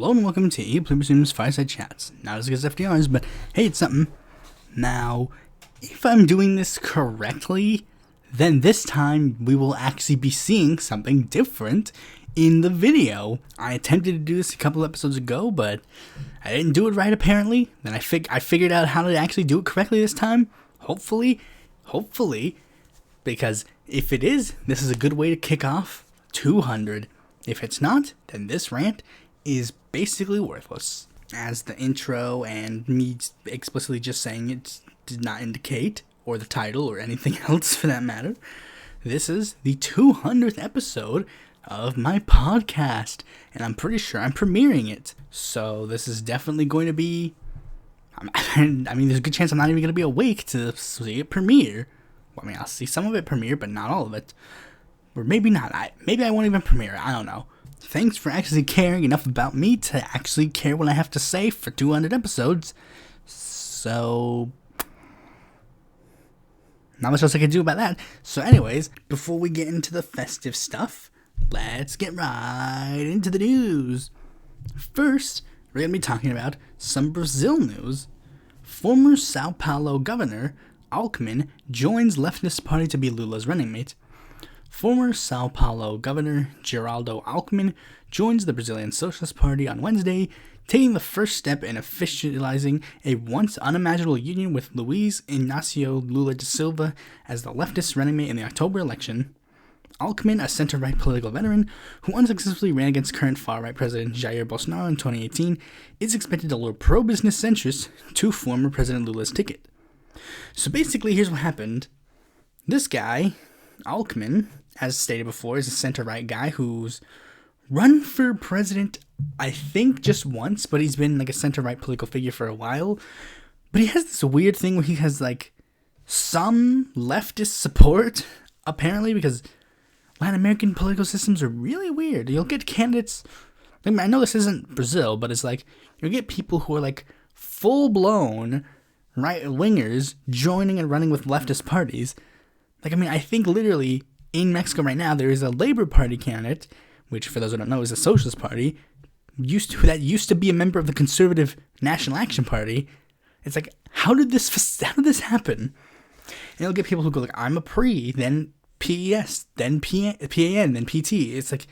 Hello and welcome to Pluribus Unum's Fireside Chats. Not as good as FDR's, but hey, it's something. Now, if I'm doing this correctly, then this time we will actually be seeing something different in the video. I attempted to do this a couple episodes ago, but I didn't do it right apparently. Then I figured out how to actually do it correctly this time. Hopefully, because if it is, this is a good way to kick off 200. If it's not, then this rant is basically worthless. As the intro and me explicitly just saying it did not indicate, or the title, or anything else for that matter, this is the 200th episode of my podcast, and I'm pretty sure I'm premiering it. So this is definitely going to be, I mean, there's a good chance I'm not even going to be awake to see it premiere. Well, I mean, I'll see some of it premiere, but not all of it. Or maybe not. Maybe I won't even premiere it. I don't know. Thanks for actually caring enough about me to actually care what I have to say for 200 episodes. So, not much else I can do about that. So anyways, before we get into the festive stuff, let's get right into the news. First, we're going to be talking about some Brazil news. Former Sao Paulo governor Alckmin joins leftist party to be Lula's running mate. Former Sao Paulo Governor Geraldo Alckmin joins the Brazilian Socialist Party on Wednesday, taking the first step in officializing a once unimaginable union with Luiz Inácio Lula da Silva as the leftist running mate in the October election. Alckmin, a center-right political veteran who unsuccessfully ran against current far-right President Jair Bolsonaro in 2018, is expected to lure pro-business centrists to former President Lula's ticket. So basically, here's what happened. This guy, Alckmin, as stated before, is a center-right guy who's run for president, I think, just once, but he's been like a center-right political figure for a while. But he has this weird thing where he has like some leftist support, apparently, because Latin American political systems are really weird. You'll get candidates, I mean, I know this isn't Brazil, but it's like, you'll get people who are like full-blown right-wingers joining and running with leftist parties. Like, I mean, I think literally in Mexico right now, there is a Labor Party candidate, which for those who don't know is a Socialist Party, used to be a member of the Conservative National Action Party. It's like, how did this happen? And you'll get people who go like, I'm a PRE, then PES, then PAN, then PT. It's like,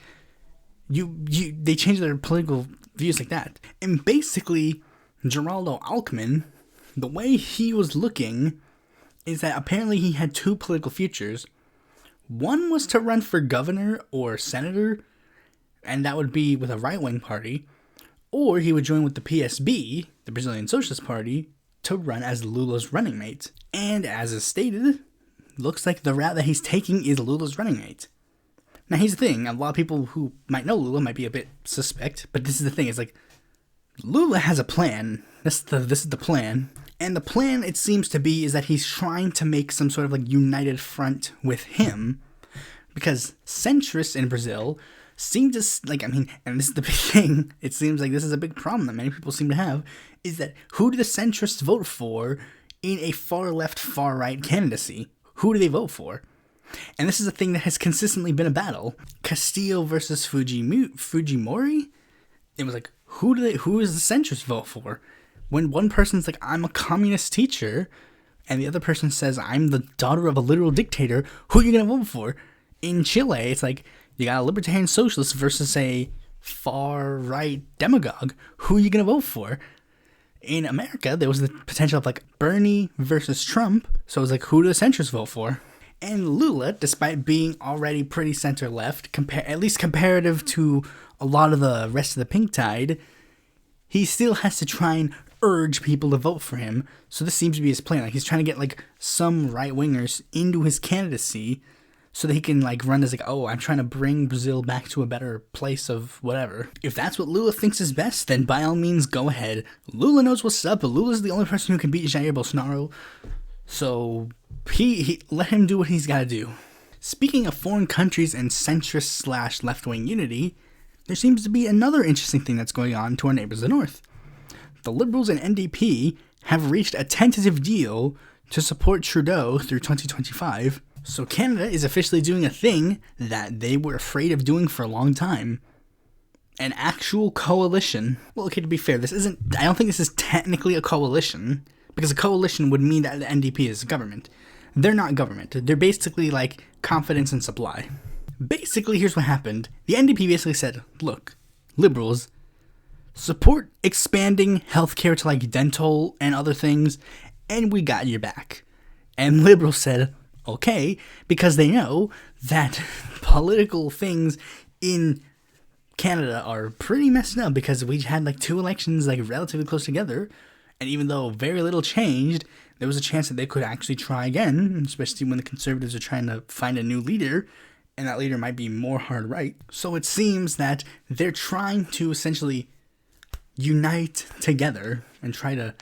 they change their political views like that. And basically, Geraldo Alckmin, the way he was looking is that apparently he had two political futures. One was to run for governor or senator, and that would be with a right-wing party, or he would join with the PSB, the Brazilian Socialist Party, to run as Lula's running mate. And as is stated, looks like the route that he's taking is Lula's running mate. Now here's the thing, a lot of people who might know Lula might be a bit suspect, but this is the thing, it's like, Lula has a plan. This is the plan. And the plan, it seems to be, is that he's trying to make some sort of like united front with him, because centrists in Brazil seem to, like, I mean, and this is the big thing, it seems like this is a big problem that many people seem to have, is that who do the centrists vote for in a far left, far right candidacy? Who do they vote for? And this is a thing that has consistently been a battle. Castillo versus Fujimori? It was like, who does the centrists vote for? When one person's like, I'm a communist teacher, and the other person says, I'm the daughter of a literal dictator, who are you going to vote for? In Chile, it's like, you got a libertarian socialist versus a far-right demagogue. Who are you going to vote for? In America, there was the potential of like Bernie versus Trump, so it was like, who do the centrists vote for? And Lula, despite being already pretty center-left, at least comparative to a lot of the rest of the pink tide, he still has to try and urge people to vote for him. So this seems to be his plan. Like, he's trying to get like some right-wingers into his candidacy so that he can like run as like, oh, I'm trying to bring Brazil back to a better place of whatever. If that's what Lula thinks is best, then by all means go ahead. Lula knows what's up, but Lula's the only person who can beat Jair Bolsonaro. So he let him do what he's got to do. Speaking of foreign countries and centrist / left-wing unity, there seems to be another interesting thing that's going on to our neighbors in the north. The Liberals and NDP have reached a tentative deal to support Trudeau through 2025, so Canada is officially doing a thing that they were afraid of doing for a long time. an actual coalition. Well, okay, to be fair, I don't think this is technically a coalition, because a coalition would mean that the NDP is government. They're not government. They're basically like confidence and supply. Basically, here's what happened. The NDP basically said, look, liberals, support expanding healthcare to like dental and other things, and we got your back. And liberals said, okay, because they know that political things in Canada are pretty messed up, because we had like 2 elections like relatively close together, and even though very little changed, there was a chance that they could actually try again, especially when the Conservatives are trying to find a new leader, and that leader might be more hard right. So it seems that they're trying to essentially unite together and try to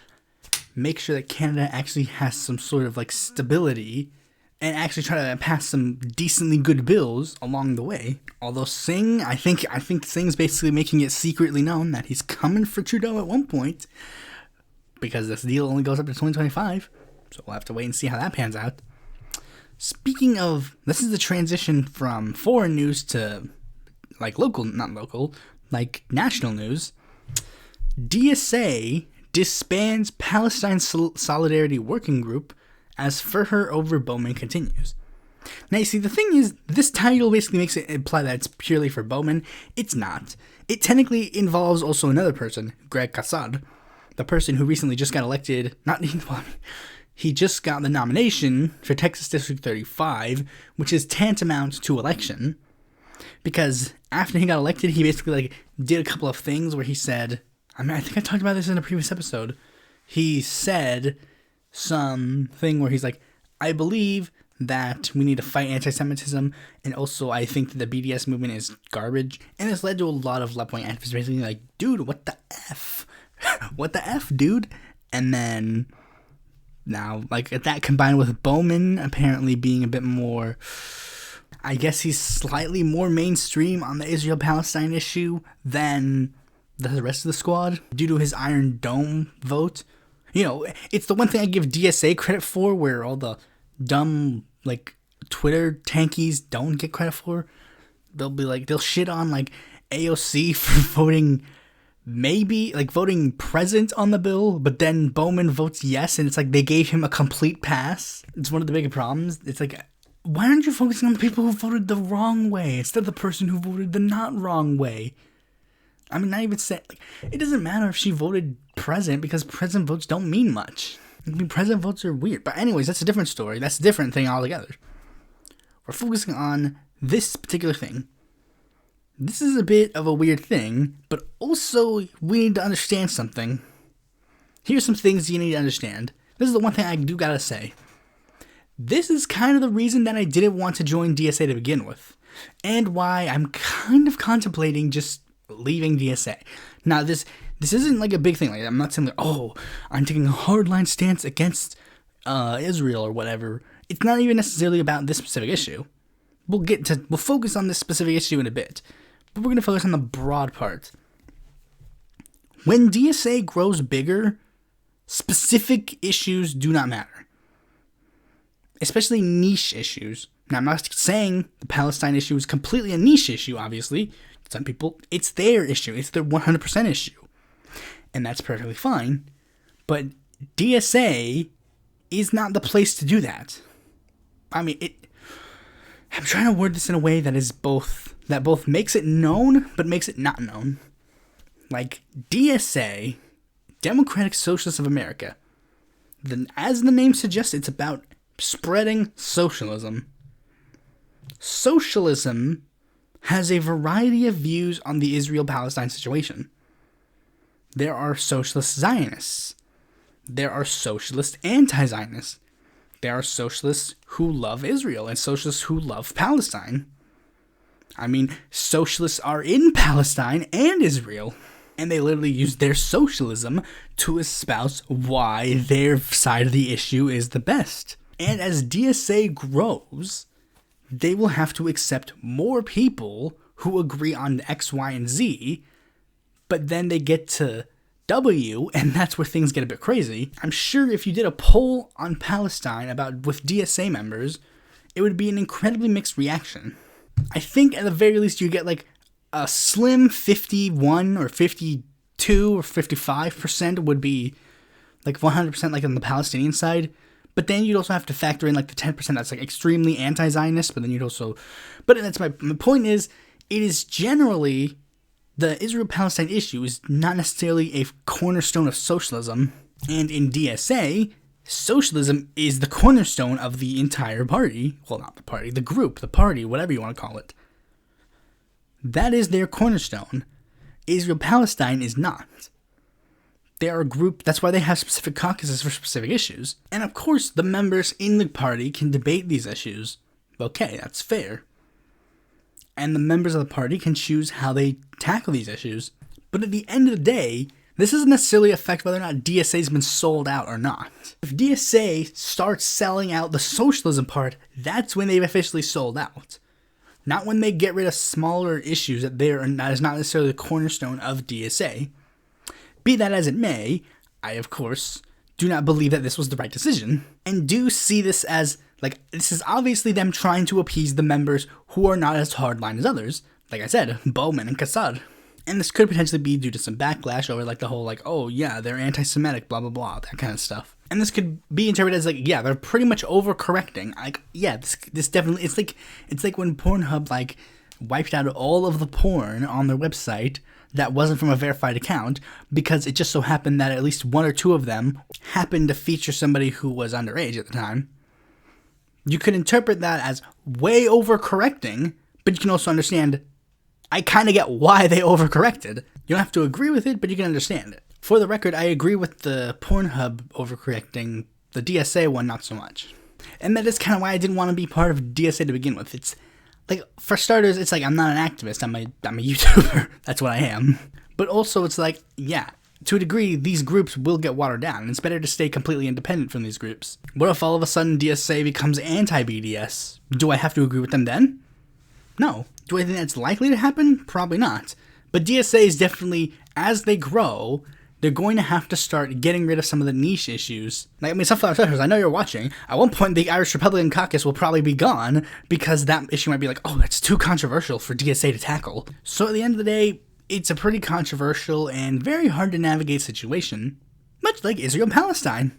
make sure that Canada actually has some sort of like stability, and actually try to pass some decently good bills along the way. Although Singh, I think Singh's basically making it secretly known that he's coming for Trudeau at one point, because this deal only goes up to 2025, so we'll have to wait and see how that pans out. Speaking of, this is the transition from foreign news to like national news. DSA disbands Palestine Solidarity Working Group as Furher over Bowman continues. Now, you see, the thing is, this title basically makes it imply that it's purely for Bowman. It's not. It technically involves also another person, Greg Casad, the person who recently just got elected, he just got the nomination for Texas District 35, which is tantamount to election, because after he got elected, he basically like did a couple of things where he said, I think I talked about this in a previous episode, he said something where he's like, I believe that we need to fight anti-Semitism, and also I think that the BDS movement is garbage, and this led to a lot of left-wing activists basically like, dude, what the F? What the F, dude? And then now, like, that combined with Bowman apparently being a bit more, I guess he's slightly more mainstream on the Israel-Palestine issue than the rest of the squad due to his Iron Dome vote. You know, it's the one thing I give DSA credit for, where all the dumb, like, Twitter tankies don't get credit for. They'll shit on, like, AOC for voting present on the bill, but then Bowman votes yes, and it's like they gave him a complete pass. It's one of the big problems. It's like, why aren't you focusing on the people who voted the wrong way instead of the person who voted the not wrong way? I mean, not even say, like, it doesn't matter if she voted present, because present votes don't mean much. I mean, present votes are weird. But anyways, that's a different story. That's a different thing altogether. We're focusing on this particular thing. This is a bit of a weird thing, but also we need to understand something. Here's some things you need to understand. This is the one thing I do gotta say. This is kind of the reason that I didn't want to join DSA to begin with, and why I'm kind of contemplating just leaving DSA. Now, this isn't like a big thing. Like, I'm not saying like, oh, I'm taking a hardline stance against Israel or whatever. It's not even necessarily about this specific issue. We'll focus on this specific issue in a bit, but we're going to focus on the broad part. When DSA grows bigger, specific issues do not matter, especially niche issues. Now, I'm not saying the Palestine issue is completely a niche issue, obviously. Some people, it's their issue. It's their 100% issue. And that's perfectly fine. But DSA is not the place to do that. I mean, I'm trying to word this in a way that both makes it known, but makes it not known. Like, DSA, Democratic Socialists of America, as the name suggests, it's about spreading socialism. Socialism has a variety of views on the Israel-Palestine situation. There are socialist Zionists. There are socialist anti-Zionists. There are socialists who love Israel and socialists who love Palestine. I mean, socialists are in Palestine and Israel, and they literally use their socialism to espouse why their side of the issue is the best. And as DSA grows, they will have to accept more people who agree on X, Y, and Z, but then they get to W, and that's where things get a bit crazy. I'm sure if you did a poll on Palestine with DSA members, it would be an incredibly mixed reaction. I think at the very least you get like a slim 51 or 52 or 55% would be like 100% like on the Palestinian side. But then you'd also have to factor in like the 10% that's like extremely anti-Zionist. But then you'd also, but that's my point is, it is generally the Israel-Palestine issue is not necessarily a cornerstone of socialism. And in DSA, socialism is the cornerstone of the entire party. Well, not the party, the group, the party, whatever you want to call it. That is their cornerstone. Israel-Palestine is not. They are a group, that's why they have specific caucuses for specific issues. And of course, the members in the party can debate these issues. Okay, that's fair. And the members of the party can choose how they tackle these issues. But at the end of the day, this doesn't necessarily affect whether or not DSA has been sold out or not. If DSA starts selling out the socialism part, that's when they've officially sold out. Not when they get rid of smaller issues that is not necessarily the cornerstone of DSA. Be that as it may, I, of course, do not believe that this was the right decision, and do see this as, like, this is obviously them trying to appease the members who are not as hardline as others, like I said, Bowman and Kassad. And this could potentially be due to some backlash over, like, the whole, like, oh, yeah, they're anti-Semitic, blah, blah, blah, that kind of stuff. And this could be interpreted as, like, yeah, they're pretty much overcorrecting. Like, yeah, this definitely, it's like when Pornhub, like, wiped out all of the porn on their website that wasn't from a verified account, because it just so happened that at least one or two of them happened to feature somebody who was underage at the time. You could interpret that as way overcorrecting, but you can also understand, I kind of get why they overcorrected. You don't have to agree with it, but you can understand it. For the record, I agree with the Pornhub overcorrecting, the DSA one not so much. And that is kind of why I didn't want to be part of DSA to begin with. It's like, for starters, it's like, I'm not an activist, I'm a YouTuber. That's what I am. But also, it's like, yeah, to a degree, these groups will get watered down, and it's better to stay completely independent from these groups. What if all of a sudden DSA becomes anti-BDS? Do I have to agree with them then? No. Do I think that's likely to happen? Probably not. But DSA is definitely, as they grow, they're going to have to start getting rid of some of the niche issues. Like, I mean, Sunflower Sisters, I know you're watching. At one point, the Irish Republican caucus will probably be gone because that issue might be like, oh, that's too controversial for DSA to tackle. So at the end of the day, it's a pretty controversial and very hard to navigate situation, much like Israel-Palestine.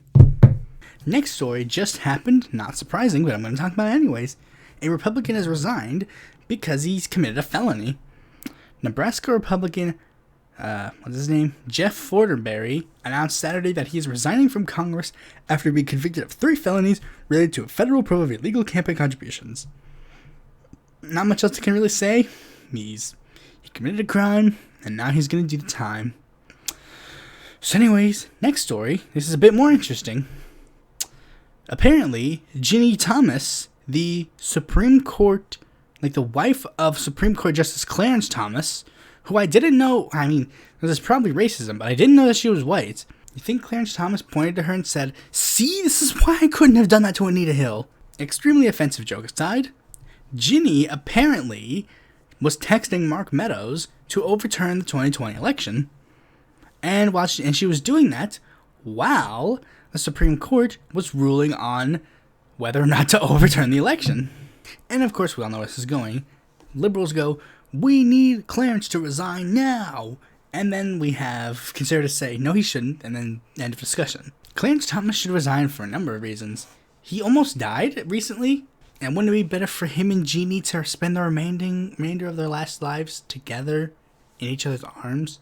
Next story just happened, not surprising, but I'm going to talk about it anyways. A Republican has resigned because he's committed a felony. Nebraska Republican what's his name? Jeff Fortenberry announced Saturday that he is resigning from Congress after being convicted of 3 felonies related to a federal probe of illegal campaign contributions. Not much else I can really say. He committed a crime, and now he's going to do the time. So anyways, next story. This is a bit more interesting. Apparently, Ginny Thomas, the Supreme Court, like the wife of Supreme Court Justice Clarence Thomas, who I didn't know, I mean, this is probably racism, but I didn't know that she was white. You think Clarence Thomas pointed to her and said, see, this is why I couldn't have done that to Anita Hill. Extremely offensive joke aside, Ginny apparently was texting Mark Meadows to overturn the 2020 election. And she was doing that while the Supreme Court was ruling on whether or not to overturn the election. And of course, we all know where this is going. Liberals go, we need Clarence to resign now. And then we have conservatives say, no, he shouldn't, and then end of discussion. Clarence Thomas should resign for a number of reasons. He almost died recently, and wouldn't it be better for him and Jeannie to spend the remainder of their last lives together in each other's arms,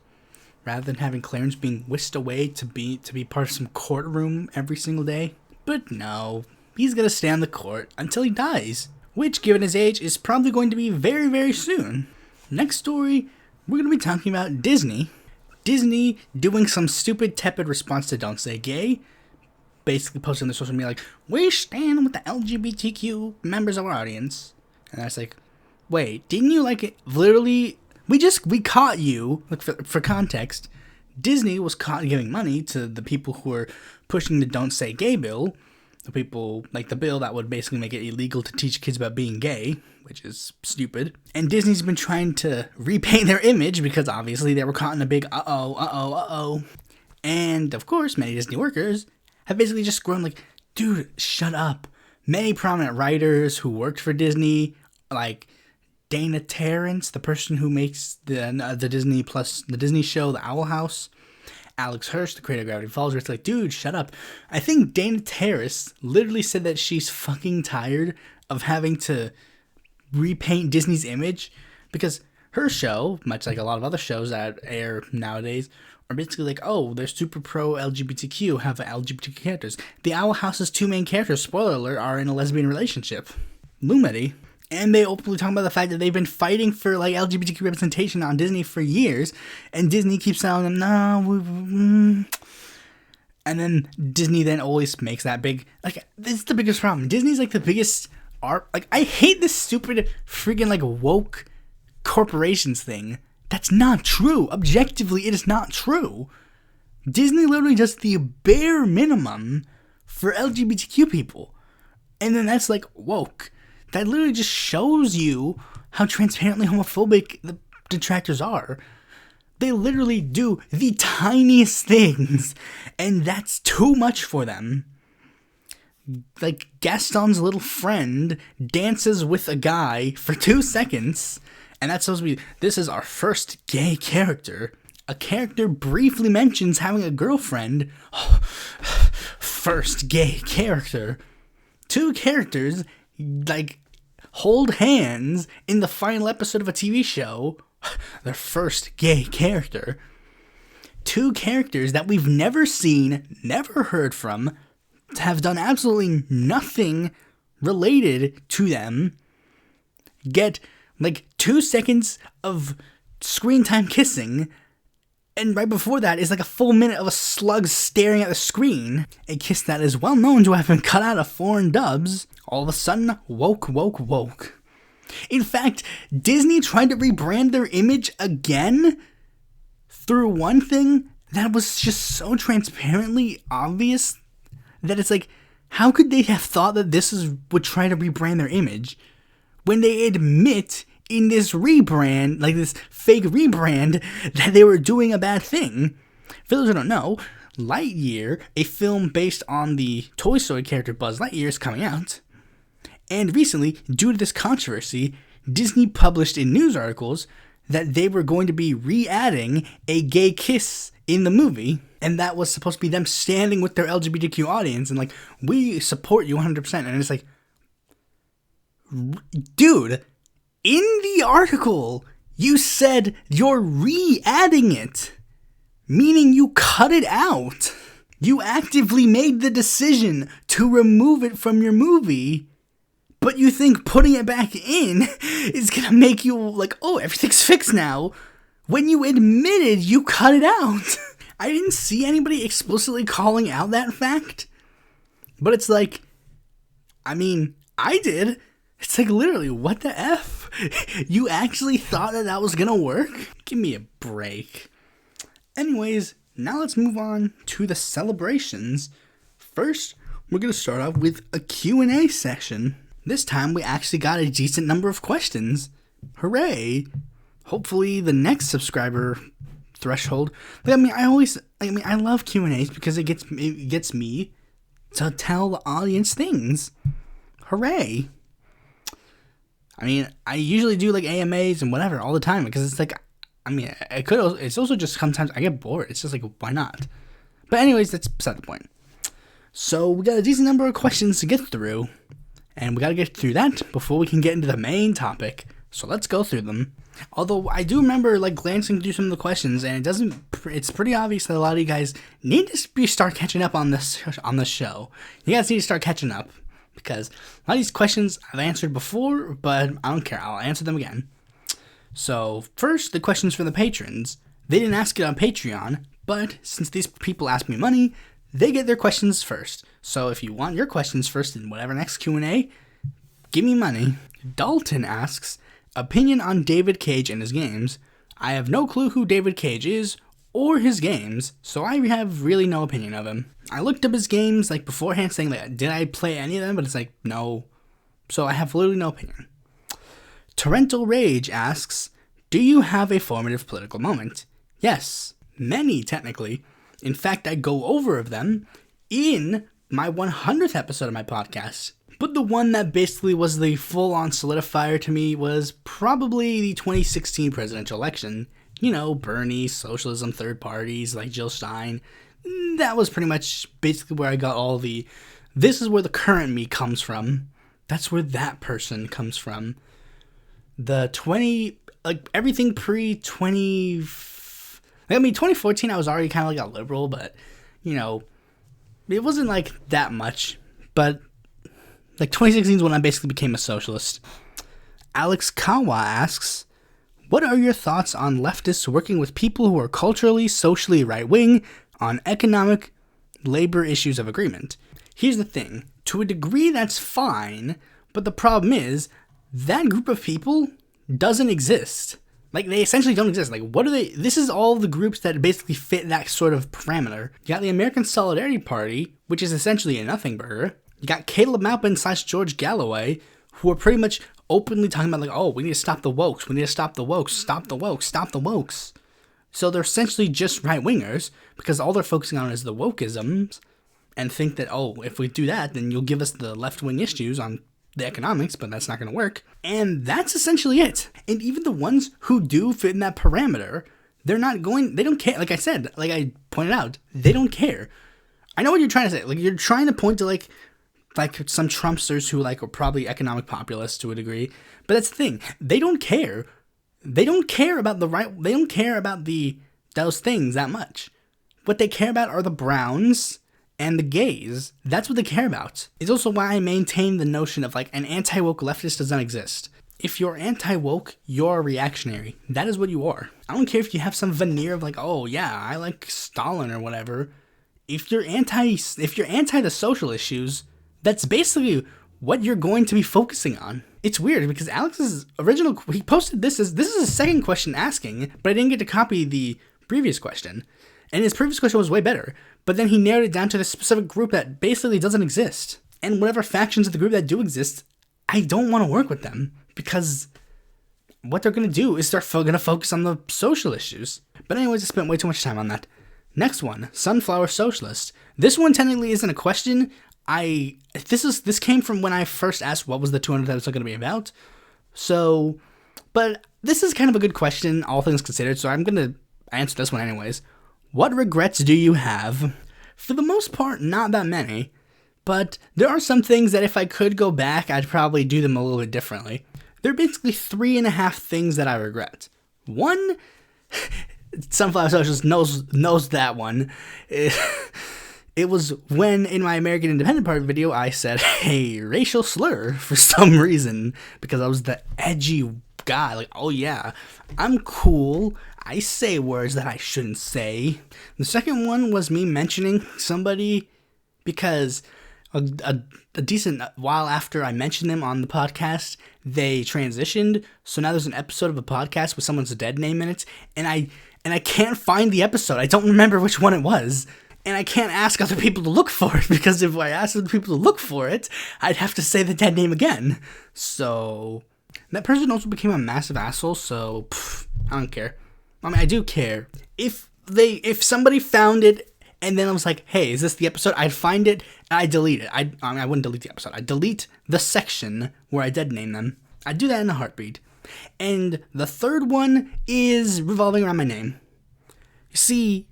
rather than having Clarence being whisked away to be part of some courtroom every single day? But no, he's gonna stay on the court until he dies, which, given his age, is probably going to be very, very soon. Next story, we're going to be talking about Disney. Disney doing some stupid, tepid response to Don't Say Gay. Basically posting on their social media like, we stand with the LGBTQ members of our audience. And I was like, wait, didn't you like it? Literally, we caught you, like for context, Disney was caught giving money to the people who were pushing the Don't Say Gay bill. The people, like the bill that would basically make it illegal to teach kids about being gay, which is stupid. And Disney's been trying to repaint their image because obviously they were caught in a big uh-oh. And of course, many Disney workers have basically just grown like, dude, shut up. Many prominent writers who worked for Disney, like, Dana Terrence, the person who makes the Disney show, The Owl House. Alex Hirsch, the creator of Gravity Falls, where it's like, dude, shut up. I think Dana Terrace literally said that she's fucking tired of having to repaint Disney's image, because her show, much like a lot of other shows that air nowadays, are basically like, oh, they're super pro LGBTQ, have LGBTQ characters. The Owl House's two main characters, spoiler alert, are in a lesbian relationship. Lumity. And they openly talk about the fact that they've been fighting for like LGBTQ representation on Disney for years, and Disney keeps telling them, no, and then Disney then always makes that big, like, this is the biggest problem. Disney's like the biggest art, like, I hate this stupid freaking like woke corporations thing. That's not true. Objectively, it is not true. Disney literally does the bare minimum for LGBTQ people, and then that's like woke. That literally just shows you how transparently homophobic the detractors are. They literally do the tiniest things, and that's too much for them. Like, Gaston's little friend dances with a guy for 2 seconds, and that's supposed to be, this is our first gay character. A character briefly mentions having a girlfriend. First gay character. 2 characters, like, hold hands in the final episode of a TV show. Their first gay character. 2 characters that we've never seen, never heard from, have done absolutely nothing related to them, get like 2 seconds of screen time kissing, and right before that is like a full minute of a slug staring at the screen. A kiss that is well known to have been cut out of foreign dubs. All of a sudden, woke. In fact, Disney tried to rebrand their image again through one thing that was just so transparently obvious that it's like, how could they have thought that would try to rebrand their image when they admit in this rebrand, like this fake rebrand, that they were doing a bad thing? For those who don't know, Lightyear, a film based on the Toy Story character Buzz Lightyear, is coming out. And recently, due to this controversy, Disney published in news articles that they were going to be re-adding a gay kiss in the movie, and that was supposed to be them standing with their LGBTQ audience and like, we support you 100%. And it's like, dude, in the article, you said you're re-adding it, meaning you cut it out. You actively made the decision to remove it from your movie, but you think putting it back in is gonna make you like, oh, everything's fixed now, when you admitted you cut it out. I didn't see anybody explicitly calling out that fact, but it's like, I mean, I did. It's like, literally, what the F? You actually thought that was gonna work? Give me a break. Anyways, now let's move on to the celebrations. First, we're gonna start off with a Q&A section. This time, we actually got a decent number of questions. Hooray! Hopefully, the next subscriber threshold. I love Q&As because it gets me to tell the audience things. Hooray! I mean, I usually do like AMAs and whatever all the time because it's like, I mean, it's also just sometimes I get bored. It's just like, why not? But anyways, that's beside the point. So we got a decent number of questions to get through, and we got to get through that before we can get into the main topic. So let's go through them. Although I do remember like glancing through some of the questions, and it's pretty obvious that a lot of you guys need to start catching up on this show. You guys need to start catching up because a lot of these questions I've answered before, but I don't care. I'll answer them again. So first, the questions from the patrons. They didn't ask it on Patreon, but since these people ask me money, they get their questions first. So if you want your questions first in whatever next Q&A, give me money. Dalton asks, opinion on David Cage and his games. I have no clue who David Cage is or his games, so I have really no opinion of him. I looked up his games like beforehand saying like, did I play any of them? But it's like, no. So I have literally no opinion. Torrental Rage asks, do you have a formative political moment? Yes, many technically. In fact, I go over of them in my 100th episode of my podcast. But the one that basically was the full-on solidifier to me was probably the 2016 presidential election. You know, Bernie, socialism, third parties, like Jill Stein. That was pretty much basically where I got all the, this is where the current me comes from. That's where that person comes from. The 20, like, everything pre-20, like, I mean, 2014, I was already kind of like a liberal, but, you know, it wasn't like that much. But, like, 2016 is when I basically became a socialist. Alex Kawa asks, what are your thoughts on leftists working with people who are culturally, socially right-wing on economic, labor issues of agreement? Here's the thing. To a degree, that's fine, but the problem is that group of people doesn't exist. Like, they essentially don't exist. Like, what are they? This is all the groups that basically fit that sort of parameter. You got the American Solidarity Party, which is essentially a nothing burger. You got Caleb Maupin / George Galloway, who are pretty much openly talking about, like, oh, we need to stop the wokes. We need to stop the wokes. Stop the wokes. Stop the wokes. So they're essentially just right-wingers because all they're focusing on is the wokeisms and think that, oh, if we do that, then you'll give us the left-wing issues on the economics, but that's not going to work. And that's essentially it. And even the ones who do fit in that parameter, they don't care. Like I said, like I pointed out, they don't care. I know what you're trying to say. Like, you're trying to point to like some Trumpsters who like are probably economic populists to a degree. But that's the thing. They don't care. They don't care about the right. They don't care about those things that much. What they care about are the browns and the gays. That's what they care about. It's also why I maintain the notion of like an anti-woke leftist does not exist. If you're anti-woke, you're reactionary. That is what you are. I don't care if you have some veneer of like, oh yeah, I like Stalin or whatever. If you're anti the social issues, that's basically what you're going to be focusing on. It's weird because Alex's original, he posted this is a second question asking, but I didn't get to copy the previous question. And his previous question was way better, but then he narrowed it down to the specific group that basically doesn't exist. And whatever factions of the group that do exist, I don't want to work with them because what they're going to do is they're going to focus on the social issues. But anyways, I spent way too much time on that. Next one, Sunflower Socialist. This one technically isn't a question. This came from when I first asked what was the 200th episode going to be about. So, but this is kind of a good question, all things considered, so I'm going to answer this one anyways. What regrets do you have? For the most part, not that many, but there are some things that if I could go back, I'd probably do them a little bit differently. There are basically 3.5 things that I regret. One, Sunflower Socialist knows that one. It was when in my American Independent Party video, I said a racial slur for some reason because I was the edgy guy. Like, oh yeah, I'm cool. I say words that I shouldn't say. The second one was me mentioning somebody because a decent while after I mentioned them on the podcast, they transitioned. So now there's an episode of a podcast with someone's dead name in it, and I can't find the episode. I don't remember which one it was. And I can't ask other people to look for it, because if I asked other people to look for it, I'd have to say the dead name again. So, that person also became a massive asshole, so, I don't care. I mean, I do care. If somebody found it, and then I was like, hey, is this the episode? I'd find it, and I'd delete it. I wouldn't delete the episode. I'd delete the section where I dead name them. I'd do that in a heartbeat. And the third one is revolving around my name. You see,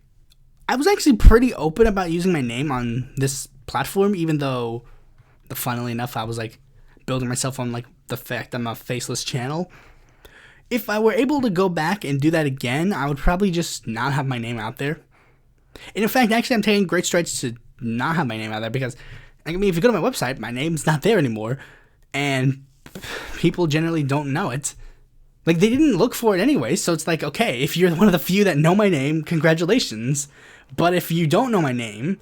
I was actually pretty open about using my name on this platform, even though, funnily enough, I was like building myself on like the fact I'm a faceless channel. If I were able to go back and do that again, I would probably just not have my name out there. And in fact, actually, I'm taking great strides to not have my name out there because, I mean, if you go to my website, my name's not there anymore, and people generally don't know it. Like, they didn't look for it anyway, so it's like, okay, if you're one of the few that know my name, congratulations. But if you don't know my name,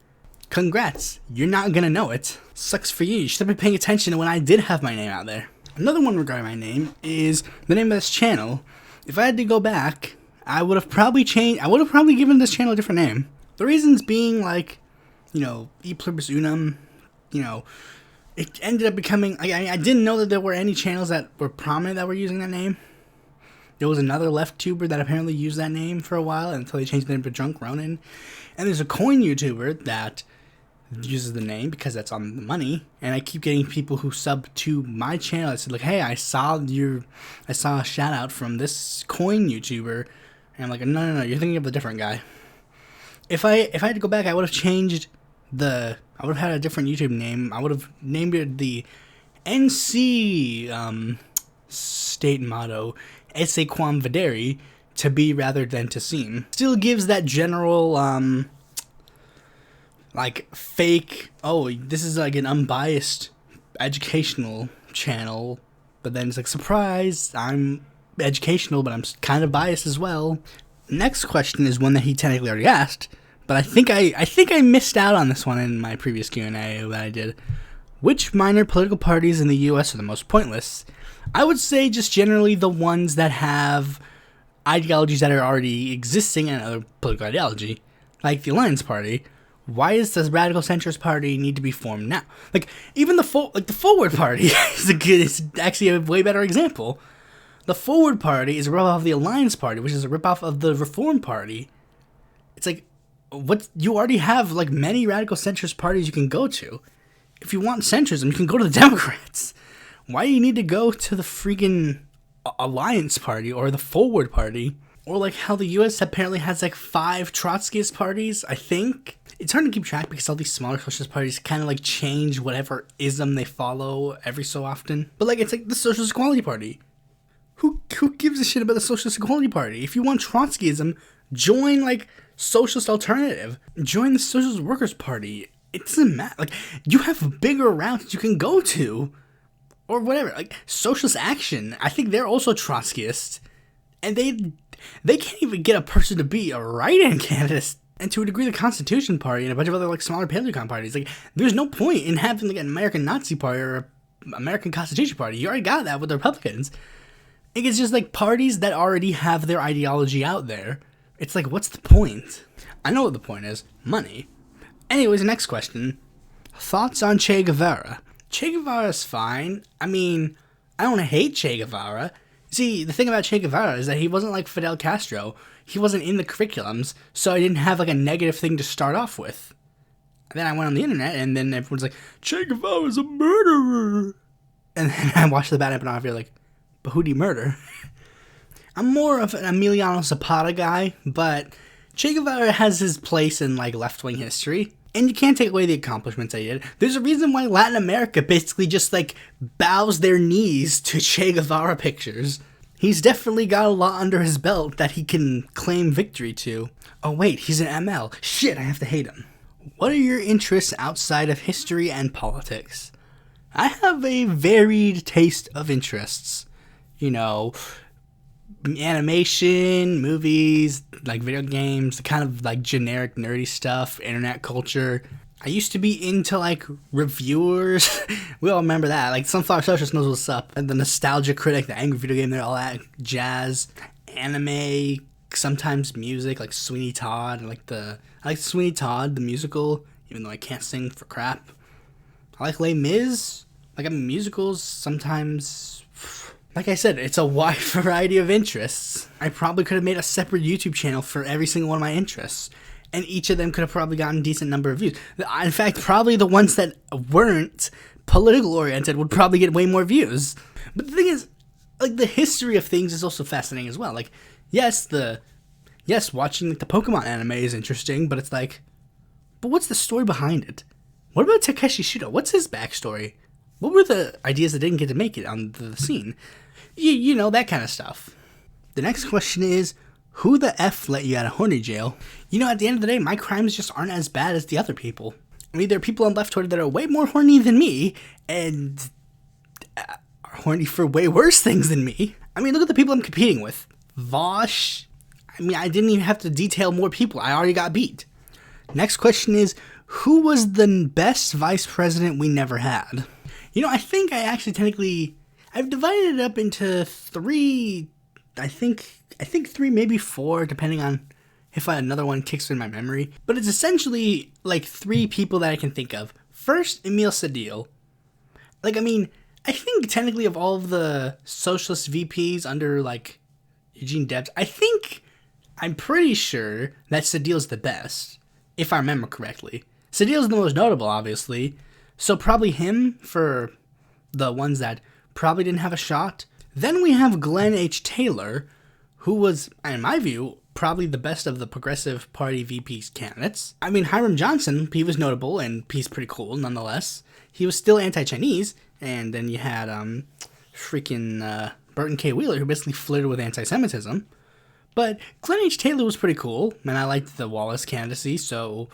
congrats. You're not gonna know it. Sucks for you. You should have been paying attention when I did have my name out there. Another one regarding my name is the name of this channel. If I had to go back, I would have probably given this channel a different name. The reasons being, like, you know, Pluribus Unum, you know, it ended up becoming, I didn't know that there were any channels that were prominent that were using that name. There was another left tuber that apparently used that name for a while until they changed the name to Drunk Ronin. And there's a coin YouTuber that uses the name because that's on the money, and I keep getting people who sub to my channel that said like, hey, I saw a shout out from this coin YouTuber, and I'm like, no, you're thinking of a different guy. If I had to go back, I would have changed I would have had a different YouTube name. I would have named it the NC state motto, Esse quam vedere, to be rather than to seem. Still gives that general like fake, oh, this is like an unbiased educational channel, but then it's like, surprise, I'm educational, but I'm kind of biased as well. Next question is one that he technically already asked, but I think I missed out on this one in my previous Q&A that I did. Which minor political parties in the US are the most pointless? I would say just generally the ones that have ideologies that are already existing in another political ideology, like the Alliance Party. Why does the Radical Centrist Party need to be formed now? Like, even the Forward Party is actually a way better example. The Forward Party is a ripoff of the Alliance Party, which is a ripoff of the Reform Party. It's like, you already have like many radical centrist parties you can go to. If you want centrism, you can go to the Democrats. Why do you need to go to the freaking Alliance Party or the Forward Party? Or like how the US apparently has like 5 Trotskyist parties, I think. It's hard to keep track because all these smaller socialist parties kind of like change whatever ism they follow every so often. But like, it's like the Socialist Equality Party. Who gives a shit about the Socialist Equality Party? If you want Trotskyism, join like Socialist Alternative. Join the Socialist Workers Party. It doesn't matter. Like, you have bigger routes you can go to. Or whatever. Like, Socialist Action. I think they're also Trotskyist. And they can't even get a person to be a write-in candidate. And to a degree, the Constitution Party and a bunch of other like smaller Paleocon parties. Like, there's no point in having like an American Nazi Party or an American Constitution Party. You already got that with the Republicans. It's just like parties that already have their ideology out there. It's like, what's the point? I know what the point is. Money. Anyways, next question. Thoughts on Che Guevara? Che Guevara's fine. I mean, I don't hate Che Guevara. See, the thing about Che Guevara is that he wasn't like Fidel Castro. He wasn't in the curriculums, so I didn't have like a negative thing to start off with. And then I went on the internet, and then everyone's like, Che Guevara's a murderer. And then I watched the Bad Apple and I feel like, but who'd he murder? I'm more of an Emiliano Zapata guy, but Che Guevara has his place in like left-wing history. And you can't take away the accomplishments I did. There's a reason why Latin America basically just like bows their knees to Che Guevara pictures. He's definitely got a lot under his belt that he can claim victory to. Oh wait, he's an ML. Shit, I have to hate him. What are your interests outside of history and politics? I have a varied taste of interests. You know, animation, movies, like video games, the kind of like generic nerdy stuff, internet culture. I used to be into like reviewers. We all remember that. Like Sunflower Socialist knows what's up. And the Nostalgia Critic, the Angry Video Game, they're all that jazz, anime, sometimes music, like Sweeney Todd. I like Sweeney Todd, the musical, even though I can't sing for crap. I like Les Mis. Like, I mean, musicals sometimes. Like I said, it's a wide variety of interests. I probably could have made a separate YouTube channel for every single one of my interests. And each of them could have probably gotten a decent number of views. In fact, probably the ones that weren't political oriented would probably get way more views. But the thing is, like, the history of things is also fascinating as well. Like, yes, watching like the Pokemon anime is interesting, but it's like, but what's the story behind it? What about Takeshi Shito? What's his backstory? What were the ideas that didn't get to make it on the scene? You know, that kind of stuff. The next question is, who the F let you out of horny jail? You know, at the end of the day, my crimes just aren't as bad as the other people. I mean, there are people on left Twitter that are way more horny than me, and are horny for way worse things than me. I mean, look at the people I'm competing with. Vosh. I mean, I didn't even have to detail more people. I already got beat. Next question is, who was the best vice president we never had? You know, I think I actually technically, I've divided it up into 3, I think 3, maybe 4, depending on if another one kicks in my memory. But it's essentially like 3 people that I can think of. First, Emile Sedil. Like, I mean, I think technically of all of the socialist VPs under like Eugene Debs, I'm pretty sure that Sedil's the best, if I remember correctly. Cedillo's the most notable, obviously, so probably him for the ones that probably didn't have a shot. Then we have Glenn H. Taylor, who was, in my view, probably the best of the Progressive Party VP candidates. I mean, Hiram Johnson, he was notable, and he's pretty cool nonetheless. He was still anti-Chinese, and then you had Burton K. Wheeler, who basically flirted with anti-Semitism. But Glenn H. Taylor was pretty cool, and I liked the Wallace candidacy, so,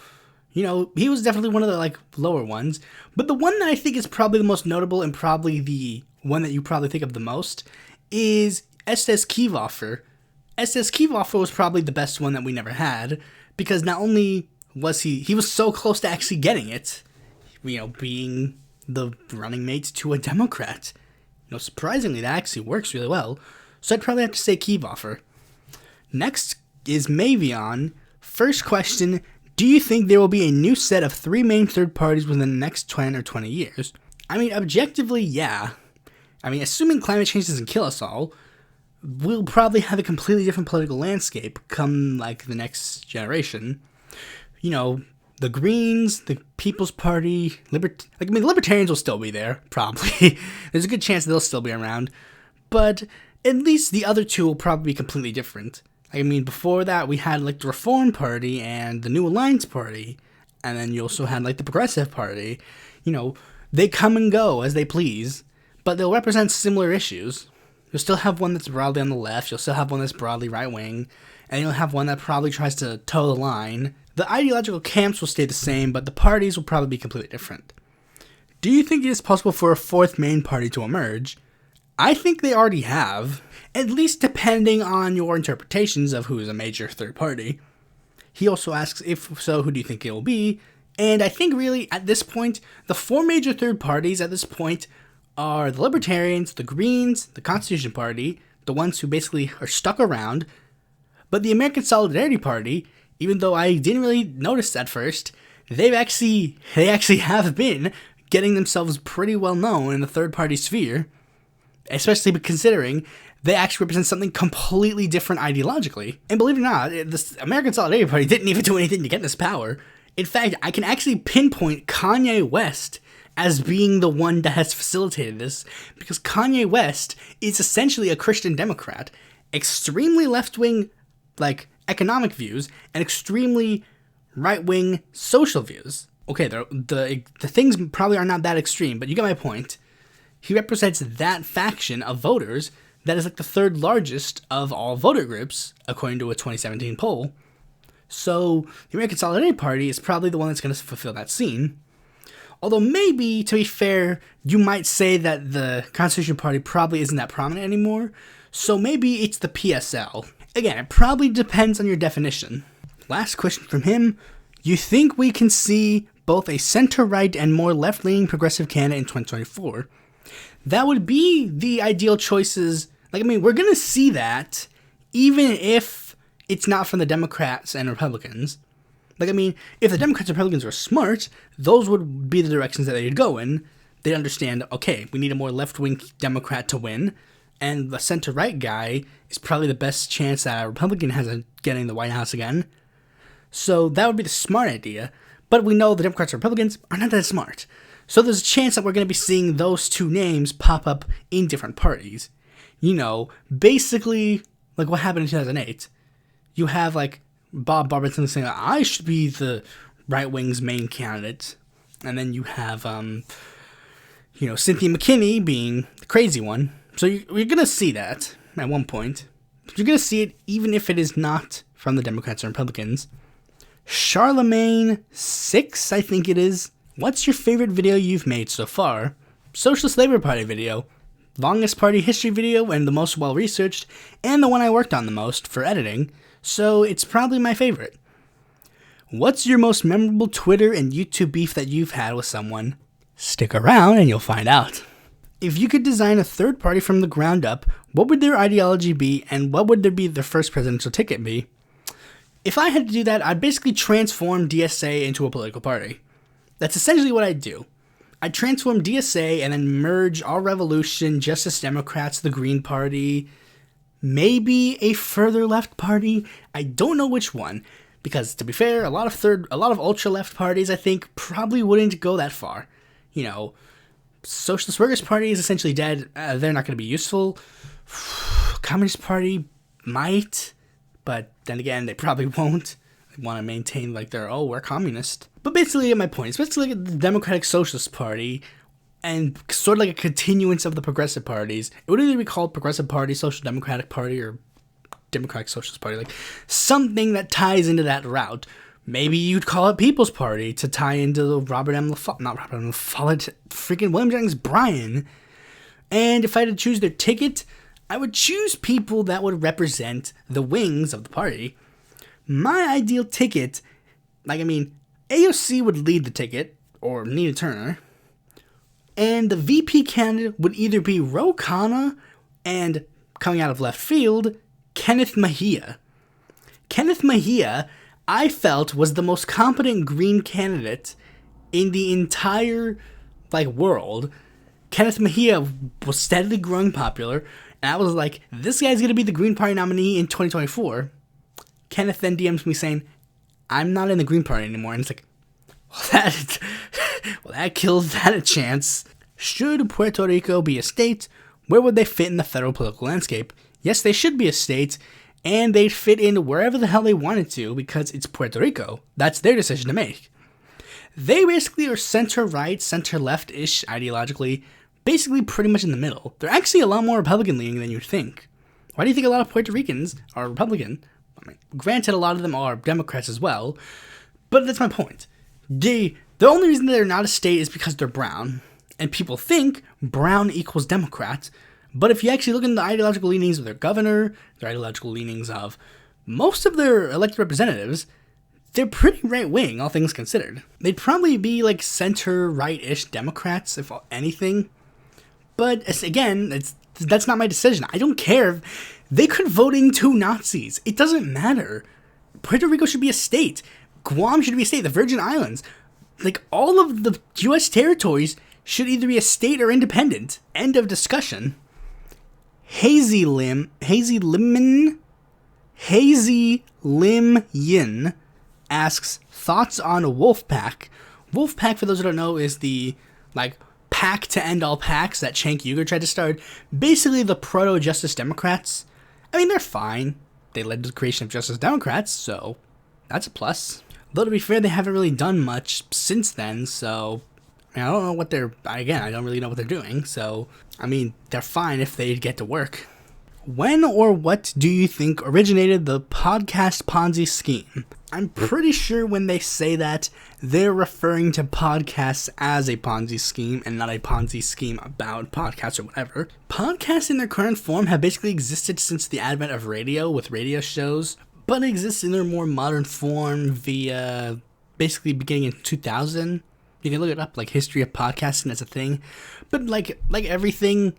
you know, he was definitely one of the, lower ones. But the one that I think is probably the most notable, and probably the one that you probably think of the most, is Estes Kefauver. Estes Kefauver was probably the best one that we never had, because not only was he was so close to actually getting it, you know, being the running mate to a Democrat. You know, surprisingly, that actually works really well. So I'd probably have to say Kefauver. Next is Mavion. First question, do you think there will be a new set of 3 main third parties within the next 10 or 20 years? I mean, objectively, yeah. I mean, assuming climate change doesn't kill us all, we'll probably have a completely different political landscape come, the next generation. You know, the Greens, the People's Party, the Libertarians will still be there, probably. There's a good chance they'll still be around. But at least the other two will probably be completely different. I mean, before that, we had, the Reform Party and the New Alliance Party. And then you also had, the Progressive Party. You know, they come and go as they please, but they'll represent similar issues. You'll still have one that's broadly on the left, you'll still have one that's broadly right-wing, and you'll have one that probably tries to toe the line. The ideological camps will stay the same, but the parties will probably be completely different. Do you think it is possible for a 4th main party to emerge? I think they already have, at least depending on your interpretations of who is a major third party. He also asks, if so, who do you think it will be? And I think really, at this point, the 4 major third parties at this point are the Libertarians, the Greens, the Constitution Party, the ones who basically are stuck around, but the American Solidarity Party, even though I didn't really notice at first, they actually have been getting themselves pretty well known in the third party sphere, especially considering they actually represent something completely different ideologically. And believe it or not, the American Solidarity Party didn't even do anything to get this power. In fact, I can actually pinpoint Kanye West as being the one that has facilitated this, because Kanye West is essentially a Christian Democrat, extremely left-wing, economic views, and extremely right-wing social views. Okay, the things probably are not that extreme, but you get my point. He represents that faction of voters that is the 3rd largest of all voter groups, according to a 2017 poll. So the American Solidarity Party is probably the one that's going to fulfill that scene. Although maybe, to be fair, you might say that the Constitution Party probably isn't that prominent anymore, so maybe it's the PSL. Again, it probably depends on your definition. Last question from him. You think we can see both a center-right and more left-leaning progressive candidate in 2024? That would be the ideal choices. We're going to see that, even if it's not from the Democrats and Republicans. If the Democrats and Republicans are smart, those would be the directions that they'd go in. They'd understand, okay, we need a more left-wing Democrat to win, and the center-right guy is probably the best chance that a Republican has of getting the White House again. So that would be the smart idea. But we know the Democrats and Republicans are not that smart. So there's a chance that we're going to be seeing those two names pop up in different parties. You know, basically, what happened in 2008. You have, Bob Barberton saying, I should be the right wing's main candidate. And then you have, Cynthia McKinney being the crazy one. So you're going to see that at one point. You're going to see it even if it is not from the Democrats or Republicans. Charlemagne 6, I think it is. What's your favorite video you've made so far? Socialist Labor Party video. Longest party history video and the most well-researched, and the one I worked on the most for editing, so it's probably my favorite. What's your most memorable Twitter and YouTube beef that you've had with someone? Stick around and you'll find out. If you could design a third party from the ground up, what would their ideology be, and what would their first presidential ticket be? If I had to do that, I'd basically transform DSA into a political party. That's essentially what I'd do. I'd transform DSA and then merge Our Revolution, Justice Democrats, the Green Party, maybe a further left party. I don't know which one. Because to be fair, a lot of ultra left parties, I think, probably wouldn't go that far. You know, Socialist Workers' Party is essentially dead. They're not going to be useful. Communist Party might, but then again, they probably won't. They want to maintain like their, oh, we're communist. But basically, my point is basically like the Democratic Socialist Party, and sort of like a continuance of the progressive parties. It would either be called Progressive Party, Social Democratic Party, or Democratic Socialist Party, like something that ties into that route. Maybe you'd call it People's Party to tie into the freaking William Jennings Bryan. And if I had to choose their ticket, I would choose people that would represent the wings of the party. My ideal ticket, AOC would lead the ticket, or Nina Turner, and the VP candidate would either be Ro Khanna and, coming out of left field, Kenneth Mejia. Kenneth Mejia, I felt, was the most competent Green candidate in the entire, world. Kenneth Mejia was steadily growing popular, and I was like, this guy's going to be the Green Party nominee in 2024. Kenneth then DMs me saying, I'm not in the Green Party anymore, and it's like, that kills that a chance. Should Puerto Rico be a state? Where would they fit in the federal political landscape? Yes, they should be a state, and they'd fit in wherever the hell they wanted to because it's Puerto Rico. That's their decision to make. They basically are center-right, center-left-ish ideologically, basically pretty much in the middle. They're actually a lot more Republican-leaning than you'd think. Why do you think a lot of Puerto Ricans are Republican? Granted, a lot of them are Democrats as well, but that's my point. The only reason they're not a state is because they're brown, and people think brown equals Democrat. But if you actually look into the ideological leanings of their governor, their ideological leanings of most of their elected representatives, they're pretty right-wing, all things considered. They'd probably be center-right-ish Democrats, if anything. But again, that's not my decision. I don't care. They could vote in two Nazis. It doesn't matter. Puerto Rico should be a state. Guam should be a state. The Virgin Islands. All of the U.S. territories should either be a state or independent. End of discussion. Hazy Lim Yin asks, thoughts on Wolfpack? Wolfpack, for those who don't know, is the, pack to end all packs that Cenk Uygur tried to start. Basically the proto-Justice Democrats. They're fine. They led to the creation of Justice Democrats, so that's a plus. Though, to be fair, they haven't really done much since then, so I don't know what I don't really know what they're doing, so, they're fine if they get to work. When or what do you think originated the podcast Ponzi scheme? I'm pretty sure when they say that, they're referring to podcasts as a Ponzi scheme and not a Ponzi scheme about podcasts or whatever. Podcasts in their current form have basically existed since the advent of radio with radio shows, but exist in their more modern form via basically beginning in 2000. You can look it up, history of podcasting as a thing. But like everything,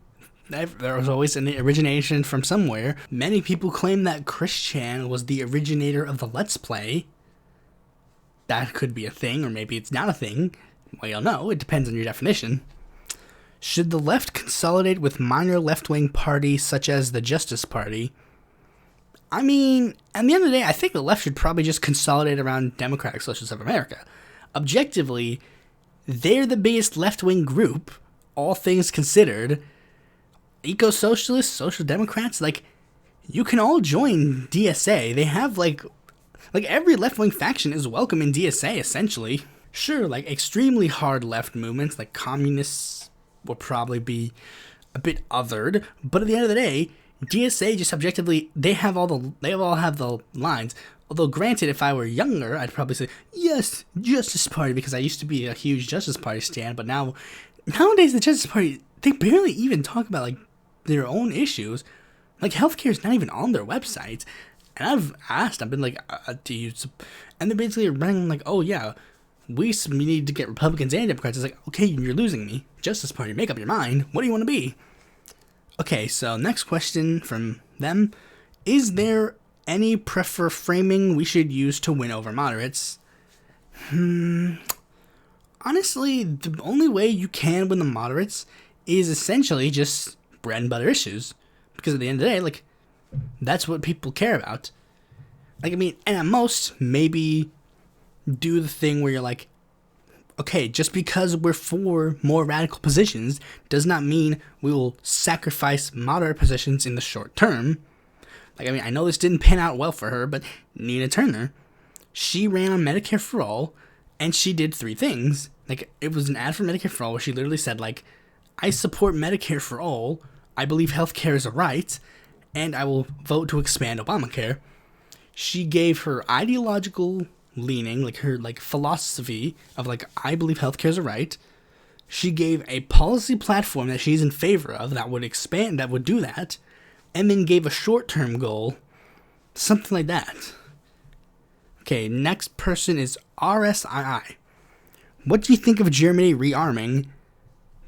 there was always an origination from somewhere. Many people claim that Chris Chan was the originator of the Let's Play. That could be a thing, or maybe it's not a thing. Well, you'll know. It depends on your definition. Should the left consolidate with minor left-wing parties such as the Justice Party? At the end of the day, I think the left should probably just consolidate around Democratic Socialists of America. Objectively, they're the biggest left-wing group, all things considered. Eco-socialists, social democrats, you can all join DSA. They have, every left-wing faction is welcome in DSA, essentially. Sure, extremely hard left movements, like communists, will probably be a bit othered, but at the end of the day, DSA just objectively, they all have the lines. Although, granted, if I were younger, I'd probably say, yes, Justice Party, because I used to be a huge Justice Party stan, but nowadays the Justice Party, they barely even talk about, their own issues. Healthcare is not even on their website. And I've been do you, and they're basically running oh yeah, we need to get Republicans and Democrats. It's okay, you're losing me. Justice Party, make up your mind. What do you want to be? Okay, so next question from them. Is there any framing we should use to win over moderates? Honestly, the only way you can win the moderates is essentially just bread and butter issues. Because at the end of the day, that's what people care about. Like, I mean, and at most, maybe do the thing where you're like, okay, just because we're for more radical positions does not mean we will sacrifice moderate positions in the short term. Like, I mean, I know this didn't pan out well for her, but Nina Turner, she ran on Medicare for All, and she did 3 things. Like, it was an ad for Medicare for All where she literally said, like, I support Medicare for All, I believe healthcare is a right, and I will vote to expand Obamacare. She gave her ideological leaning, like her like philosophy of like, I believe healthcare is a right. She gave a policy platform that she's in favor of that would expand, that would do that, and then gave a short-term goal, something like that. Okay, next person is RSII. What do you think of Germany rearming?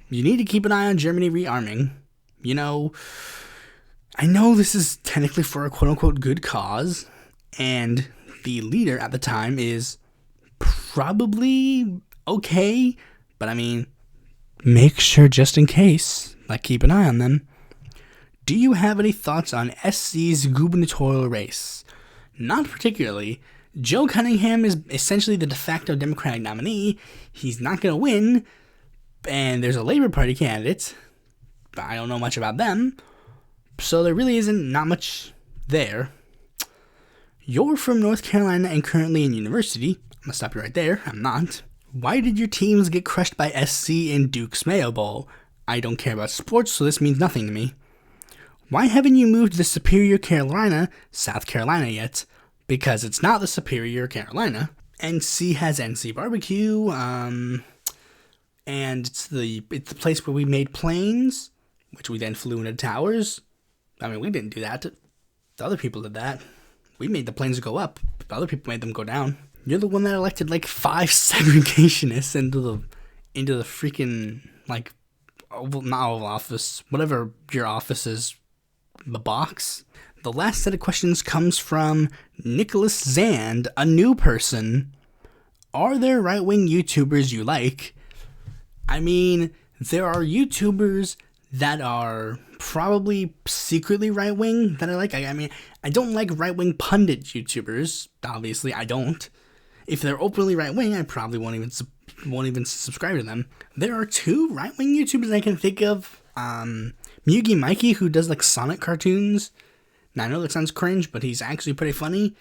You need to keep an eye on Germany rearming. You know, I know this is technically for a quote-unquote good cause, and the leader at the time is probably okay, but I mean, make sure just in case, like, keep an eye on them. Do you have any thoughts on SC's gubernatorial race? Not particularly. Joe Cunningham is essentially the de facto Democratic nominee. He's not going to win, and there's a Labor Party candidate, but I don't know much about them, so there really isn't not much there. You're from North Carolina and currently in university. I'm going to stop you right there. I'm not. Why did your teams get crushed by SC in Duke's Mayo Bowl? I don't care about sports, so this means nothing to me. Why haven't you moved to Superior Carolina, South Carolina yet? Because it's not the Superior Carolina. NC has NC barbecue, and it's the place where we made planes, which we then flew into towers. I mean, we didn't do that. The other people did that. We made the planes go up. Other people made them go down. You're the one that elected like 5 segregationists into the freaking, like, not Oval Office, whatever your office is, the box. The last set of questions comes from Nicholas Zand, a new person. Are there right-wing YouTubers you like? I mean, there are YouTubers that are probably secretly right-wing that I like. I mean, I don't like right-wing pundit YouTubers. Obviously, I don't. If they're openly right-wing, I probably won't even subscribe to them. There are 2 right-wing YouTubers I can think of. Mugi Mikey, who does like Sonic cartoons. Now, I know that sounds cringe, but he's actually pretty funny.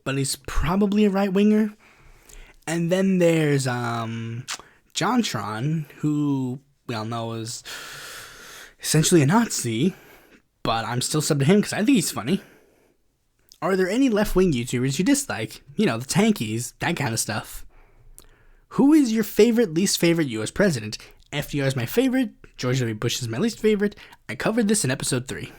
But he's probably a right-winger. And then there's JonTron, who we all know is essentially a Nazi, but I'm still sub to him because I think he's funny. Are there any left-wing YouTubers you dislike? You know, the Tankies, that kind of stuff. Who is your least favorite U.S. president? FDR is my favorite, George W. Bush is my least favorite. I covered this in episode 3.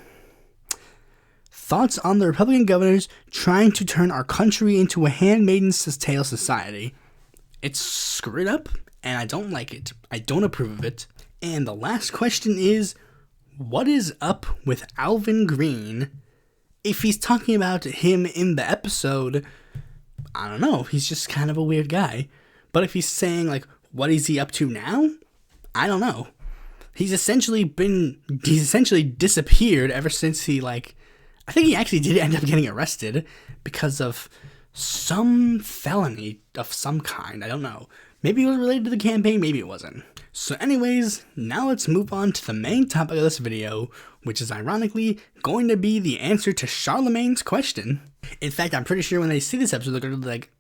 Thoughts on the Republican governors trying to turn our country into a Handmaid's Tale society? It's screwed up, and I don't like it. I don't approve of it. And the last question is, what is up with Alvin Green? If he's talking about him in the episode, I don't know. He's just kind of a weird guy. But if he's saying, like, what is he up to now? I don't know. He's essentially disappeared ever since he, like, I think he actually did end up getting arrested because of some felony of some kind. I don't know. Maybe it was related to the campaign, maybe it wasn't. So anyways, now let's move on to the main topic of this video, which is ironically going to be the answer to Charlemagne's question. In fact, I'm pretty sure when they see this episode, they're going to be like,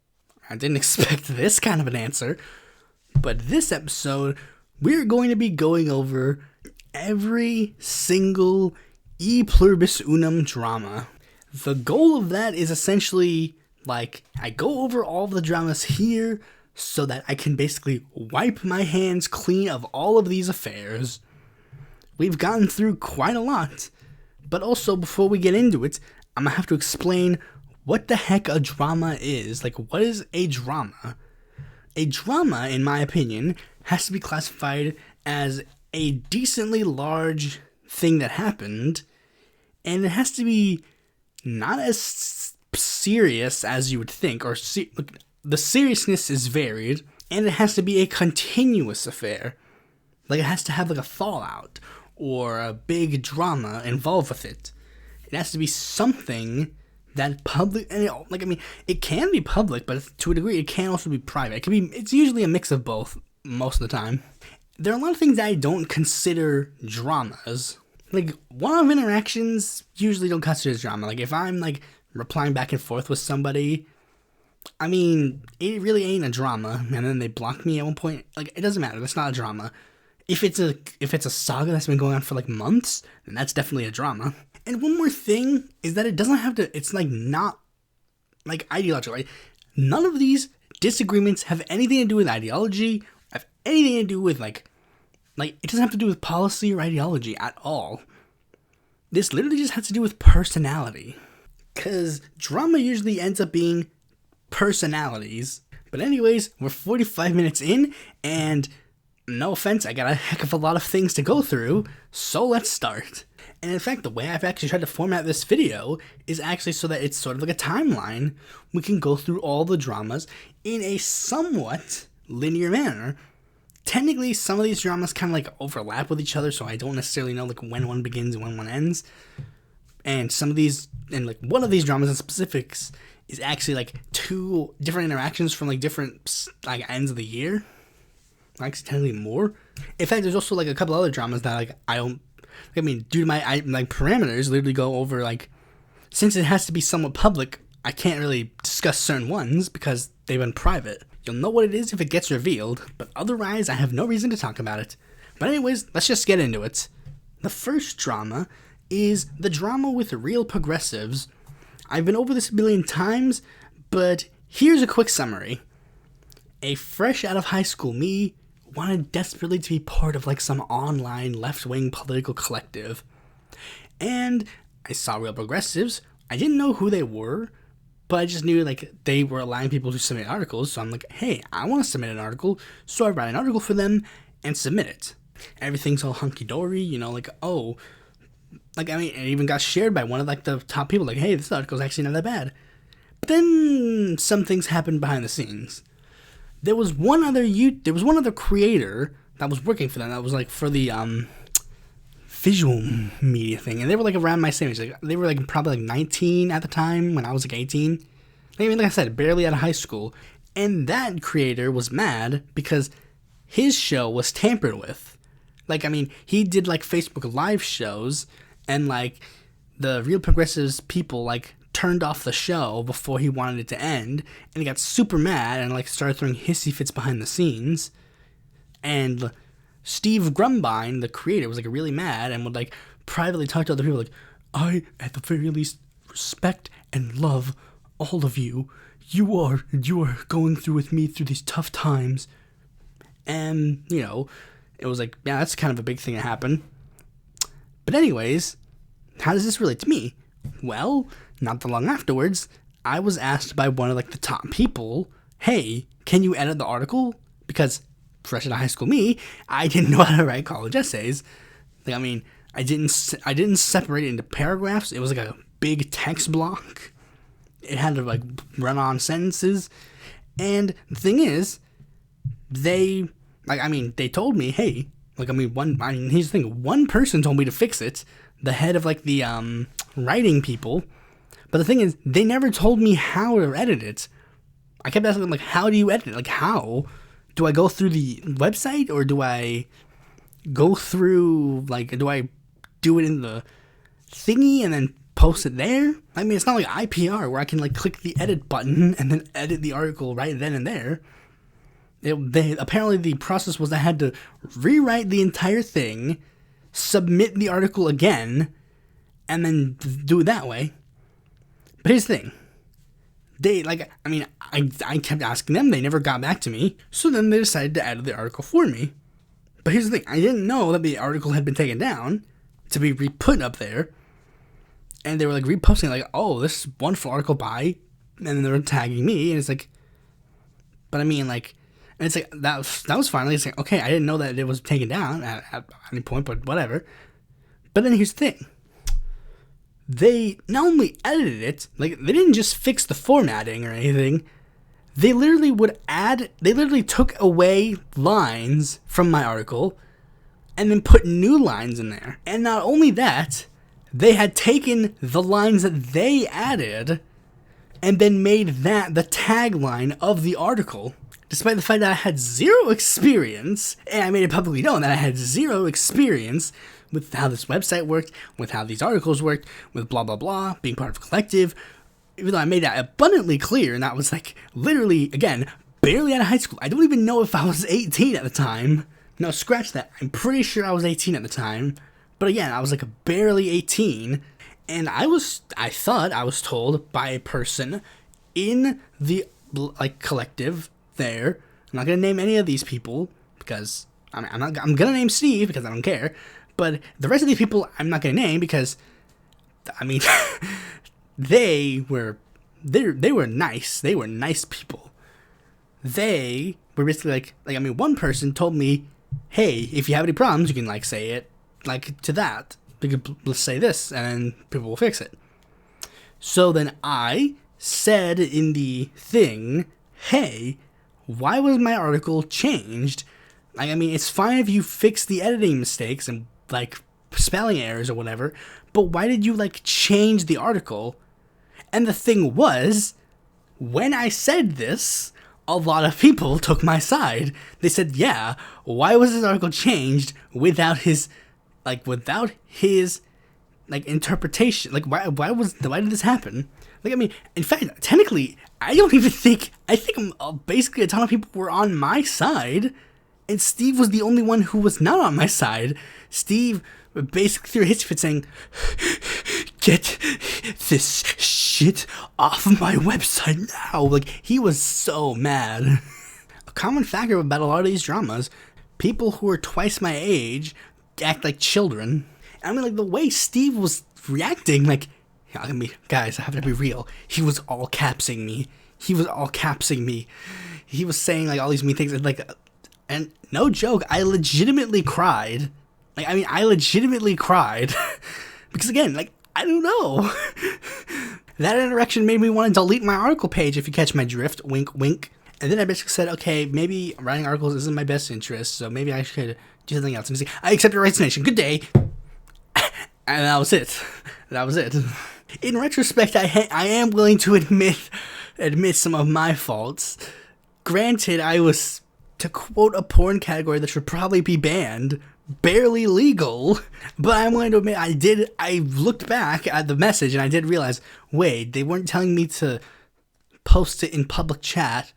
I didn't expect this kind of an answer. But this episode, we're going to be going over every single Pluribus Unum drama. The goal of that is essentially, like, I go over all the dramas here so that I can basically wipe my hands clean of all of these affairs. We've gotten through quite a lot, but also before we get into it, I'm gonna have to explain what the heck a drama is. Like, what is a drama? A drama, in my opinion, has to be classified as a decently large thing that happened, and it has to be not as serious as you would think, or the seriousness is varied, and it has to be a continuous affair. Like, it has to have like a fallout or a big drama involved with it. It has to be something that public, and it can be public, but to a degree it can also be private. It's usually a mix of both most of the time. There are a lot of things that I don't consider dramas. Like, one-off interactions usually don't consider as drama. Like, if I'm, like, replying back and forth with somebody, I mean, it really ain't a drama, and then they block me at one point. Like, it doesn't matter. That's not a drama. If it's a saga that's been going on for, like, months, then that's definitely a drama. And one more thing is that it doesn't have to, it's, like, not, like, ideological, right? None of these disagreements have anything to do with ideology, have anything to do with, like, it doesn't have to do with policy or ideology at all. This literally just has to do with personality. Because drama usually ends up being personalities. But anyways, we're 45 minutes in, and no offense, I got a heck of a lot of things to go through, so let's start. And in fact, the way I've actually tried to format this video is actually so that it's sort of like a timeline. We can go through all the dramas in a somewhat linear manner. Technically, some of these dramas kind of like overlap with each other, so I don't necessarily know like when one begins and when one ends. And some of these, and like one of these dramas in specifics is actually like two different interactions from like different like ends of the year. Actually, technically more. In fact, there's also like a couple other dramas that like due to my parameters, literally go over like, since it has to be somewhat public, I can't really discuss certain ones because they've been private. You'll know what it is if it gets revealed, but otherwise I have no reason to talk about it. But anyways, let's just get into it. The first drama is the drama with RealProgressives. I've been over this a million times, but here's a quick summary. A fresh out of high school me wanted desperately to be part of like some online left-wing political collective. And I saw RealProgressives. I didn't know who they were, but I just knew like they were allowing people to submit articles. So I'm like, hey, I want to submit an article. So I write an article for them and submit it. Everything's all hunky-dory, it even got shared by one of like the top people. Like, hey, this article's actually not that bad. But then some things happened behind the scenes. There was one other creator that was working for them. That was like for the visual media thing, and they were like around my same age. Like they were like probably like 19 at the time when I was like 18. Like I said, barely out of high school. And that creator was mad because his show was tampered with. He did like Facebook Live shows, and like the RealProgressives people like turned off the show before he wanted it to end, and he got super mad and like started throwing hissy fits behind the scenes. And Steve Grumbine, the creator, was like really mad and would like privately talk to other people like, I at the very least respect and love all of you. You are going through with me through these tough times. And it was like, yeah, that's kind of a big thing that happened. But anyways, how does this relate to me? Well, not that long afterwards, I was asked by one of like the top people, hey, can you edit the article? Because fresh out of high school me, I didn't know how to write college essays. I didn't separate it into paragraphs. It was like a big text block. It had to like run on sentences. And the thing is, they told me, hey, here's the thing, one person told me to fix it, the head of like the writing people. But the thing is, they never told me how to edit it. I kept asking them like, how do you edit it? Like, how? Do I go through the website, or do I go through, do I do it in the thingy and then post it there? It's not like IPR where I can like click the edit button and then edit the article right then and there. Apparently the process was I had to rewrite the entire thing, submit the article again, and then do it that way. But here's the thing. I kept asking them. They never got back to me. So then they decided to edit the article for me. But here's the thing. I didn't know that the article had been taken down to be re-put up there. And they were like reposting like, oh, this wonderful article by, and then they were tagging me. And it's like, but and it's like, that was finally, it's like, okay, I didn't know that it was taken down at any point, but whatever. But then here's the thing. They not only edited it, they didn't just fix the formatting or anything. They literally took away lines from my article and then put new lines in there. And not only that, they had taken the lines that they added and then made that the tagline of the article, despite the fact that I had zero experience, and I made it publicly known that I had zero experience with how this website worked, with how these articles worked, with blah, blah, blah, being part of a collective, even though I made that abundantly clear, and that was like, literally, again, barely out of high school. I don't even know if I was 18 at the time. No, scratch that. I'm pretty sure I was 18 at the time. But again, I was like barely 18, and I thought I was told by a person in the like collective there. I'm not gonna name any of these people because I'm gonna name Steve because I don't care. But the rest of these people I'm not gonna name because, I mean, they were nice. They were nice people. They were basically like I mean, one person told me, hey, if you have any problems, you can like say it. Like to that, let's say this, and then people will fix it. So then I said in the thing, hey, why was my article changed? Like, I mean, it's fine if you fix the editing mistakes and like spelling errors or whatever, but why did you like change the article? And the thing was, when I said this, a lot of people took my side. They said, yeah, why was this article changed without his interpretation? Like, why did this happen? Like, I mean, in fact, technically, I think basically a ton of people were on my side, and Steve was the only one who was not on my side. Steve basically threw his fit saying, get this shit off of my website now. Like, he was so mad. A common factor about a lot of these dramas, people who are twice my age act like children. I mean, like, the way Steve was reacting, like, I mean, guys, I have to be real. He was all capsing me. He was saying, like, all these mean things, and no joke, I legitimately cried. Because, again, like, I don't know. That interaction made me want to delete my article page, if you catch my drift. Wink, wink. And then I basically said, okay, maybe writing articles isn't my best interest, so maybe I should do something else. And say, I accept your resignation. Good day. And that was it. In retrospect, I am willing to admit some of my faults. Granted, I was, to quote a porn category that should probably be banned, barely legal, but I'm willing to admit I looked back at the message and I did realize, wait, they weren't telling me to post it in public chat,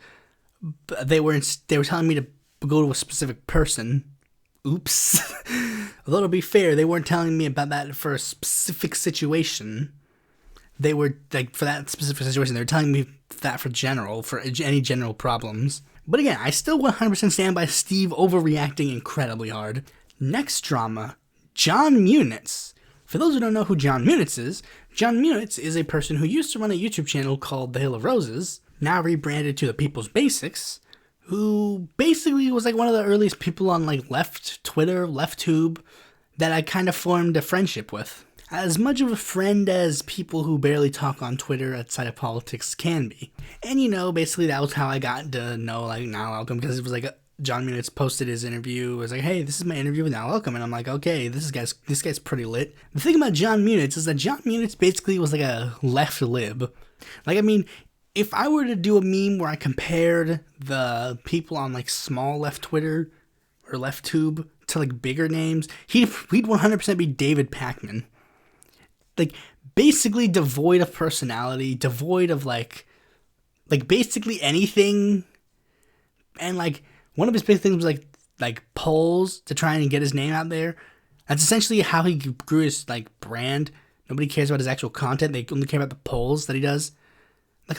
but they were telling me to go to a specific person. Oops. Although to be fair, they weren't telling me about that for a specific situation. They were, like, for that specific situation, they were telling me that for any general problems. But again, I still 100% stand by Steve overreacting incredibly hard. Next drama, Jon Munitz. For those who don't know who Jon Munitz is a person who used to run a YouTube channel called The Hill of Roses, now rebranded to The People's Basics, who basically was like one of the earliest people on like Twitter, LeftTube, that I kind of formed a friendship with. As much of a friend as people who barely talk on Twitter outside of politics can be. And you know, basically that was how I got to know like Now Welcome, because it was like Jon Munitz posted his interview. It was like, hey, this is my interview with Now Welcome, and I'm like, okay, this guy's pretty lit. The thing about Jon Munitz is that Jon Munitz basically was like a left lib. Like, I mean, if I were to do a meme where I compared the people on like small left Twitter or LeftTube to like bigger names, he'd 100% be David Pakman. Like, basically devoid of personality, devoid of like basically anything. And like one of his big things was like polls to try and get his name out there. That's essentially how he grew his like brand. Nobody cares about his actual content. They only care about the polls that he does. Like,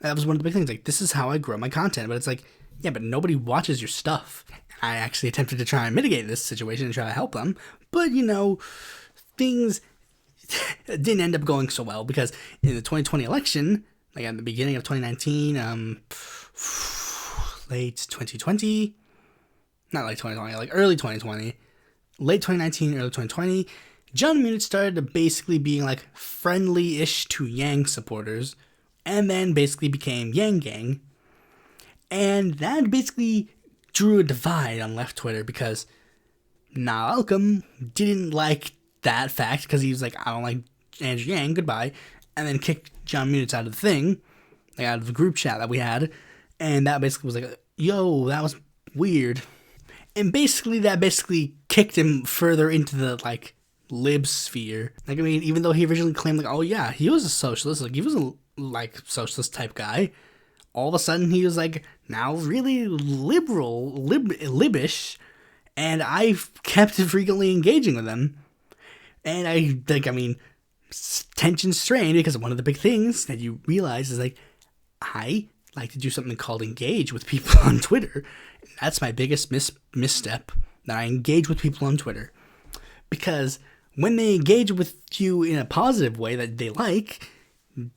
that was one of the big things. Like, this is how I grow my content. But it's like, yeah, but nobody watches your stuff. I actually attempted to try and mitigate this situation and try to help them. But, you know, things didn't end up going so well, because in the 2020 election, like at the beginning of 2019, late 2020, not late 2020, like early 2020, late 2019, early 2020, Jon Munitz started to basically being like friendly-ish to Yang supporters, and then basically became Yang Gang. And that basically drew a divide on left Twitter, because Now Welcome didn't like that fact because he was like, I don't like Andrew Yang, goodbye, and then kicked Jon Munitz out of the thing, like out of the group chat that we had, and that basically was like, yo, that was weird. And basically that kicked him further into the like lib sphere. Like, I mean, even though he originally claimed like, oh yeah, he was a socialist, like he was a like socialist type guy, all of a sudden he was like now really liberal, libish, and I kept frequently engaging with him. And I think, I mean, tension strained because one of the big things that you realize is like, I like to do something called engage with people on Twitter. That's my biggest misstep, that I engage with people on Twitter. Because when they engage with you in a positive way that they like,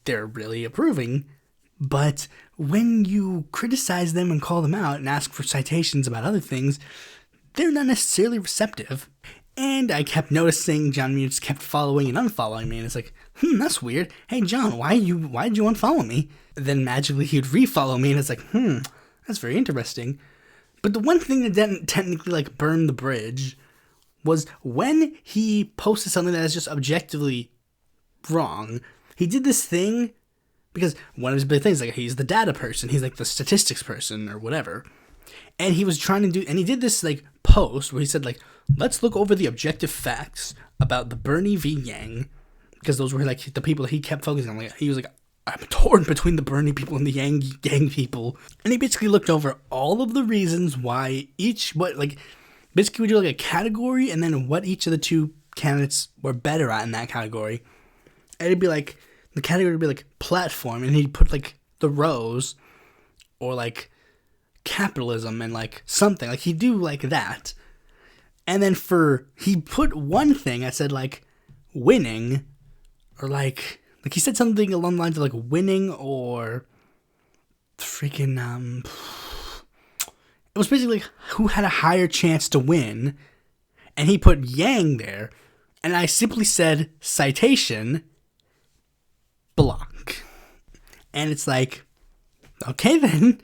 they're really approving. But when you criticize them and call them out and ask for citations about other things, they're not necessarily receptive. And I kept noticing Jon Munitz kept following and unfollowing me, and it's like, that's weird. Hey John, why did you unfollow me? Then magically he'd refollow me, and it's like, that's very interesting. But the one thing that didn't technically like burn the bridge was when he posted something that is just objectively wrong. He did this thing because one of his big things, like, he's the data person, he's like the statistics person or whatever. And he was trying to do, and he did this like post where he said like, let's look over the objective facts about the Bernie v. Yang, because those were like the people that he kept focusing on. Like, he was like, I'm torn between the Bernie people and the Yang people. And he basically looked over all of the reasons why basically we do like a category and then what each of the two candidates were better at in that category. And it'd be like, the category would be like platform, and he'd put like the rows or like capitalism and like something. Like he'd do like that. And then he put one thing that said like winning, or like he said something along the lines of like winning or freaking, it was basically like who had a higher chance to win. And he put Yang there, and I simply said citation block. And it's like, okay then.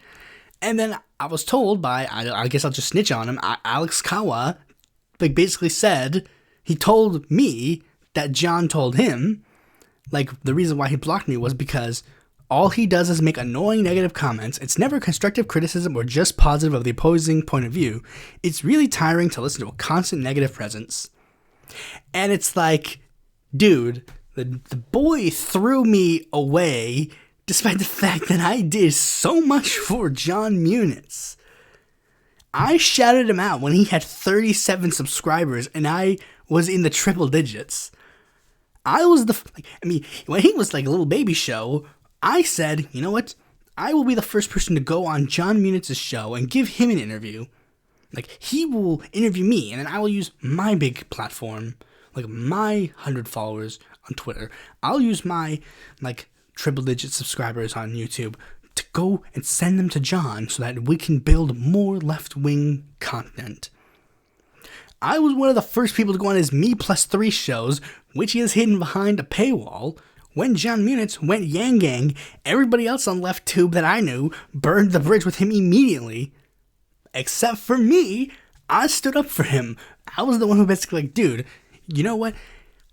And then I was told by, I guess I'll just snitch on him, Alex Kawa, like basically said, he told me that John told him, like, the reason why he blocked me was because all he does is make annoying negative comments. It's never constructive criticism or just positive of the opposing point of view. It's really tiring to listen to a constant negative presence. And it's like, dude, the boy threw me away despite the fact that I did so much for Jon Munitz. I shouted him out when he had 37 subscribers and I was in the triple digits. I was when he was like a little baby show, I said, you know what? I will be the first person to go on Jon Munitz's show and give him an interview. Like, he will interview me, and then I will use my big platform, like my 100 followers on Twitter. I'll use my, like, triple-digit subscribers on YouTube to go and send them to John so that we can build more left-wing content. I was one of the first people to go on his Me+3 shows, which he has hidden behind a paywall. When Jon Munitz went Yang Gang, everybody else on LeftTube that I knew burned the bridge with him immediately. Except for me, I stood up for him. I was the one who basically like, dude, you know what?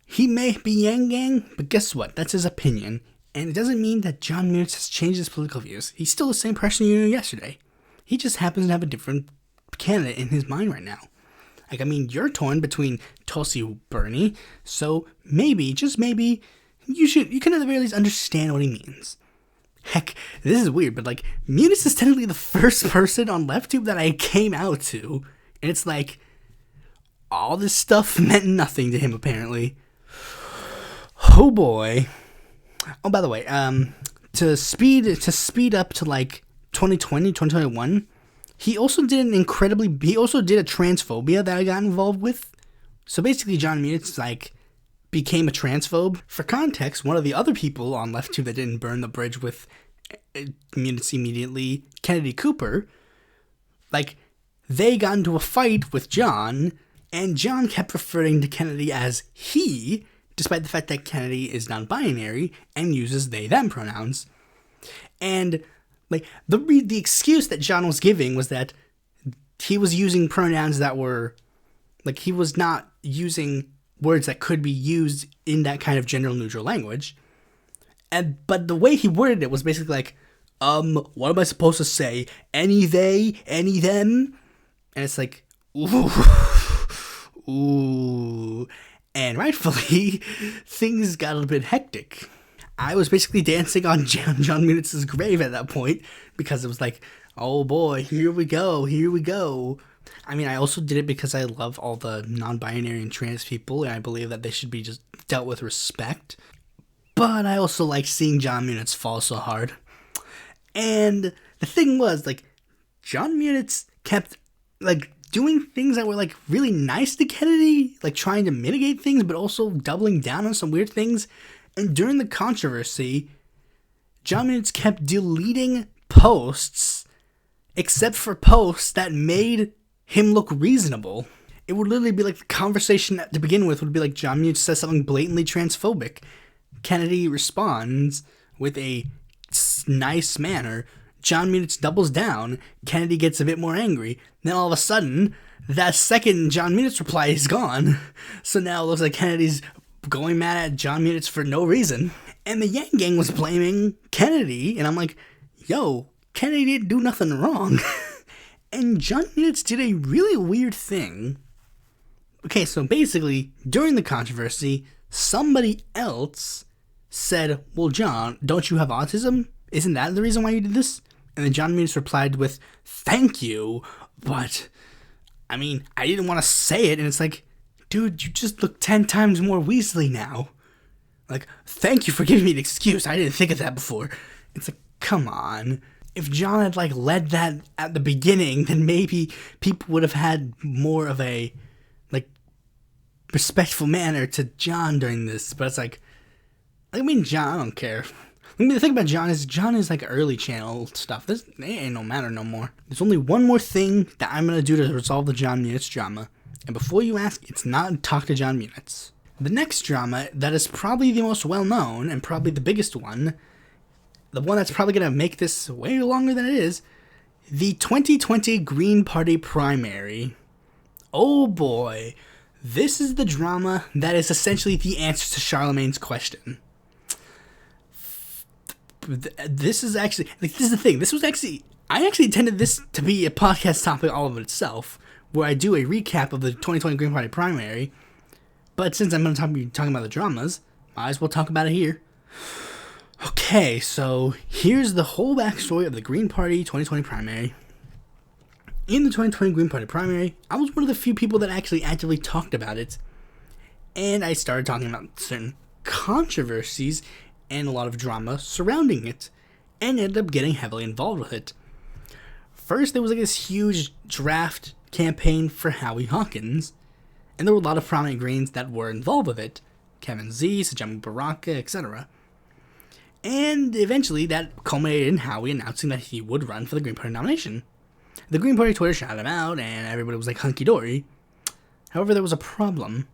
He may be Yang Gang, but guess what? That's his opinion. And it doesn't mean that Jon Munitz has changed his political views. He's still the same person you knew yesterday. He just happens to have a different candidate in his mind right now. Like, I mean, you're torn between Tulsi Bernie, so maybe, just maybe, you can at the very least understand what he means. Heck, this is weird, but like, Munitz is technically the first person on LeftTube that I came out to, and it's like, all this stuff meant nothing to him, apparently. Oh boy. Oh, by the way, to speed up to like 2020, 2021, he also did a transphobia that I got involved with. So basically, Jon Munitz like became a transphobe. For context, one of the other people on LeftTube that didn't burn the bridge with Munitz immediately, Kennedy Cooper, like, they got into a fight with John, and John kept referring to Kennedy as he, despite the fact that Kennedy is non-binary and uses they/them pronouns. And like, the excuse that John was giving was that he was using pronouns that were, like, he was not using words that could be used in that kind of general neutral language. But the way he worded it was basically like, what am I supposed to say? Any they, any them? And it's like, ooh. And rightfully, things got a little bit hectic. I was basically dancing on Jon Munitz's grave at that point, because it was like, oh boy, here we go. I mean, I also did it because I love all the non-binary and trans people, and I believe that they should be just dealt with respect. But I also like seeing Jon Munitz fall so hard. And the thing was, like, Jon Munitz kept, like, doing things that were, like, really nice to Kennedy, like, trying to mitigate things, but also doubling down on some weird things. And during the controversy, Jon Munitz kept deleting posts, except for posts that made him look reasonable. It would literally be like the conversation to begin with would be like Jon Munitz says something blatantly transphobic. Kennedy responds with a nice manner. Jon Munitz doubles down. Kennedy gets a bit more angry. Then all of a sudden, that second Jon Munitz reply is gone. So now it looks like Kennedy's going mad at Jon Munitz for no reason. And the Yang Gang was blaming Kennedy. And I'm like, yo, Kennedy didn't do nothing wrong. And Jon Munitz did a really weird thing. Okay, so basically, during the controversy, somebody else said, well, John, don't you have autism? Isn't that the reason why you did this? And then Jon Munitz replied with, thank you, but, I mean, I didn't want to say it. And it's like, dude, you just look 10 times more Weasley now. Like, thank you for giving me an excuse. I didn't think of that before. It's like, come on. If John had, like, led that at the beginning, then maybe people would have had more of a, like, respectful manner to John during this. But it's like, I mean, John, I don't care. I mean, the thing about John is like early channel stuff. This ain't no matter no more. There's only one more thing that I'm going to do to resolve the Jon Munitz drama. And before you ask, it's not talk to Jon Munitz. The next drama that is probably the most well-known and probably the biggest one, the one that's probably going to make this way longer than it is, the 2020 Green Party primary. Oh boy, this is the drama that is essentially the answer to Charlemagne's question. This is actually, like, this is the thing. I actually intended this to be a podcast topic all of itself, where I do a recap of the 2020 Green Party primary. But since I'm going to be talking about the dramas, might as well talk about it here. Okay, so here's the whole backstory of the Green Party 2020 primary. In the 2020 Green Party primary, I was one of the few people that actually actively talked about it. And I started talking about certain controversies and a lot of drama surrounding it, and ended up getting heavily involved with it. First, there was like this huge draft campaign for Howie Hawkins, and there were a lot of prominent Greens that were involved with it. Kevin Z, Sajami Baraka, etc. And eventually, that culminated in Howie announcing that he would run for the Green Party nomination. The Green Party Twitter shouted him out, and everybody was like hunky-dory. However, there was a problem.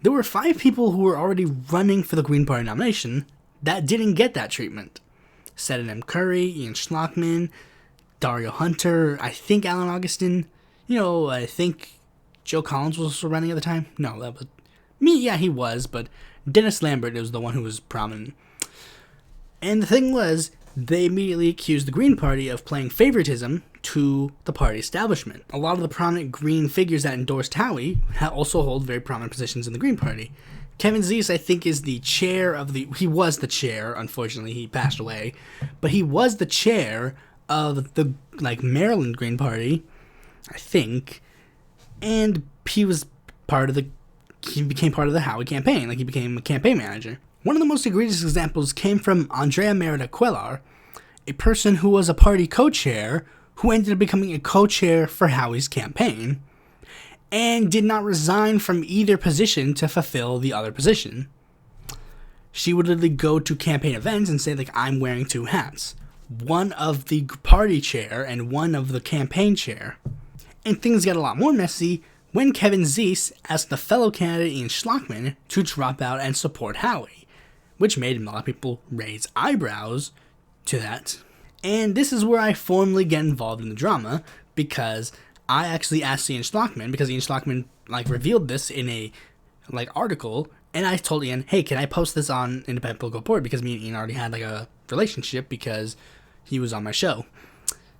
There were 5 people who were already running for the Green Party nomination that didn't get that treatment. Seton M. Curry, Ian Schlockman, Dario Hunter, I think Alan Augustin, I think Joe Collins was also running at the time. No, that was me. Yeah, he was, but Dennis Lambert was the one who was prominent. And the thing was, they immediately accused the Green Party of playing favoritism to the party establishment. A lot of the prominent Green figures that endorsed Howie also hold very prominent positions in the Green Party. Kevin Zeese, I think, is the chair of he was the chair, unfortunately, he passed away, but he was the chair of the, Maryland Green Party, I think, and he became part of the Howie campaign, he became a campaign manager. One of the most egregious examples came from Andrea Merida Cuellar, a person who was a party co-chair, who ended up becoming a co-chair for Howie's campaign, and did not resign from either position to fulfill the other position. She would literally go to campaign events and say, I'm wearing 2 hats. One of the party chair and one of the campaign chair. And things got a lot more messy when Kevin Zeese asked the fellow candidate Ian Schlockman to drop out and support Howie, which made a lot of people raise eyebrows to that. And this is where I formally get involved in the drama, because I actually asked Ian Schlockman, because Ian Schlockman revealed this in a like article, and I told Ian, hey, can I post this on Independent Political Report, because me and Ian already had like a relationship because he was on my show.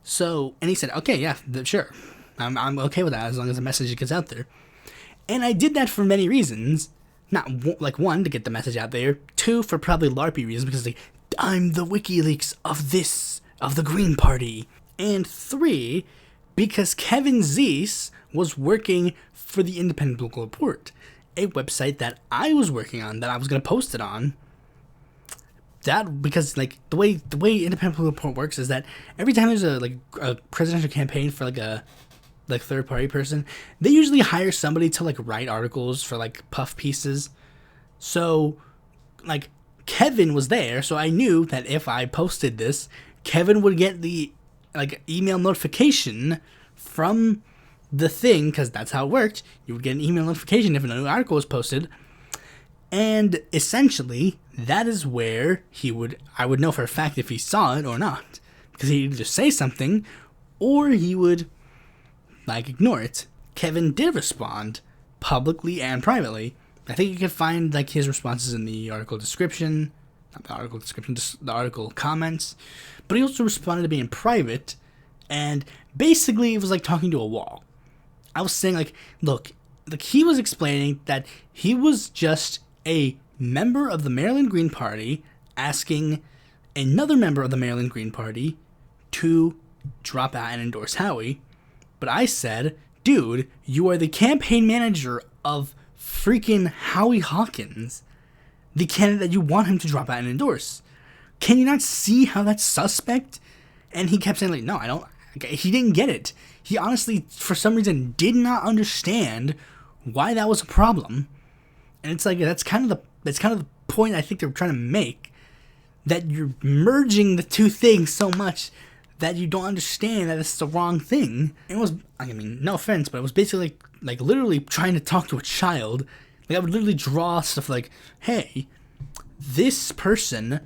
So, and he said, okay, yeah, sure. I'm okay with that as long as the message gets out there. And I did that for many reasons. Not, like, one, to get the message out there. Two, for probably LARPy reasons, because, like, I'm the WikiLeaks of the Green Party. And three, because Kevin Zeese was working for the Independent Political Report, a website that I was working on, that I was going to post it on. That, because, like, the way Independent Political Report works is that every time there's a presidential campaign for, like, a third party person, they usually hire somebody to, like, write articles for, like, puff pieces. So, like, Kevin was there, so I knew that if I posted this, Kevin would get the, like, email notification from the thing, because that's how it worked. You would get an email notification if a new article was posted, and essentially that is where I would know for a fact if he saw it or not, because he'd either say something or he would, like, ignore it. Kevin did respond publicly and privately. I think you can find, like, his responses in the article description, not the article description, just the article comments. But he also responded to me in private, and basically it was like talking to a wall. I was saying, like, look, like, he was explaining that he was just a member of the Maryland Green Party asking another member of the Maryland Green Party to drop out and endorse Howie. But I said, dude, you are the campaign manager of freaking Howie Hawkins, the candidate that you want him to drop out and endorse. Can you not see how that's suspect? And he kept saying, like, no, I don't. He didn't get it. He honestly, for some reason, did not understand why that was a problem. And it's like, that's kind of the point I think they're trying to make, that you're merging the two things so much that you don't understand that it's the wrong thing. It was, I mean, no offense, but it was basically like literally trying to talk to a child. Like, I would literally draw stuff like, hey, this person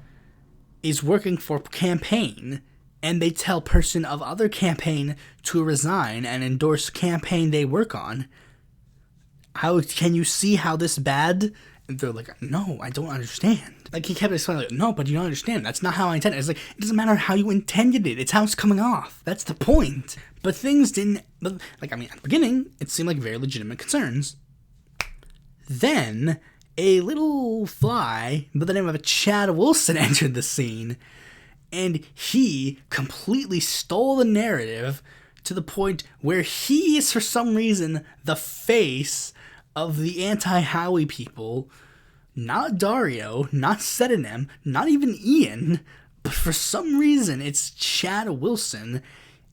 is working for campaign, and they tell person of other campaign to resign and endorse campaign they work on. How can you see how this bad? And they're like, no, I don't understand. Like, he kept explaining, like, no, but you don't understand. That's not how I intended it. It's like, it doesn't matter how you intended it. It's how it's coming off. That's the point. But things didn't, like, I mean, at the beginning, it seemed like very legitimate concerns. Then, a little fly by the name of Chad Wilson entered the scene, and he completely stole the narrative to the point where he is, for some reason, the face of the anti-Howie people. Not Dario, not Sedinem, not even Ian, but for some reason it's Chad Wilson,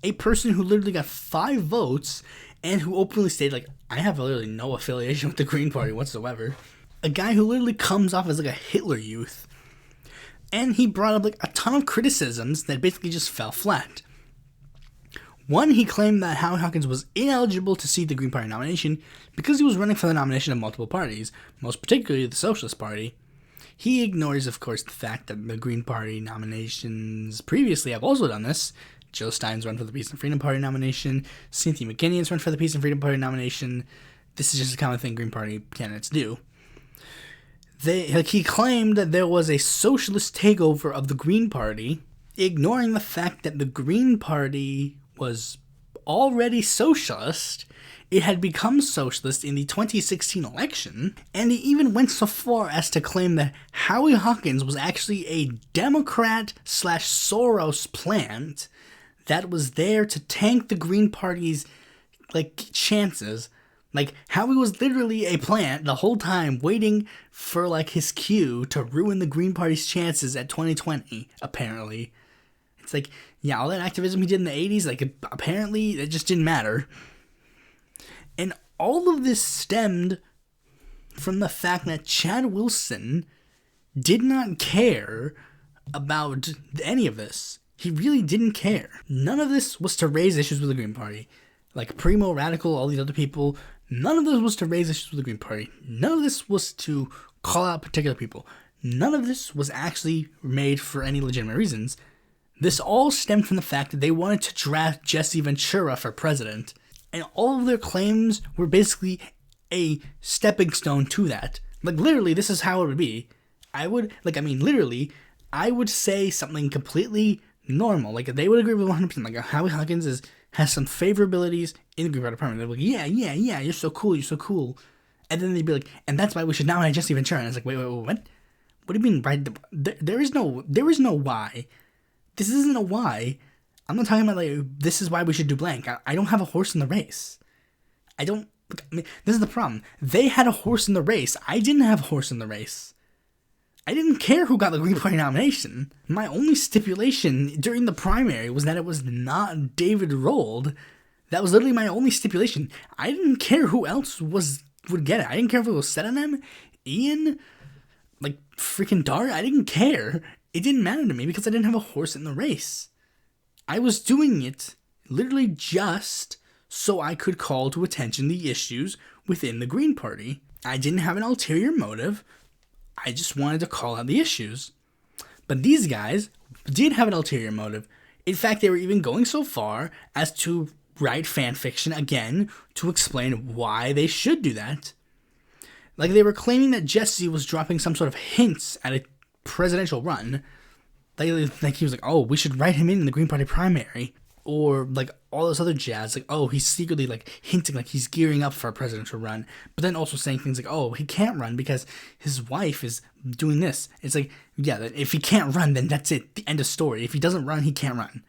a person who literally got 5 votes and who openly stated, like, I have literally no affiliation with the Green Party whatsoever. A guy who literally comes off as like a Hitler Youth. And he brought up, like, a ton of criticisms that basically just fell flat. One, he claimed that Howie Hawkins was ineligible to seat the Green Party nomination because he was running for the nomination of multiple parties, most particularly the Socialist Party. He ignores, of course, the fact that the Green Party nominations previously have also done this. Joe Stein's run for the Peace and Freedom Party nomination. Cynthia McKinnon's run for the Peace and Freedom Party nomination. This is just a common thing Green Party candidates do. He claimed that there was a socialist takeover of the Green Party, ignoring the fact that the Green Party was already socialist. It had become socialist in the 2016 election, and he even went so far as to claim that Howie Hawkins was actually a Democrat/Soros plant that was there to tank the Green Party's, like, chances. Like, Howie was literally a plant the whole time waiting for, like, his cue to ruin the Green Party's chances at 2020, apparently. It's like, yeah, all that activism he did in the 80s, like, apparently it just didn't matter. And all of this stemmed from the fact that Chad Wilson did not care about any of this. He really didn't care. None of this was to raise issues with the Green Party. Like Primo, Radical, all these other people, none of this was to raise issues with the Green Party. None of this was to call out particular people. None of this was actually made for any legitimate reasons. This all stemmed from the fact that they wanted to draft Jesse Ventura for president, and all of their claims were basically a stepping stone to that. Like, literally, this is how it would be. I would say something completely normal. Like, they would agree with 100%. Like, Howie Hawkins has some favorabilities in the Green Party primary. They're like, yeah, you're so cool. And then they'd be like, and that's why we should nominate Jesse Ventura. And it's like, wait, what? What do you mean, right? There is no why. This isn't a why. I'm not talking about, like, this is why we should do blank. I don't have a horse in the race. This is the problem. They had a horse in the race. I didn't have a horse in the race. I didn't care who got the Green Party nomination. My only stipulation during the primary was that it was not David Rold. That was literally my only stipulation. I didn't care who else would get it. I didn't care if it was Setanem, Ian, like freaking Dart. I didn't care. It didn't matter to me because I didn't have a horse in the race. I was doing it literally just so I could call to attention the issues within the Green Party. I didn't have an ulterior motive. I just wanted to call out the issues. But these guys did have an ulterior motive. In fact, they were even going so far as to write fan fiction again to explain why they should do that. Like, they were claiming that Jesse was dropping some sort of hints at a presidential run. Like he was like, oh, we should write him in the Green Party primary. Or, like, all this other jazz. Like, oh, he's secretly, like, hinting like he's gearing up for a presidential run. But then also saying things like, oh, he can't run because his wife is doing this. It's like, yeah, if he can't run, then that's it. The end of story. If he doesn't run, he can't run.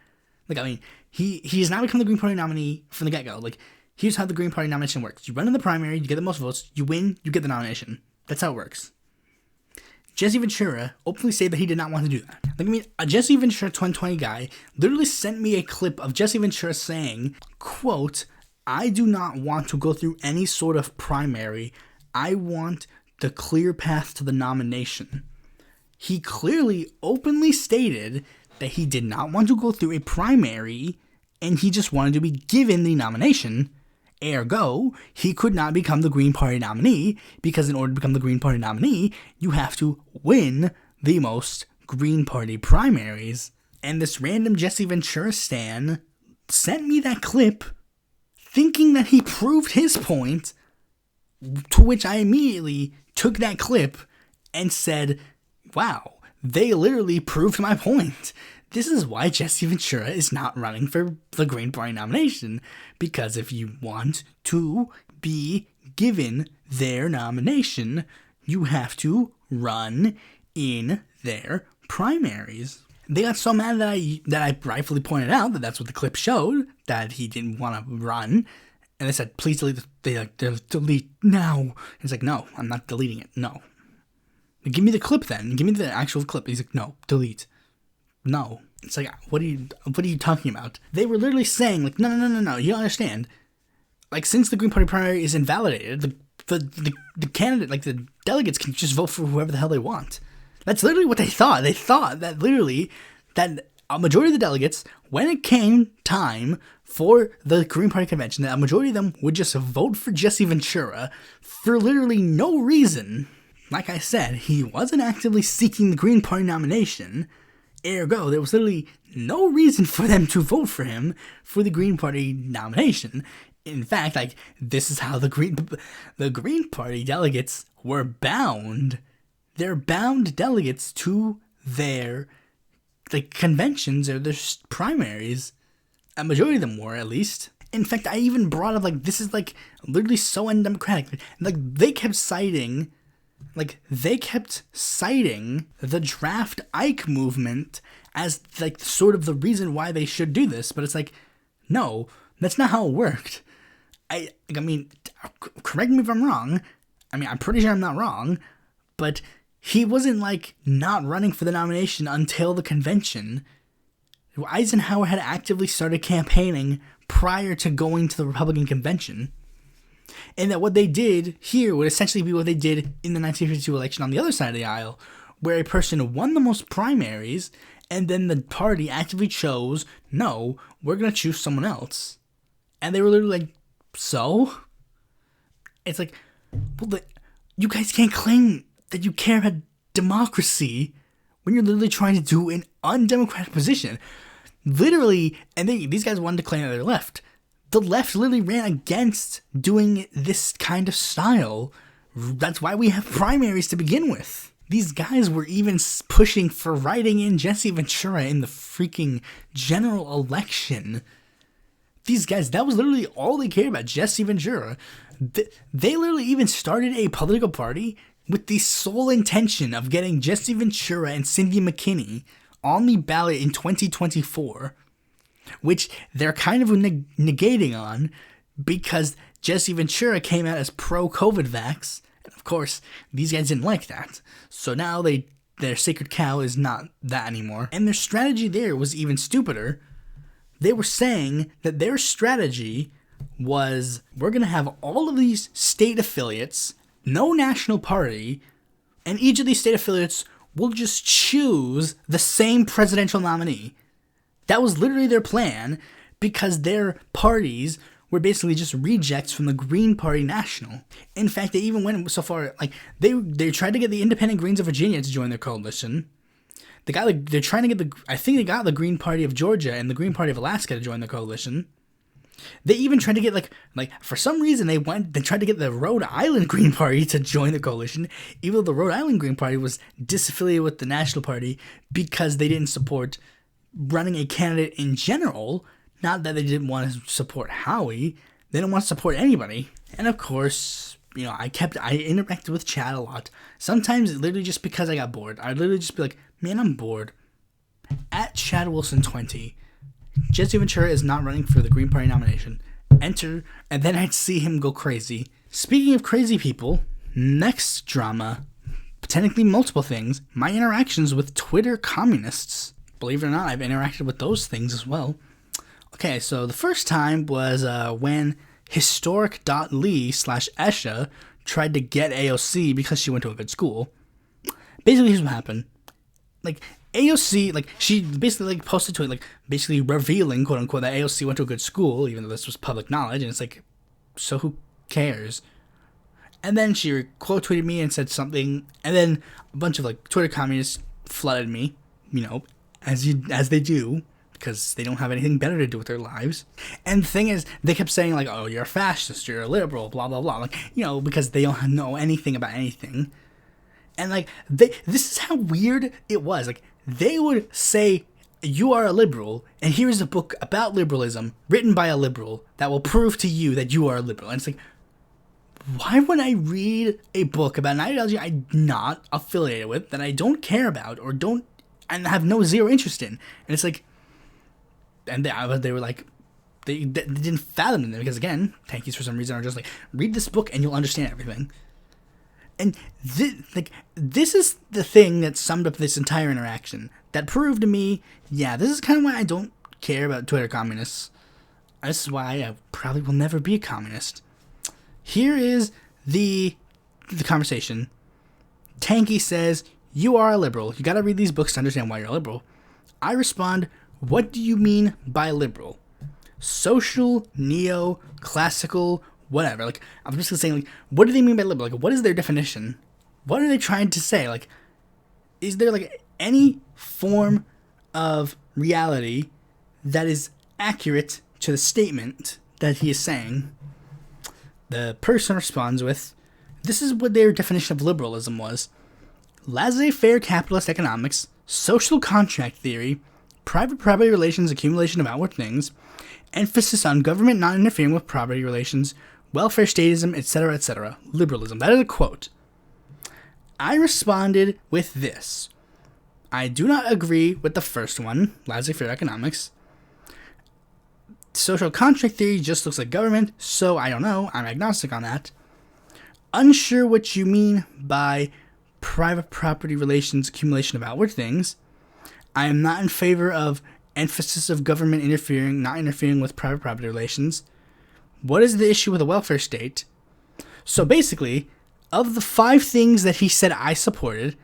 Like, I mean, he has now become the Green Party nominee from the get-go. Like, here's how the Green Party nomination works. You run in the primary, you get the most votes, you win, you get the nomination. That's how it works. Jesse Ventura openly said that he did not want to do that. Like, I mean, a Jesse Ventura 2020 guy literally sent me a clip of Jesse Ventura saying, quote, I do not want to go through any sort of primary. I want the clear path to the nomination. He clearly openly stated that he did not want to go through a primary and he just wanted to be given the nomination. Ergo, he could not become the Green Party nominee because in order to become the Green Party nominee, you have to win the most Green Party primaries. And this random Jesse Ventura stan sent me that clip thinking that he proved his point, to which I immediately took that clip and said, wow, they literally proved my point. This is why Jesse Ventura is not running for the Green Party nomination. Because if you want to be given their nomination, you have to run in their primaries. They got so mad that I rightfully pointed out that that's what the clip showed, that he didn't want to run. And they said, please delete they're delete now. He's like, no, I'm not deleting it. No. Give me the clip then. Give me the actual clip. He's like, no, delete. No. It's like, what are you talking about? They were literally saying, like, no, you don't understand. Like, since the Green Party primary is invalidated, the candidate, like, the delegates can just vote for whoever the hell they want. That's literally what they thought. They thought that literally, that a majority of the delegates, when it came time for the Green Party convention, that a majority of them would just vote for Jesse Ventura for literally no reason. Like I said, he wasn't actively seeking the Green Party nomination. Ergo, there was literally no reason for them to vote for him for the Green Party nomination. In fact, like, this is how the Green Party delegates were bound. They're bound delegates to their, like, conventions or their primaries. A majority of them were, at least. In fact, I even brought up, like, this is, like, literally so undemocratic. Like, they kept citing the draft Ike movement as, like, sort of the reason why they should do this. But it's like, no, that's not how it worked. I mean, correct me if I'm wrong. I mean, I'm pretty sure I'm not wrong. But he wasn't, like, not running for the nomination until the convention. Eisenhower had actively started campaigning prior to going to the Republican convention. And that what they did here would essentially be what they did in the 1952 election on the other side of the aisle, where a person won the most primaries, and then the party actively chose, no, we're going to choose someone else. And they were literally like, so? It's like, well, you guys can't claim that you care about democracy when you're literally trying to do an undemocratic position. Literally, and these guys wanted to claim that they're left. the left literally ran against doing this kind of style. That's why we have primaries to begin with. These guys were even pushing for writing in Jesse Ventura in the freaking general election. These guys, that was literally all they cared about, Jesse Ventura. They literally even started a political party with the sole intention of getting Jesse Ventura and Cindy McKinney on the ballot in 2024, which they're kind of negating on because Jesse Ventura came out as pro-COVID vax, and of course, these guys didn't like that. So now their sacred cow is not that anymore. And their strategy there was even stupider. They were saying that their strategy was, we're going to have all of these state affiliates, no national party, and each of these state affiliates will just choose the same presidential nominee. That was literally their plan, because their parties were basically just rejects from the Green Party National. In fact, they even went so far, like, they tried to get the Independent Greens of Virginia to join their coalition. They're trying to get I think they got the Green Party of Georgia and the Green Party of Alaska to join the coalition. They even tried to get, like for some reason, they tried to get the Rhode Island Green Party to join the coalition, even though the Rhode Island Green Party was disaffiliated with the National Party because they didn't support running a candidate in general. Not that they didn't want to support Howie. They didn't want to support anybody. And of course, you know, I interacted with Chad a lot. Sometimes literally just because I got bored. I'd literally just be like, man, I'm bored. At Chad Wilson 20. Jesse Ventura is not running for the Green Party nomination. Enter, and then I'd see him go crazy. Speaking of crazy people, next drama, technically multiple things, my interactions with Twitter communists. Believe it or not, I've interacted with those things as well. Okay, so the first time was when historic.ly/Esha tried to get AOC because she went to a good school. Basically, here's what happened. Like, AOC, like, she basically, like, posted to it, like, basically revealing, quote-unquote, that AOC went to a good school, even though this was public knowledge, and it's like, so who cares? And then she quote-tweeted me and said something, and then a bunch of, like, Twitter communists flooded me, you know, as they do, because they don't have anything better to do with their lives. And the thing is, they kept saying, like, oh, you're a fascist, you're a liberal, blah, blah, blah, like, you know, because they don't know anything about anything. And, like, this is how weird it was. Like, they would say, you are a liberal, and here is a book about liberalism written by a liberal that will prove to you that you are a liberal. And it's like, why would I read a book about an ideology I'm not affiliated with, that I don't care about, or don't, and have no zero interest in? And it's like, and they were like, they didn't fathom it, because again, Tankies for some reason are just like, read this book and you'll understand everything. And this is the thing that summed up this entire interaction, that proved to me, yeah, this is kind of why I don't care about Twitter communists. This is why I probably will never be a communist. Here is the conversation. Tanky says, you are a liberal. You gotta read these books to understand why you're a liberal. I respond, what do you mean by liberal? Social, neo, classical, whatever. Like, I'm just saying, like, what do they mean by liberal? Like, what is their definition? What are they trying to say? Like, is there, like, any form of reality that is accurate to the statement that he is saying? The person responds with, this is what their definition of liberalism was. Laissez-faire capitalist economics, social contract theory, private property relations, accumulation of outward things, emphasis on government not interfering with property relations, welfare statism, etc., etc. Liberalism. That is a quote. I responded with this. I do not agree with the first one, laissez-faire economics. Social contract theory just looks like government, so I don't know. I'm agnostic on that. Unsure what you mean by private property relations, accumulation of outward things. I am not in favor of emphasis of government not interfering with private property relations. What is the issue with the welfare state? So basically, of the 5 things that he said I supported,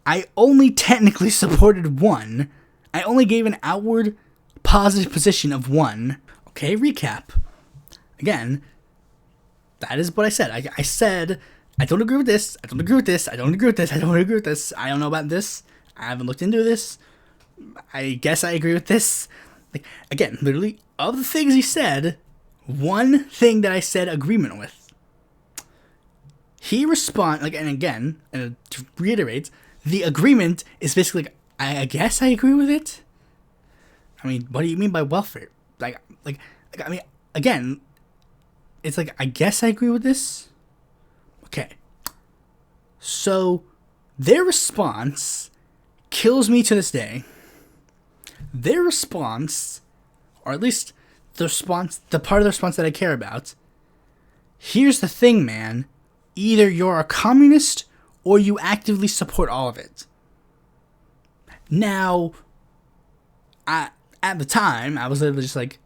I only technically supported 1. I only gave an outward positive position of 1. Okay, recap. Again, that is what I said. I said, I don't agree with this, I don't agree with this, I don't agree with this, I don't agree with this, I don't know about this, I haven't looked into this, I guess I agree with this. Like, again, literally, of the things he said, one thing that I said agreement with. He and again, and to reiterate, the agreement is basically like, I guess I agree with it. I mean, what do you mean by welfare? Like, I mean, again, it's like, I guess I agree with this. Okay. So, their response kills me to this day. Their response, or at least the part of the response that I care about, here's the thing, man. Either you're a communist or you actively support all of it. Now, at the time, I was literally just like,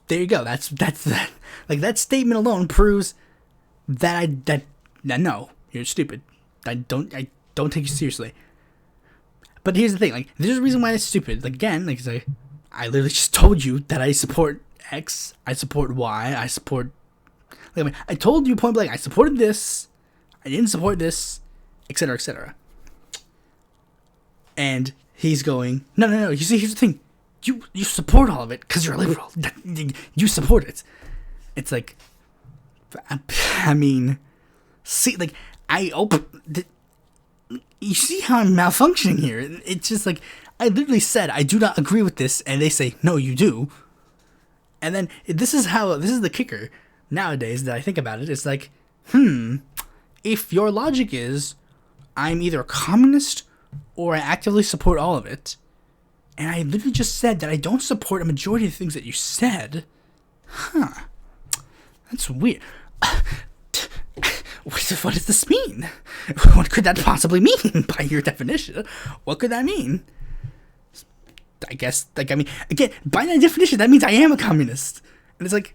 there you go. That's that. Like, that statement alone proves that no, you're stupid. I don't take you seriously. But here's the thing, like, there's a reason why it's stupid. Like, again, like, I literally just told you that I support X, I support Y, I support... Like, I mean, I told you point blank, I supported this, I didn't support this, etc., etc. And he's going, no, you see, here's the thing, you support all of it because you're a liberal. You support it. It's like, I mean, see, like, you see how I'm malfunctioning here? It's just like, I literally said, I do not agree with this, and they say, no, you do. And then, this is the kicker nowadays that I think about it. It's like, if your logic is, I'm either a communist or I actively support all of it, and I literally just said that I don't support a majority of the things that you said, that's weird. What does this mean? What could that possibly mean by your definition? What could that mean? I guess, like, I mean, again, by that definition, that means I am a communist. And it's like,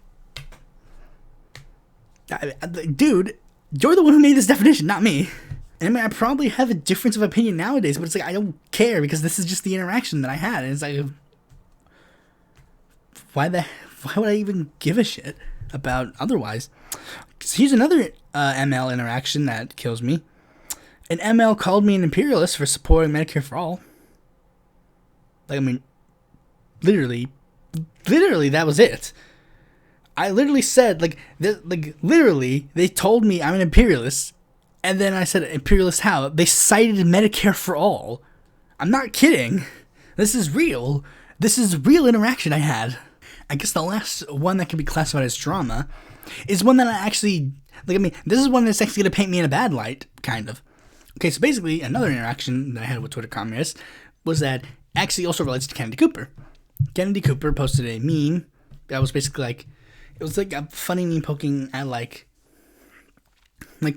dude, you're the one who made this definition, not me. And I mean, I probably have a difference of opinion nowadays, but it's like, I don't care because this is just the interaction that I had. And it's like, why would I even give a shit about otherwise? Because here's another ML interaction that kills me. An ML called me an imperialist for supporting Medicare for all. Like, I mean, literally, that was it. I literally said, literally, they told me I'm an imperialist, and then I said, imperialist how? They cited Medicare for all. I'm not kidding. This is real. This is real interaction I had. I guess the last one that can be classified as drama is one that I actually, like, I mean, this is one that's actually going to paint me in a bad light, kind of. Okay, so basically, another interaction that I had with Twitter communists was that actually also relates to Kennedy Cooper. Kennedy Cooper posted a meme that was basically like, it was like a funny meme poking at like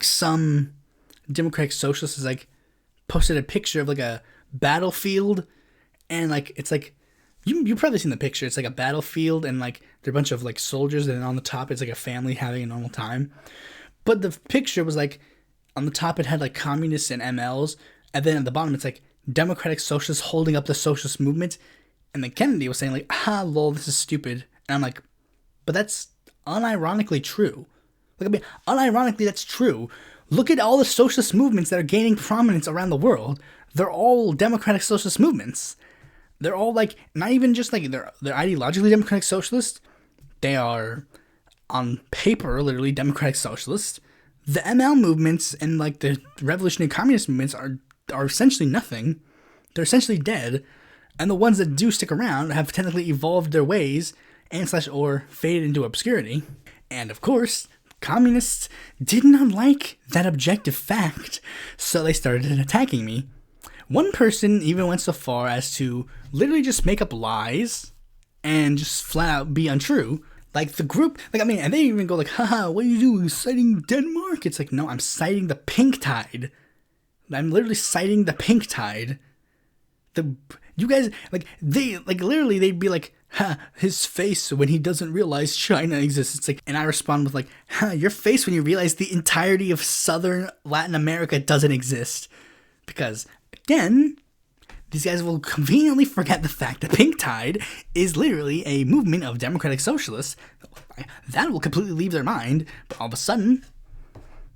some Democratic socialist is like posted a picture of like a battlefield, and like it's like you've probably seen the picture. It's like a battlefield, and like there are a bunch of like soldiers, and on the top it's like a family having a normal time. But the picture was like on the top it had like communists and MLs, and then at the bottom it's like Democratic socialists holding up the socialist movement, and then Kennedy was saying like, lol, this is stupid. And I'm like, but that's unironically true. Like, I mean, unironically, that's true. Look at all the socialist movements that are gaining prominence around the world. They're all democratic socialist movements. They're all like, not even just like they're ideologically democratic socialists. They are on paper literally democratic socialists. The ML movements and like the revolutionary communist movements are essentially nothing. They're essentially dead. And the ones that do stick around have technically evolved their ways or faded into obscurity. And of course, communists did not like that objective fact, so they started attacking me. One person even went so far as to literally just make up lies and just flat out be untrue. Like the group, like, I mean, and they even go like, haha, what are you doing, citing Denmark? It's like, no, I'm citing the pink tide. I'm literally citing the pink tide. You guys, like, they, like, literally, they'd be like, his face when he doesn't realize China exists. It's like, and I respond with like, your face when you realize the entirety of southern Latin America doesn't exist. Because, again, these guys will conveniently forget the fact that Pink Tide is literally a movement of democratic socialists. That will completely leave their mind, but all of a sudden,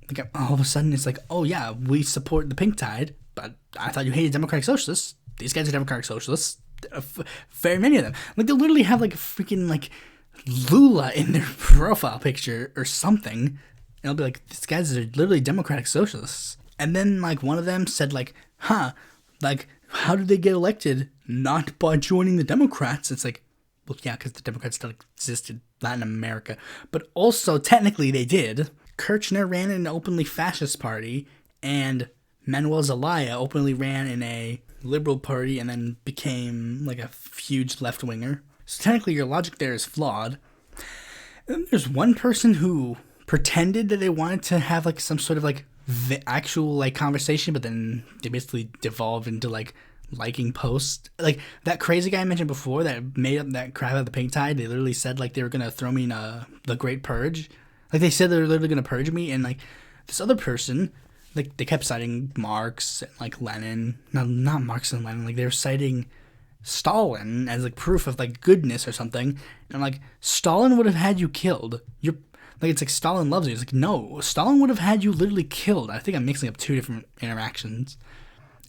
it's like, oh yeah, we support the Pink Tide, but I thought you hated democratic socialists. These guys are democratic socialists. Very many of them. Like, they'll literally have like a freaking like Lula in their profile picture or something. And I'll be like, these guys are literally democratic socialists. And then, like, one of them said, like, like, how did they get elected? Not by joining the Democrats. It's like, well, yeah, because the Democrats still existed in Latin America. But also, technically, they did. Kirchner ran in an openly fascist party, and Manuel Zelaya openly ran in a liberal party and then became, like, a huge left-winger. So technically, your logic there is flawed. And then there's one person who pretended that they wanted to have, like, some sort of, like, actual, like, conversation, but then they basically devolved into, like, liking posts. Like, that crazy guy I mentioned before that made up that crap out of the pink tide, they literally said, like, they were gonna throw me in the Great Purge. Like, they said they were literally gonna purge me, and, like, this other person, like, they kept citing Marx and, like, Lenin. No, not Marx and Lenin. Like, they were citing Stalin as, like, proof of, like, goodness or something. And I'm like, Stalin would have had you killed. Like, it's like Stalin loves you. It's like, no, Stalin would have had you literally killed. I think I'm mixing up two different interactions.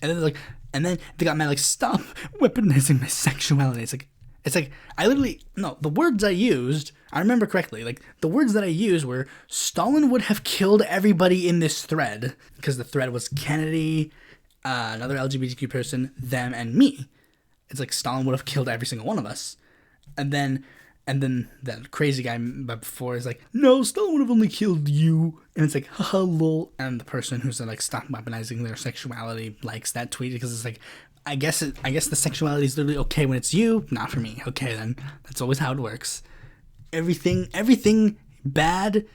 And then they got mad, like, stop weaponizing my sexuality. It's like, the words I used, I remember correctly, like, the words that I used were, Stalin would have killed everybody in this thread, because the thread was Kennedy, another LGBTQ person, them, and me. It's like, Stalin would have killed every single one of us. And then that crazy guy before is like, no, Stalin would have only killed you. And it's like, haha, lol. And the person who's like, stop weaponizing their sexuality likes that tweet because it's like, I guess the sexuality is literally okay when it's you, not for me. Okay, then that's always how it works. Everything bad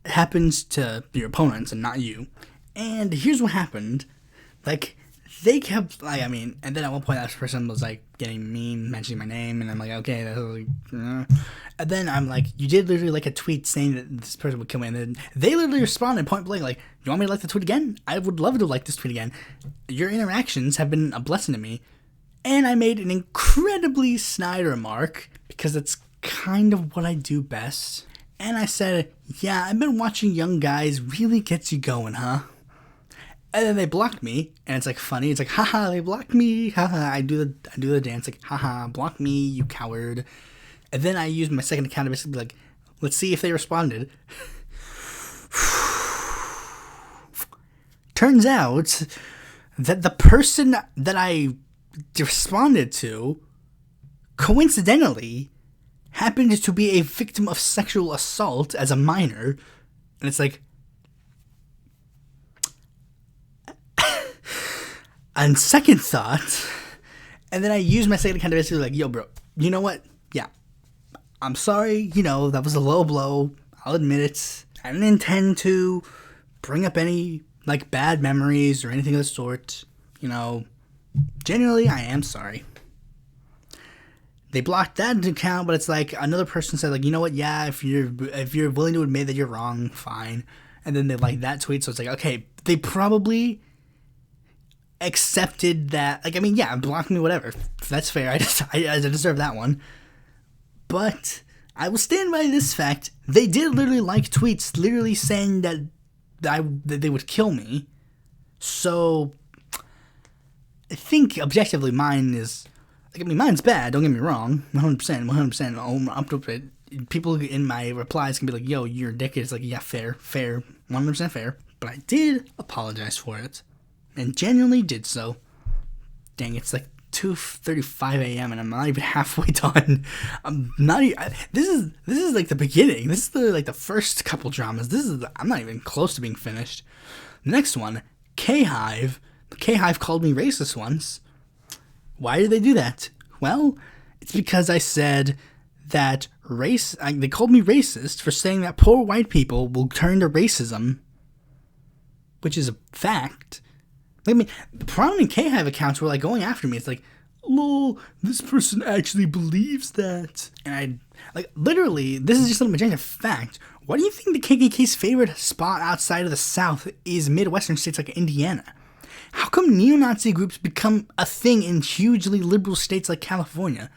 happens to your opponents and not you. And here's what happened. Like, they kept, like, I mean, and then at one point that person was, like, getting mean, mentioning my name, and I'm like, okay, that's like, and then I'm like, you did literally, like, a tweet saying that this person would kill me, and then they literally responded point blank, like, you want me to like the tweet again? I would love to like this tweet again. Your interactions have been a blessing to me. And I made an incredibly snide remark, because it's kind of what I do best. And I said, yeah, I've been watching young guys really gets you going, huh? And then they blocked me, and it's like funny. It's like, haha, they blocked me. Haha, I do the dance like, haha, block me, you coward. And then I used my second account to basically be like, let's see if they responded. Turns out that the person that I responded to, coincidentally, happened to be a victim of sexual assault as a minor. And it's like, on second thought, and then I used my second account to basically like, yo, bro, you know what? Yeah, I'm sorry, that was a low blow. I'll admit it. I didn't intend to bring up any, like, bad memories or anything of the sort. Genuinely, I am sorry. They blocked that account, but it's like another person said, like, you know what? Yeah, if you're willing to admit that you're wrong, fine. And then they like that tweet, so it's like, okay, they probably accepted that, like, I mean, yeah, block me, whatever. That's fair. I deserve that one. But I will stand by this fact. They did literally like tweets, literally saying that they would kill me. So I think objectively mine is, like, I mean, mine's bad. Don't get me wrong. 100%. I'm up to it. People in my replies can be like, yo, you're a dickhead. It's like, yeah, fair, 100% fair. But I did apologize for it. And genuinely did so. Dang, it's like 2:35 a.m. and I'm not even halfway done. I'm not even, this is like the beginning. This is the first couple dramas. I'm not even close to being finished. The next one, Khive. Khive called me racist once. Why did they do that? Well, it's because I said that they called me racist for saying that poor white people will turn to racism, which is a fact. I mean, the prominent Khive accounts were, like, going after me. It's like, lol, this person actually believes that. And literally, this is just an objective fact. Why do you think the KKK's favorite spot outside of the South is Midwestern states like Indiana? How come neo-Nazi groups become a thing in hugely liberal states like California?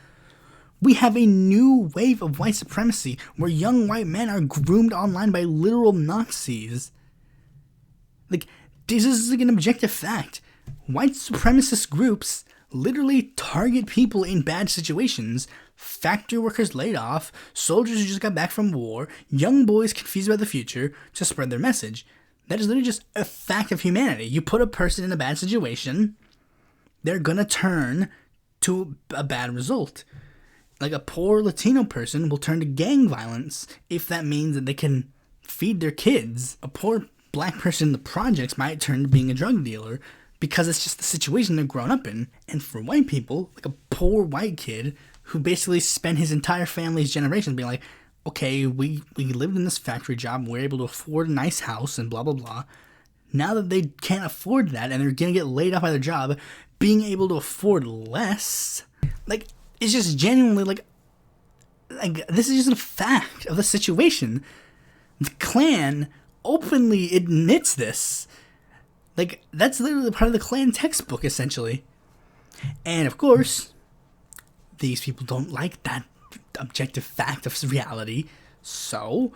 We have a new wave of white supremacy where young white men are groomed online by literal Nazis. Like, this is like an objective fact. White supremacist groups literally target people in bad situations factory workers laid off, soldiers who just got back from war, young boys confused about the future to spread their message. That is literally just a fact of humanity. You put a person in a bad situation, they're gonna turn to a bad result. Like a poor Latino person will turn to gang violence if that means that they can feed their kids. A poor black person in the projects might turn to being a drug dealer because it's just the situation they're grown up in. And for white people, like a poor white kid who basically spent his entire family's generations being like, okay, we lived in this factory job and we're able to afford a nice house and blah, blah, blah. Now that they can't afford that and they're going to get laid off by their job, being able to afford less, like, it's just genuinely like this is just a fact of the situation. The Klan openly admits this. Like, that's literally part of the Klan textbook, essentially. And, of course, these people don't like that objective fact of reality, so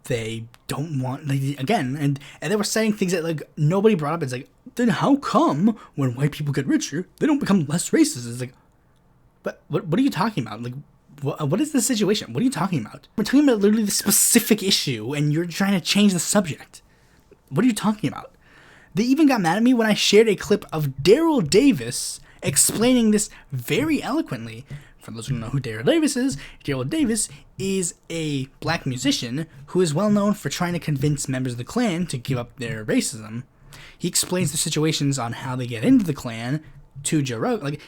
they don't want, like, again, and they were saying things that, like, nobody brought up. It's like, then how come when white people get richer, they don't become less racist? It's like, but what are you talking about? Like, what is the situation? What are you talking about? We're talking about literally the specific issue, and you're trying to change the subject. What are you talking about? They even got mad at me when I shared a clip of Daryl Davis explaining this very eloquently. For those who don't know who Daryl Davis is a black musician who is well known for trying to convince members of the Klan to give up their racism. He explains the situations on how they get into the Klan to Joe Rogan. Like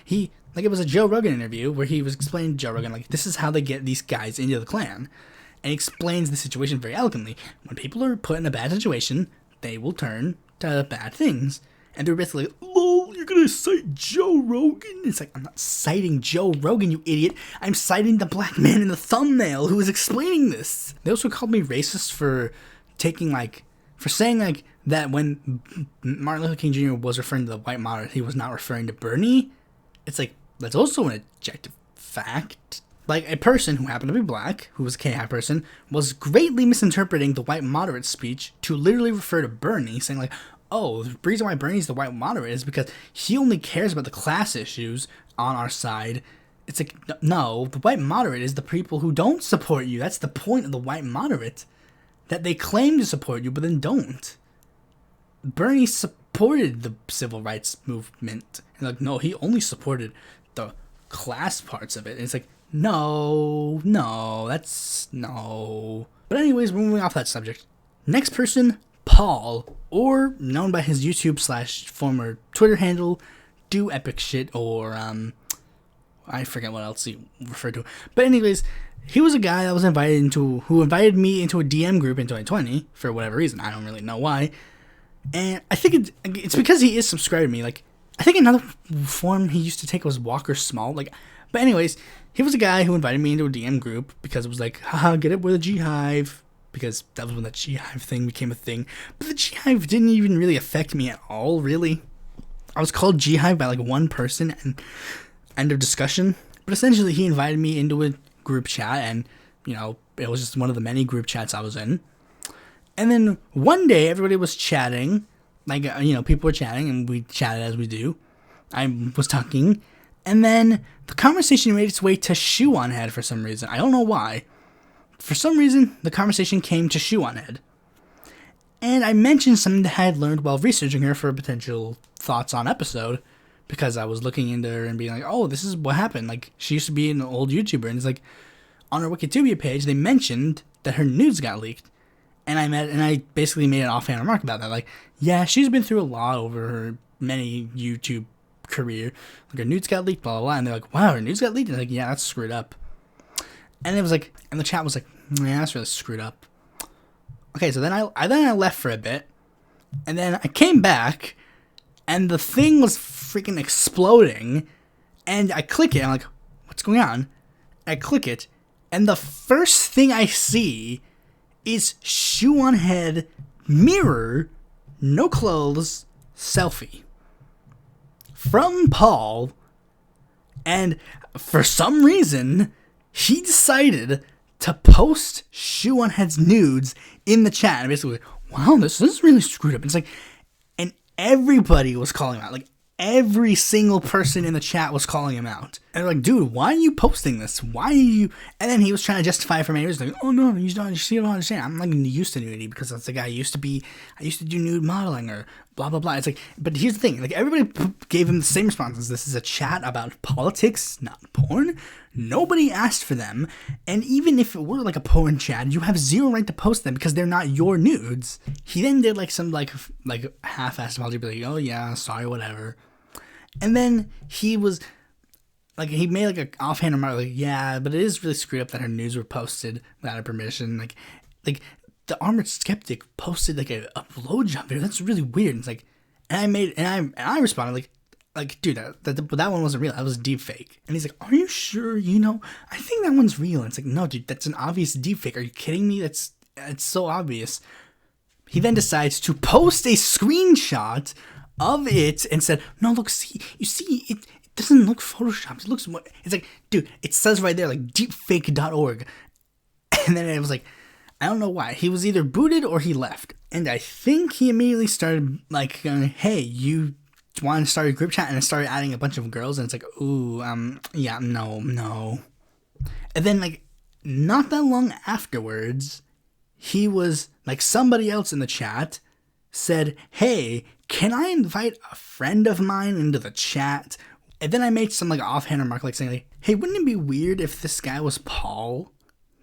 it was a Joe Rogan interview where he was explaining to Joe Rogan, like, this is how they get these guys into the Klan. And he explains the situation very eloquently. When people are put in a bad situation, they will turn to bad things. And they're basically like, oh, you're going to cite Joe Rogan? It's like, I'm not citing Joe Rogan, you idiot. I'm citing the black man in the thumbnail who is explaining this. They also called me racist for saying that when Martin Luther King Jr. was referring to the white moderate, he was not referring to Bernie. It's like, that's also an objective fact. Like, a person who happened to be black, who was a Khive person, was greatly misinterpreting the white moderate speech to literally refer to Bernie, saying like, oh, the reason why Bernie's the white moderate is because he only cares about the class issues on our side. It's like, no, the white moderate is the people who don't support you. That's the point of the white moderate. That they claim to support you, but then don't. Bernie supported the civil rights movement. And like, no, he only supported the class parts of it. And it's like, no. But anyways, we're moving off that subject. Next person, Paul, or known by his YouTube / former Twitter handle, Do Epic Shit, or I forget what else he referred to. But anyways, he was a guy that was who invited me into a DM group in 2020 for whatever reason. I don't really know why. And I think it's because he is subscribed to me. Like, I think another form he used to take was Walker Small. Like, but anyways, he was a guy who invited me into a DM group because it was like, haha, get up with a GopherHive. Because that was when that GopherHive thing became a thing. But the GopherHive didn't even really affect me at all, really. I was called GopherHive by like one person, and end of discussion. But essentially, he invited me into a group chat, and, you know, it was just one of the many group chats I was in. And then one day, everybody was chatting, like, you know, people were chatting, and we chatted as we do. I was talking, and then the conversation made its way to Shoe on Head for some reason. I don't know why. For some reason, the conversation came to Shoe on Head. And I mentioned something that I had learned while researching her for potential thoughts on episode, because I was looking into her and being like, oh, this is what happened. Like, she used to be an old YouTuber, and it's like, on her Wikipedia page, they mentioned that her nudes got leaked. And I basically made an offhand remark about that. Like, yeah, she's been through a lot over her many YouTube career. Like, her nudes got leaked, blah, blah, blah. And they're like, wow, her nudes got leaked? And like, yeah, that's screwed up. And it was like, and the chat was like, yeah, that's really screwed up. Okay, so then I left for a bit. And then I came back, and the thing was freaking exploding. And I click it, and I'm like, what's going on? I click it, and the first thing I see is Shoe on Head mirror, no clothes, selfie from Paul. And for some reason, he decided to post Shoe on Head's nudes in the chat. And basically, wow, this is really screwed up. And it's like, and everybody was calling him out. Like, every single person in the chat was calling him out. And they're like, dude, why are you posting this? Why are you... And then he was trying to justify it for me. He was like, oh no, you don't understand. I'm like used to nudity because that's the guy I used to do nude modeling or blah, blah, blah. It's like, but here's the thing. Like, everybody gave him the same responses. This is a chat about politics, not porn. Nobody asked for them. And even if it were like a porn chat, you have zero right to post them because they're not your nudes. He then did like some like half-assed apology, be like, oh yeah, sorry, whatever. And then he was like, he made like an offhand remark, like, yeah, but it is really screwed up that her nudes were posted without her permission. Like the Armored Skeptic posted like a blowjob video. That's really weird. And it's like, and I responded like, dude, that one wasn't real. That was deep fake. And he's like, are you sure? You know, I think that one's real. And it's like, no, dude, that's an obvious deep fake. Are you kidding me? It's so obvious. He then decides to post a screenshot of it and said, no, look, see, you see, it doesn't look photoshopped. It looks more, it's like, dude, it says right there, like, deepfake.org. And then it was like, I don't know why. He was either booted or he left. And I think he immediately started, like, going, hey, you want to start a group chat? And I started adding a bunch of girls, and it's like, ooh, yeah, no. And then, like, not that long afterwards, he was, like, somebody else in the chat said, hey, can I invite a friend of mine into the chat? And then I made some like offhand remark, like saying, like, hey, wouldn't it be weird if this guy was Paul?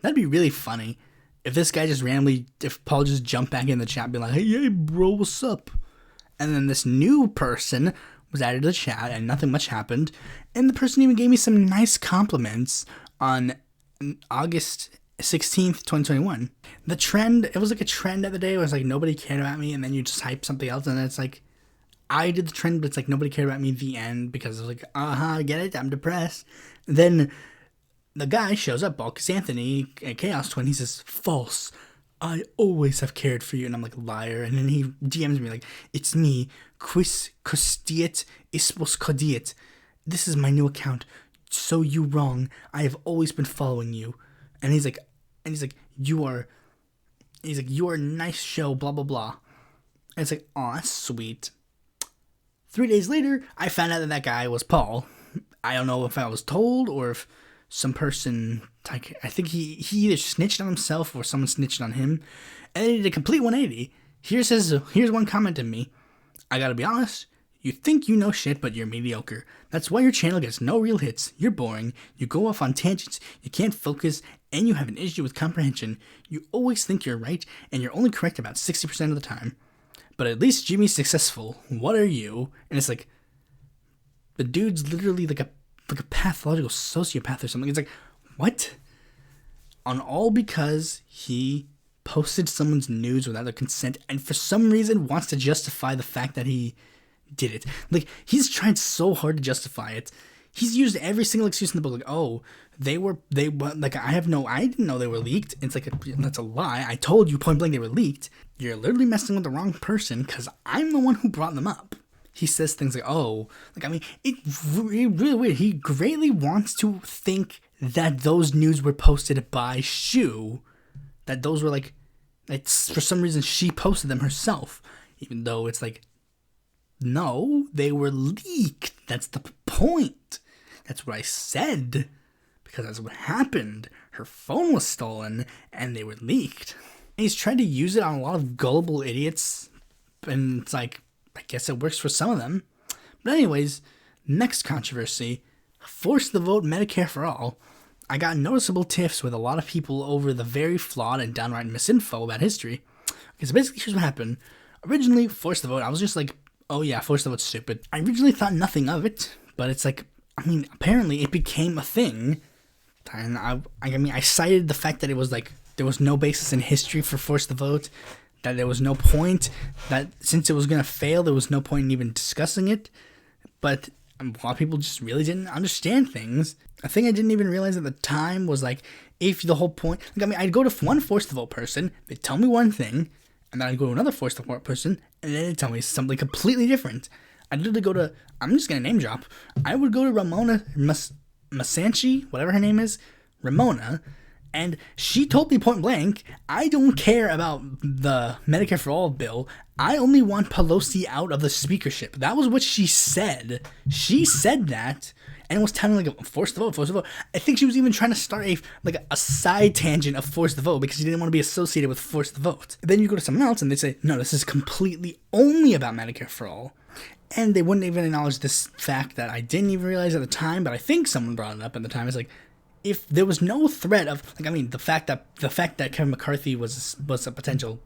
That'd be really funny. If this guy just randomly, if Paul just jumped back in the chat and be like, hey, bro, what's up? And then this new person was added to the chat and nothing much happened. And the person even gave me some nice compliments on August 16th, 2021. The trend, it was like a trend of the day. It was like nobody cared about me, and then you just hype something else, and then it's like, I did the trend, but it's like nobody cared about me at the end because it was like, I get it, I'm depressed. Then the guy shows up, Balkus Anthony, a Chaos Twin. He says, false. I always have cared for you. And I'm like, liar. And then he DMs me like, it's me, Quis Costiet Ispos Codiet. This is my new account. So you wrong. I have always been following you. And he's like, you are a nice show, blah, blah, blah. And it's like, aw, that's sweet. 3 days later, I found out that guy was Paul. I don't know if I was told or if some person, like, I think he either snitched on himself or someone snitched on him. And then he did a complete 180. Here's one comment to me. I gotta be honest, you think you know shit, but you're mediocre. That's why your channel gets no real hits. You're boring. You go off on tangents. You can't focus. And you have an issue with comprehension. You always think you're right, and you're only correct about 60% of the time. But at least Jimmy's successful. What are you? And it's like, the dude's literally like a pathological sociopath or something. It's like, what? All because he posted someone's nudes without their consent, and for some reason wants to justify the fact that he did it. Like, he's tried so hard to justify it. He's used every single excuse in the book, like, oh, they were, like, I didn't know they were leaked. It's like, that's a lie. I told you point blank they were leaked. You're literally messing with the wrong person, because I'm the one who brought them up. He says things like, oh, like, I mean, it's really weird. He greatly wants to think that those nudes were posted by Shu, that those were, like, it's, for some reason, she posted them herself, even though it's like, no, they were leaked. That's the point. That's what I said. Because that's what happened. Her phone was stolen, and they were leaked. And he's trying to use it on a lot of gullible idiots. And it's like, I guess it works for some of them. But anyways, next controversy. Force the vote Medicare for all. I got noticeable tiffs with a lot of people over the very flawed and downright misinfo about history. Okay, so basically, here's what happened. Originally, force the vote, I was just like, oh yeah, force the vote's stupid. I originally thought nothing of it, but it's like, I mean, apparently it became a thing. And I cited the fact that it was like, there was no basis in history for force the vote, that there was no point, that since it was going to fail, there was no point in even discussing it. But a lot of people just really didn't understand things. A thing I didn't even realize at the time was like, if the whole point, like, I mean, I'd go to one force the vote person, they'd tell me one thing, and then I'd go to another force the vote person, and then they'd tell me something completely different. I'd literally go to, I'm just going to name drop, I would go to Ramona Masanchi, whatever her name is, Ramona, and she told me point blank, I don't care about the Medicare for All bill. I only want Pelosi out of the speakership. That was what she said. She said that and was telling like force the vote, force the vote. I think she was even trying to start a side tangent of force the vote because she didn't want to be associated with force the vote. Then you go to someone else and they say, no, this is completely only about Medicare for all. And they wouldn't even acknowledge this fact that I didn't even realize at the time, but I think someone brought it up at the time. It's like, if there was no threat of, like, I mean, the fact that Kevin McCarthy was a potential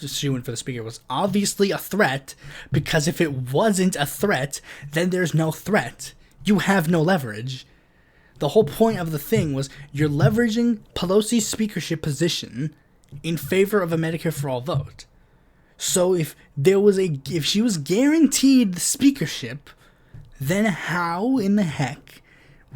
shoo-in for the speaker was obviously a threat, because if it wasn't a threat, then there's no threat. You have no leverage. The whole point of the thing was you're leveraging Pelosi's speakership position in favor of a Medicare for all vote. So if she was guaranteed the speakership, then how in the heck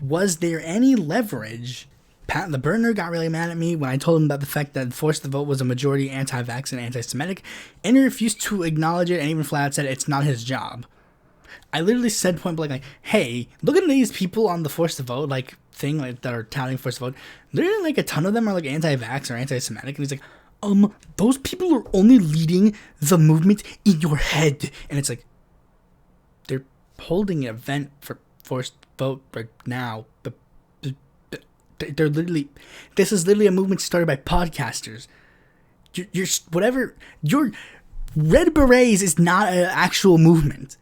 was there any leverage? Pat the Burner got really mad at me when I told him about the fact that Force the Vote was a majority anti-vax and anti-Semitic, and he refused to acknowledge it and even flat out said it's not his job. I literally said point blank, like, hey, look at these people on the Force the Vote thing that are touting Force the Vote. Literally a ton of them are anti-vax or anti-Semitic, and he's like, those people are only leading the movement in your head. And it's like, they're holding an event for forced vote right now, but they're literally, this is literally a movement started by podcasters. Your Red Berets is not an actual movement.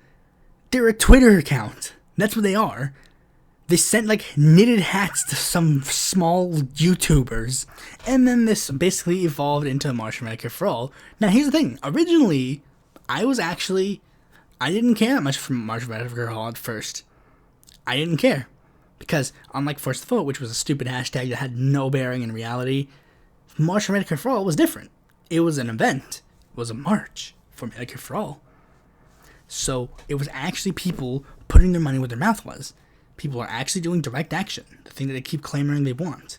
They're a Twitter account. That's what they are. They sent knitted hats to some small YouTubers, and then this basically evolved into March for Medicare for All. Now here's the thing, originally, I didn't care that much for March for Medicare for All at first. I didn't care, because unlike Force the Vote, which was a stupid hashtag that had no bearing in reality, March for Medicare for All was different. It was an event. It was a march for Medicare for All. So it was actually people putting their money where their mouth was. People are actually doing direct action, the thing that they keep clamoring they want.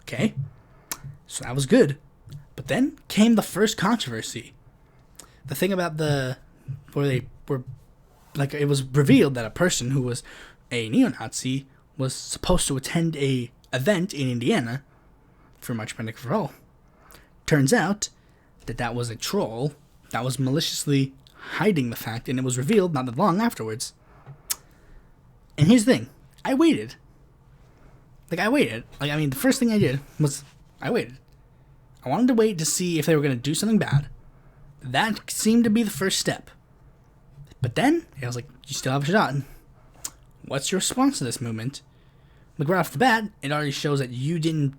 Okay? So that was good. But then came the first controversy. The thing about it was revealed that a person who was a neo-Nazi was supposed to attend a event in Indiana for March for Medicare for All. Turns out that was a troll that was maliciously hiding the fact, and it was revealed not that long afterwards. And here's the thing. I waited. The first thing I did was I waited. I wanted to wait to see if they were going to do something bad. That seemed to be the first step. But then, I was like, you still have a shot. What's your response to this movement? Right off the bat, it already shows that you didn't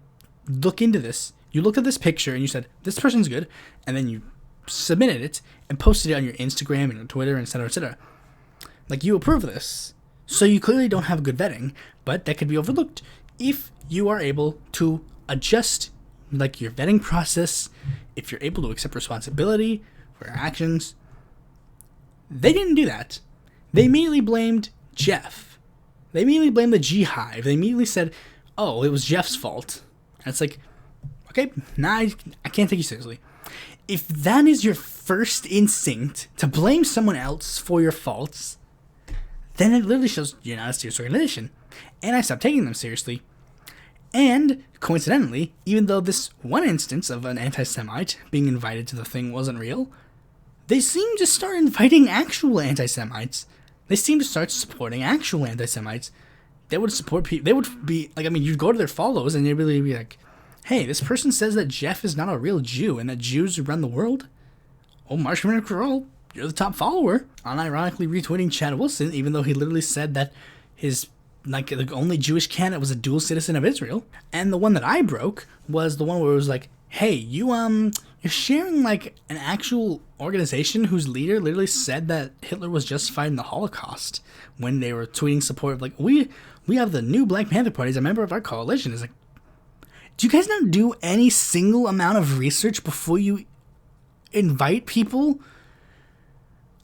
look into this. You looked at this picture and you said, this person's good. And then you submitted it and posted it on your Instagram and your Twitter, etc., etc. You approve of this. So you clearly don't have good vetting, but that could be overlooked if you are able to adjust your vetting process, if you're able to accept responsibility for your actions. They didn't do that. They immediately blamed Jeff. They immediately blamed the GopherHive. They immediately said, oh, it was Jeff's fault. And it's like, okay, nah, I can't take you seriously. If that is your first instinct, to blame someone else for your faults, then it literally shows you're not a serious organization. And I stopped taking them seriously. And, coincidentally, even though this one instance of an anti-Semite being invited to the thing wasn't real, they seemed to start inviting actual anti-Semites. They seemed to start supporting actual anti-Semites. They would support people. They would be, you'd go to their follows and they'd really be like, hey, this person says that Jeff is not a real Jew and that Jews run the world. Oh, March for Medicare for All, you're the top follower. Unironically retweeting Chad Wilson, even though he literally said that his, the only Jewish candidate was a dual citizen of Israel. And the one that I broke was the one where it was like, hey, you're sharing an actual organization whose leader literally said that Hitler was justified in the Holocaust when they were tweeting support of we have the new Black Panther Party as a member of our coalition. It's do you guys not do any single amount of research before you invite people?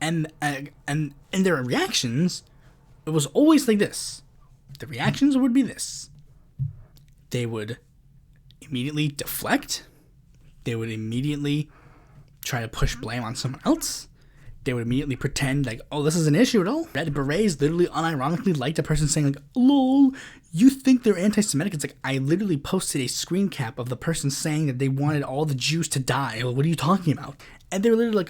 And their reactions, it was always like this. The reactions would be this. They would immediately deflect. They would immediately try to push blame on someone else. They would immediately pretend oh, this is an issue at all. Red Berets literally unironically liked a person saying lol, you think they're anti-Semitic? It's I literally posted a screen cap of the person saying that they wanted all the Jews to die. What are you talking about? And they were literally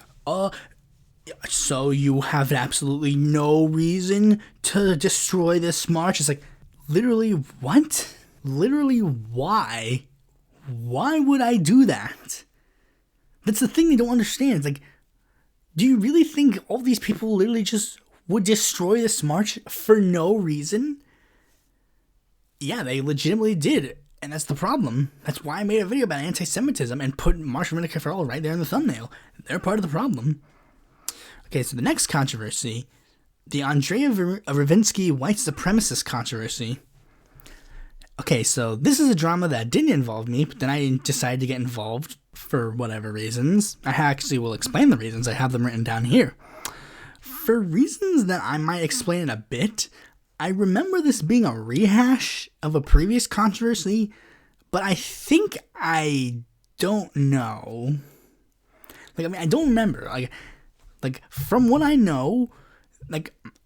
So you have absolutely no reason to destroy this march? It's like, literally, what? Literally, why? Why would I do that? That's the thing they don't understand. It's like, do you really think all these people literally just would destroy this march for no reason? Yeah, they legitimately did. And that's the problem. That's why I made a video about anti-Semitism and put March for Medicare for All right there in the thumbnail. They're part of the problem. Okay, so the next controversy, the Andrea Ravinsky white supremacist controversy. Okay, so this is a drama that didn't involve me, but then I decided to get involved for whatever reasons. I actually will explain the reasons. I have them written down here. For reasons that I might explain in a bit, I remember this being a rehash of a previous controversy, but I think I don't know. I don't remember. Like, from what I know,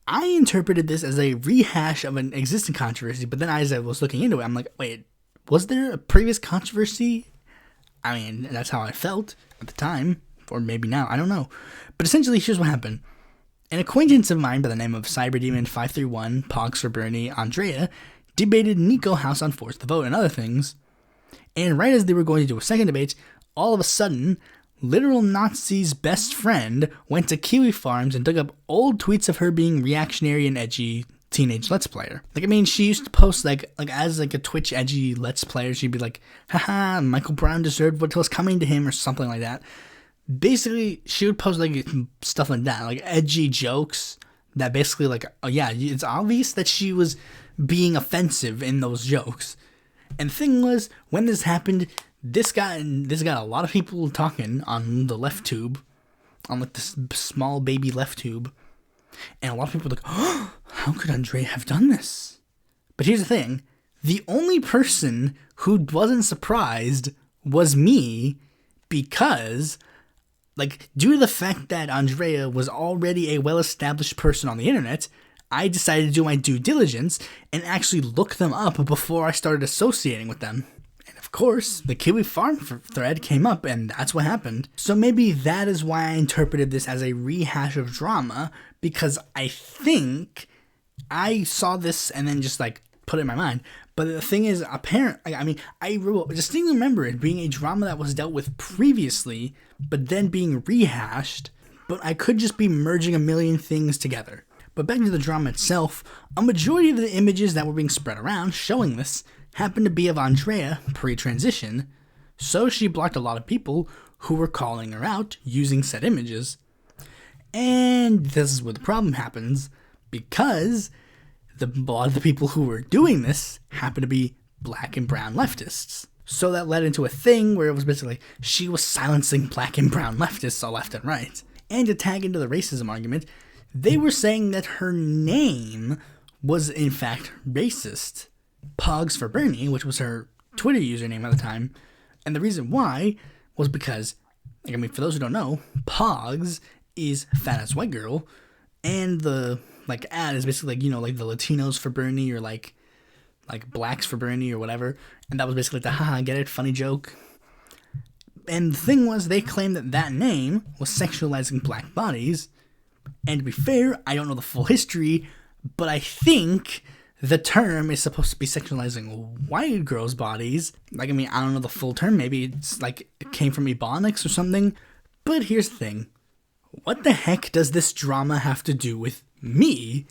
I interpreted this as a rehash of an existing controversy, but then as I was looking into it, I'm like, wait, was there a previous controversy? I mean, that's how I felt at the time, or maybe now, I don't know. But essentially, here's what happened. An acquaintance of mine by the name of Cyberdemon531, PAWGSforBernie Andrea, debated Nico House on Force the Vote and other things, and right as they were going to do a second debate, all of a sudden, literal Nazi's best friend went to Kiwi Farms and dug up old tweets of her being reactionary and edgy teenage Let's Player. She used to post, as a Twitch edgy Let's Player, she'd be like, haha, Michael Brown deserved what was coming to him, or something like that. Basically, she would post, stuff like that, edgy jokes that basically, oh yeah, it's obvious that she was being offensive in those jokes. And the thing was, when this happened, this got a lot of people talking on the left tube, on this small baby left tube, and a lot of people were like, oh, how could Andrea have done this? But here's the thing, the only person who wasn't surprised was me, because, due to the fact that Andrea was already a well-established person on the internet, I decided to do my due diligence and actually look them up before I started associating with them. Of course, the Kiwi Farm thread came up, and that's what happened. So maybe that is why I interpreted this as a rehash of drama, because I think I saw this and then just put it in my mind. But the thing is, apparently, I distinctly remember it being a drama that was dealt with previously, but then being rehashed. But I could just be merging a million things together. But back to the drama itself, a majority of the images that were being spread around showing this happened to be of Andrea pre-transition, so she blocked a lot of people who were calling her out using said images. And this is where the problem happens, because a lot of the people who were doing this happened to be black and brown leftists. So that led into a thing where it was basically she was silencing black and brown leftists all left and right. And to tag into the racism argument, they were saying that her name was in fact racist. PAWGSforBernie, which was her Twitter username at the time, and the reason why was because, for those who don't know, PAWGS is fat ass white girl, and the ad is basically the Latinos for Bernie, or like blacks for Bernie or whatever, and that was basically the haha get it funny joke. And the thing was, they claimed that name was sexualizing black bodies, and to be fair, I don't know the full history, but I think the term is supposed to be sexualizing white girls' bodies. I don't know the full term. Maybe it's it came from Ebonics or something. But here's the thing. What the heck does this drama have to do with me?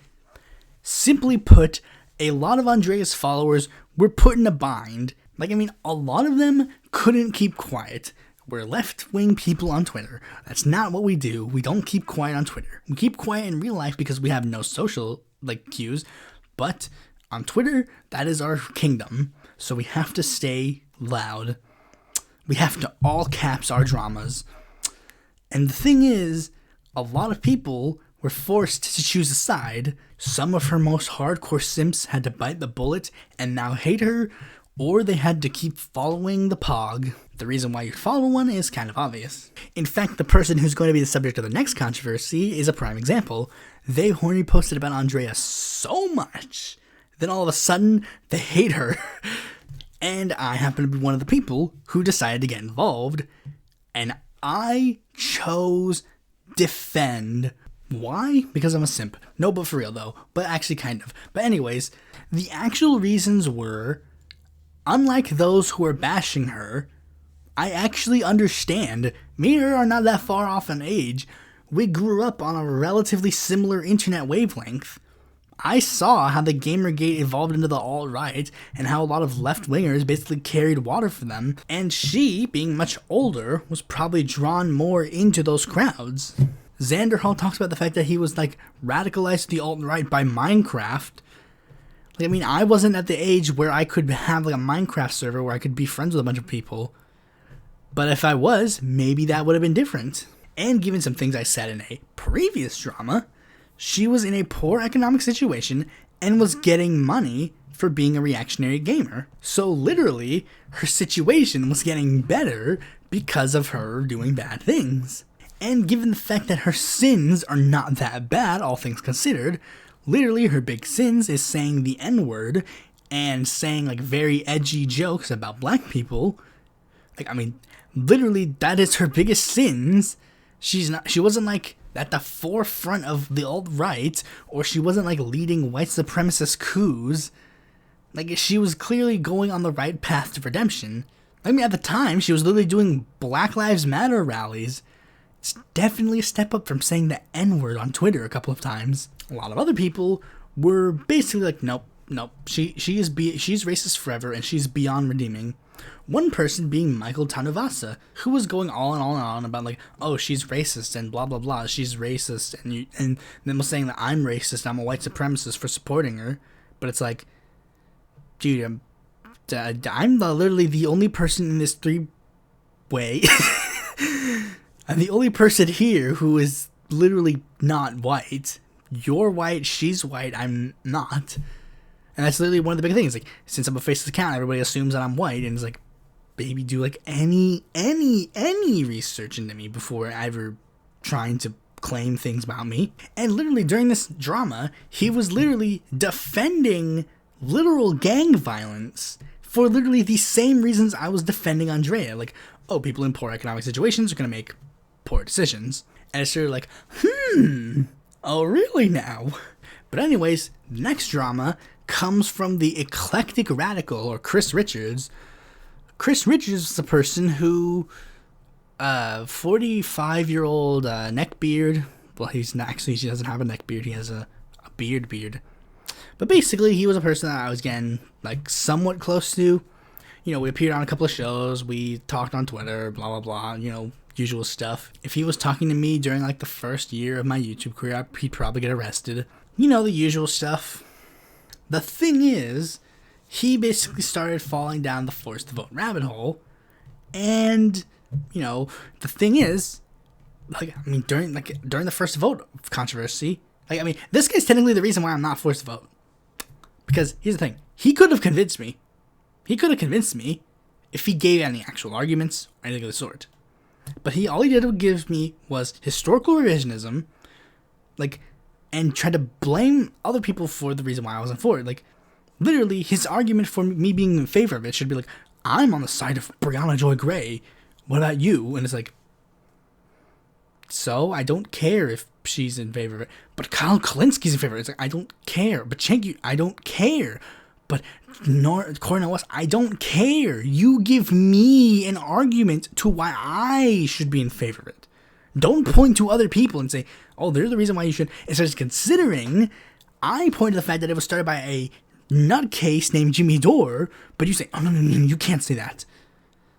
Simply put, a lot of Andrea's followers were put in a bind. A lot of them couldn't keep quiet. We're left-wing people on Twitter. That's not what we do. We don't keep quiet on Twitter. We keep quiet in real life because we have no social cues. But on Twitter, that is our kingdom, so we have to stay loud. We have to all caps our dramas. And the thing is, a lot of people were forced to choose a side. Some of her most hardcore simps had to bite the bullet and now hate her, or they had to keep following the POG. The reason why you follow one is kind of obvious. In fact, the person who's going to be the subject of the next controversy is a prime example. They horny posted about Andrea so much, then all of a sudden, they hate her. And I happen to be one of the people who decided to get involved, and I chose defend. Why? Because I'm a simp. No, but for real though. But actually kind of. But anyways, the actual reasons were, unlike those who are bashing her, I actually understand. Me and her are not that far off in age. We grew up on a relatively similar internet wavelength. I saw how the Gamergate evolved into the alt-right, and how a lot of left-wingers basically carried water for them, and she, being much older, was probably drawn more into those crowds. Xander Hall talks about the fact that he was, like, radicalized to the alt-right by Minecraft. Like, I mean, I wasn't at the age where I could have, like, a Minecraft server where I could be friends with a bunch of people. But if I was, maybe that would have been different. And given some things I said in a previous drama, she was in a poor economic situation and was getting money for being a reactionary gamer. So literally, her situation was getting better because of her doing bad things. And given the fact that her sins are not that bad, all things considered, literally her big sins is saying the N-word and saying like very edgy jokes about black people. Like, I mean, literally that is her biggest sins. She wasn't like at the forefront of the alt-right, or she wasn't like leading white supremacist coups. Like, she was clearly going on the right path to redemption. I mean, at the time, she was literally doing Black Lives Matter rallies. It's definitely a step up from saying the N-word on Twitter a couple of times. A lot of other people were basically like, nope, she's racist forever, and she's beyond redeeming. One person being Michael Tanuvasa, who was going on and on about like, oh, she's racist and blah blah blah, she's racist, and then was saying that I'm racist, I'm a white supremacist for supporting her. But it's like, dude, I'm literally the only person in this three-way. I'm the only person here who is literally not white. You're white, she's white, I'm not. And that's literally one of the big things. Like, since I'm a faceless account, everybody assumes that I'm white, and it's like, baby, do like any research into me before ever trying to claim things about me. And literally during this drama, he was literally defending literal gang violence for literally the same reasons I was defending Andrea. Like, oh, people in poor economic situations are going to make poor decisions. And it's sort of like, oh, really now? But anyways, the next drama comes from the Eclectic Radical, or Chris Richards. Chris Richards is the person who, 45-year-old neckbeard. Well, he's not actually, he doesn't have a neckbeard, he has a beard. But basically, he was a person that I was getting, like, somewhat close to. You know, we appeared on a couple of shows, we talked on Twitter, blah, blah, blah, you know, usual stuff. If he was talking to me during, like, the first year of my YouTube career, he'd probably get arrested. You know, the usual stuff. The thing is, he basically started falling down the forced vote rabbit hole, and, you know, the thing is, like, I mean, during the first vote controversy, like, I mean, this guy's technically the reason why I'm not forced to vote, because here's the thing, he could have convinced me if he gave any actual arguments or anything of the sort, but all he did give me was historical revisionism, like, and try to blame other people for the reason why I wasn't for it. Like, literally, his argument for me being in favor of it should be like, I'm on the side of Brianna Joy Gray. What about you? And it's like, so I don't care if she's in favor of it. But Kyle Kalinski's in favor of it. It's like, I don't care. But Chenky, I don't care. But Cornel West, I don't care. You give me an argument to why I should be in favor of it. Don't point to other people and say, oh, they're the reason why you should. Instead of considering, I point to the fact that it was started by a nutcase named Jimmy Dore, but you say, oh, no, you can't say that.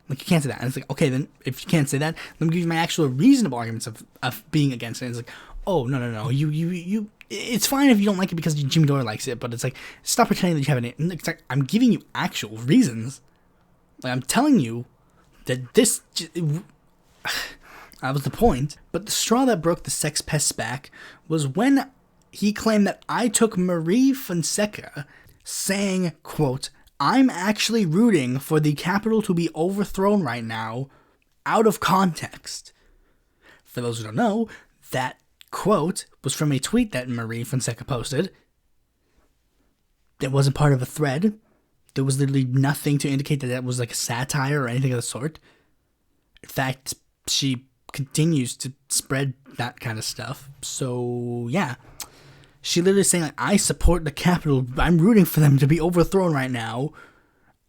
Like, you can't say that. And it's like, okay, then, if you can't say that, let me give you my actual reasonable arguments of being against it. And it's like, oh, no, you, it's fine if you don't like it because Jimmy Dore likes it, but it's like, stop pretending that you have it. It's like, I'm giving you actual reasons. Like, I'm telling you that this... That was the point. But the straw that broke the sex pest's back was when he claimed that I took Marie Fonseca saying, quote, I'm actually rooting for the Capitol to be overthrown right now, out of context. For those who don't know, that quote was from a tweet that Marie Fonseca posted. It wasn't part of a thread. There was literally nothing to indicate that that was like a satire or anything of the sort. In fact, she continues to spread that kind of stuff. So, yeah. She literally saying, like, I support the Capitol. I'm rooting for them to be overthrown right now.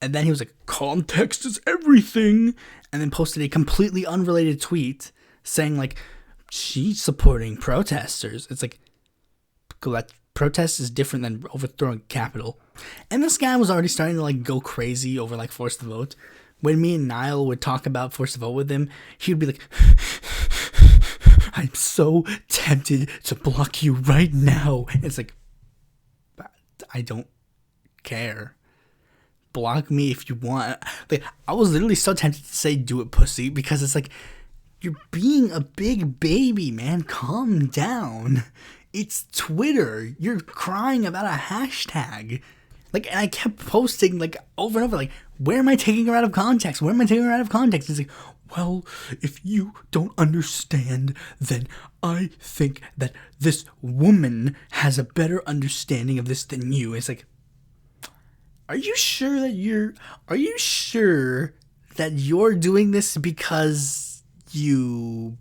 And then he was like, context is everything. And then posted a completely unrelated tweet saying, like, she's supporting protesters. It's like, that protest is different than overthrowing Capitol. And this guy was already starting to, like, go crazy over, like, Force the Vote. When me and Niall would talk about Force the Vote with him, he would be like, I'm so tempted to block you right now. It's like, I don't care. Block me if you want. Like, I was literally so tempted to say, do it, pussy, because it's like, you're being a big baby, man. Calm down. It's Twitter. You're crying about a hashtag. Like, and I kept posting, like, over and over, like, where am I taking her out of context? Where am I taking her out of context? It's like, well, if you don't understand, then I think that this woman has a better understanding of this than you. It's like, are you sure that you're doing this because you...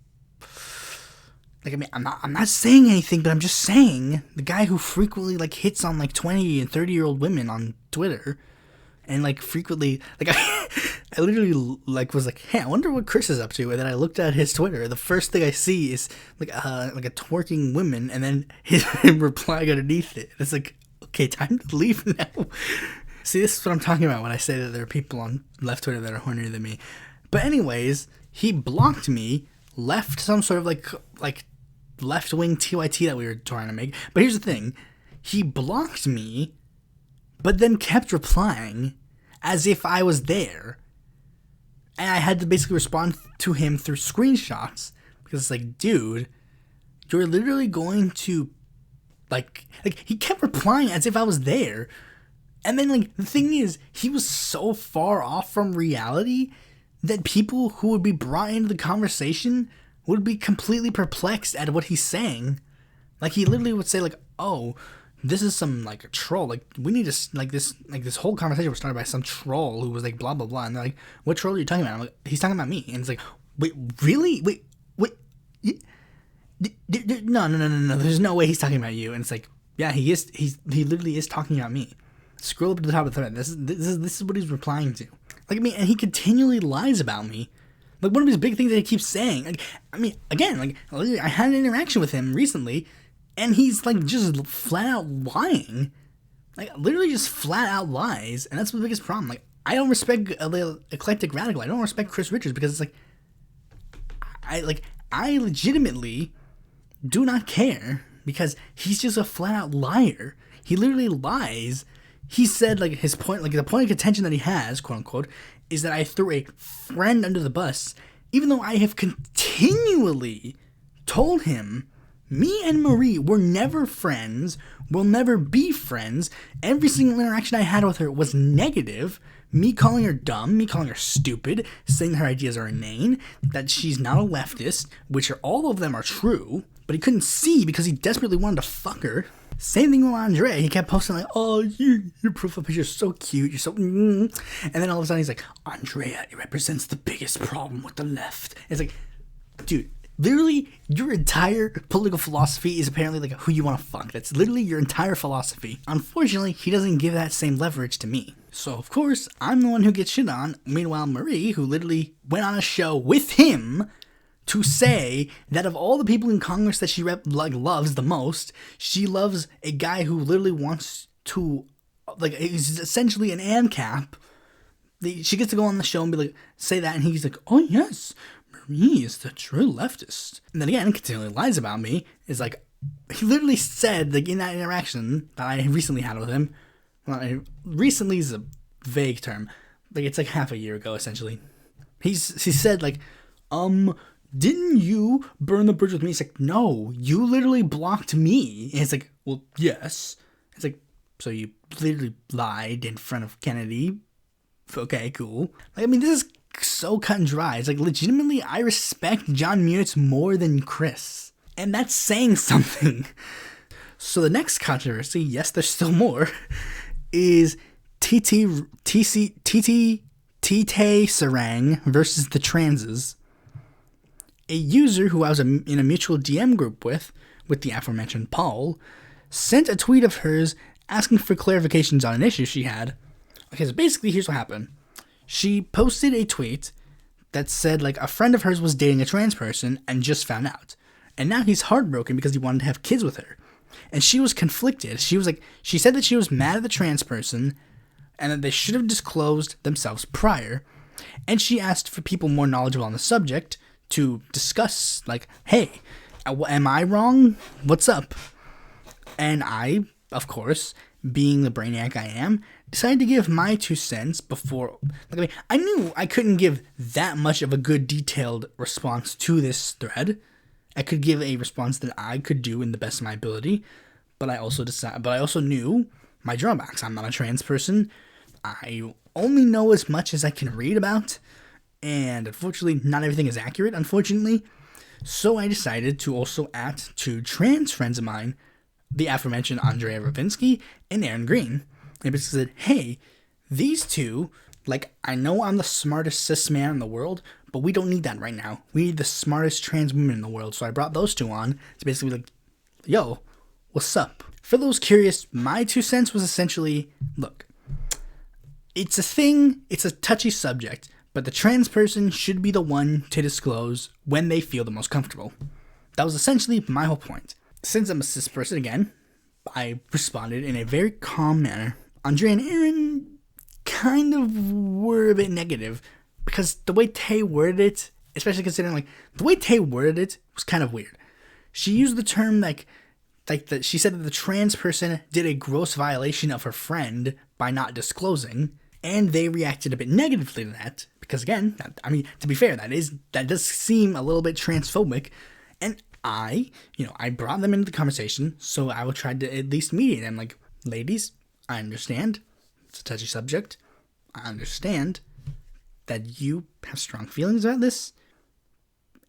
Like, I mean, I'm not saying anything, but I'm just saying, the guy who frequently, like, hits on, like, 20 and 30-year-old women on Twitter, and, like, frequently, like, I literally, like, was like, hey, I wonder what Chris is up to, and then I looked at his Twitter, the first thing I see is, like a twerking woman, and then his replying underneath it. It's like, okay, time to leave now. See, this is what I'm talking about when I say that there are people on left Twitter that are hornier than me. But anyways, he blocked me, left some sort of, like left-wing TYT that we were trying to make. But here's the thing. He blocked me, but then kept replying as if I was there. And I had to basically respond to him through screenshots. Because it's like, dude, you're literally going to... Like, he kept replying as if I was there. And then, like, the thing is, he was so far off from reality that people who would be brought into the conversation would be completely perplexed at what he's saying. Like, he literally would say, like, oh, this is some, like, a troll. Like, we need to, this whole conversation was started by some troll who was like, blah, blah, blah. And they're like, what troll are you talking about? I'm like, he's talking about me. And it's like, wait, really? Wait. No. There's no way he's talking about you. And it's like, yeah, he is. He literally is talking about me. Scroll up to the top of the thread. This is what he's replying to. Like, I mean, and he continually lies about me. Like, one of his big things that he keeps saying, like, I mean, again, like, I had an interaction with him recently, and he's, like, just flat out lying. Like, literally just flat out lies, and that's the biggest problem. Like, I don't respect Eclectic Radical. I don't respect Chris Richards, because it's like, I legitimately do not care, because he's just a flat out liar. He literally lies. He said, like, his point, like, the point of contention that he has, quote unquote, is that I threw a friend under the bus, even though I have continually told him, me and Marie were never friends, will never be friends. Every single interaction I had with her was negative. Me calling her dumb, me calling her stupid, saying her ideas are inane, that she's not a leftist, which all of them are true, but he couldn't see because he desperately wanted to fuck her. Same thing with Andrea. He kept posting like, oh, your profile picture is so cute. You're so... And then all of a sudden he's like, Andrea, it represents the biggest problem with the left. It's like, dude, literally your entire political philosophy is apparently like who you want to fuck. That's literally your entire philosophy. Unfortunately, he doesn't give that same leverage to me. So, of course, I'm the one who gets shit on. Meanwhile, Marie, who literally went on a show with him to say that of all the people in Congress that she loves the most, she loves a guy who literally wants to, like, he's essentially an ANCAP. She gets to go on the show and be like, say that, and he's like, oh yes, Marie is the true leftist. And then again, continually lies about me. Is like, he literally said, like, in that interaction that I recently had with him, well, recently is a vague term, like, it's like half a year ago, essentially. He said, like, didn't you burn the bridge with me? It's like, no, you literally blocked me. And it's like, well, yes. It's like, so you literally lied in front of Kennedy. Okay, cool. Like, I mean, this is so cut and dry. It's like, legitimately, I respect Jon Munitz more than Chris. And that's saying something. So the next controversy, yes, there's still more, is TTaesarang versus the transes. a user who I was in a mutual DM group with the aforementioned Paul, sent a tweet of hers asking for clarifications on an issue she had. Okay, so basically here's what happened. She posted a tweet that said, like, a friend of hers was dating a trans person and just found out. And now he's heartbroken because he wanted to have kids with her. And she was conflicted. She said that she was mad at the trans person and that they should have disclosed themselves prior. And she asked for people more knowledgeable on the subject to discuss, like, hey, am I wrong? What's up? And I, of course, being the brainiac I am, decided to give my 2 cents before. I knew I couldn't give that much of a good detailed response to this thread. I could give a response that I could do in the best of my ability, but I also knew my drawbacks. I'm not a trans person. I only know as much as I can read about, and unfortunately, not everything is accurate, unfortunately. So I decided to also add 2 trans friends of mine, the aforementioned Andrea Ravinsky and Aaron Green. And basically said, hey, these 2, like, I know I'm the smartest cis man in the world, but we don't need that right now. We need the smartest trans women in the world. So I brought those 2 on to basically be like, yo, what's up? For those curious, my 2 cents was essentially, look, it's a thing, it's a touchy subject, but the trans person should be the one to disclose when they feel the most comfortable. That was essentially my whole point. Since I'm a cis person again, I responded in a very calm manner. Andrea and Aaron kind of were a bit negative because the way Tay worded it, especially considering, like, the way Tay worded it was kind of weird. She used the term she said that the trans person did a gross violation of her friend by not disclosing, and they reacted a bit negatively to that because, again, I mean, to be fair, that does seem a little bit transphobic, and I brought them into the conversation, so I will try to at least mediate them. Like, ladies, I understand it's a touchy subject. I understand that you have strong feelings about this,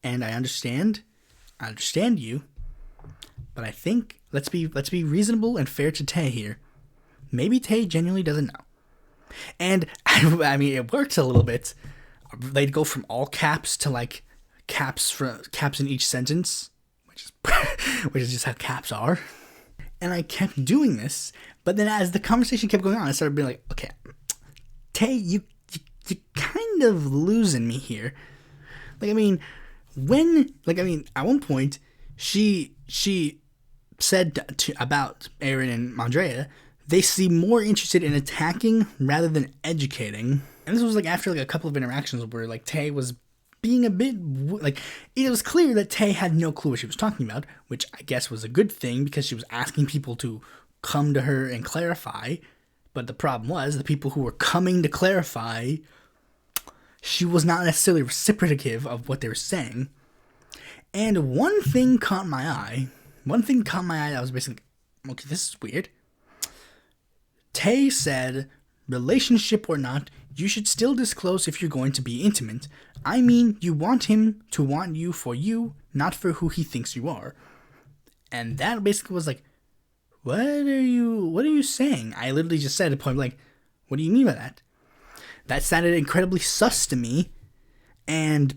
and I understand you, but I think let's be reasonable and fair to Tay here. Maybe Tay genuinely doesn't know, and I mean, it works a little bit. They'd go from all caps to, like, caps in each sentence, which is just how caps are. And I kept doing this, but then as the conversation kept going on, I started being like, okay, Tay, you kind of losing me here. Like, I mean, at one point, she said about Aaron and Andrea, they seem more interested in attacking rather than educating. And this was, like, after, like, a couple of interactions where, like, Tay was being a bit, like, it was clear that Tay had no clue what she was talking about, which I guess was a good thing because she was asking people to come to her and clarify. But the problem was the people who were coming to clarify, she was not necessarily reciprocative of what they were saying. And one thing caught my eye. That was basically, okay, this is weird. Tay said, relationship or not, you should still disclose if you're going to be intimate. I mean, you want him to want you for you, not for who he thinks you are. And that basically was like, what are you saying? I literally just said at point blank, what do you mean by that? That sounded incredibly sus to me, and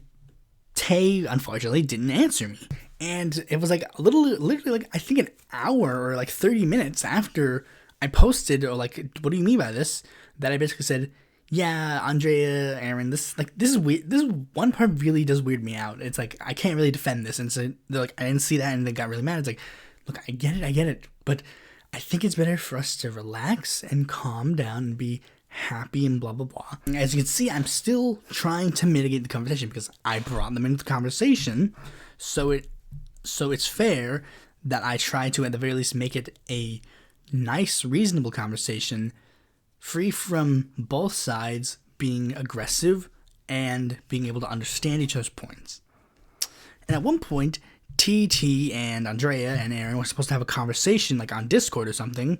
Tay, unfortunately, didn't answer me. And it was like literally like, I think an hour or like 30 minutes after I posted, or like, what do you mean by this? That I basically said, yeah, Andrea, Aaron, this is weird. This one part really does weird me out. It's like, I can't really defend this. And so they're like, I didn't see that, and they got really mad. It's like, look, I get it. But I think it's better for us to relax and calm down and be happy and blah, blah, blah. As you can see, I'm still trying to mitigate the conversation because I brought them into the conversation. So it's fair that I try to, at the very least, make it a nice, reasonable conversation, free from both sides being aggressive and being able to understand each other's points. And at one point, TT and Andrea and Aaron were supposed to have a conversation, like on Discord or something,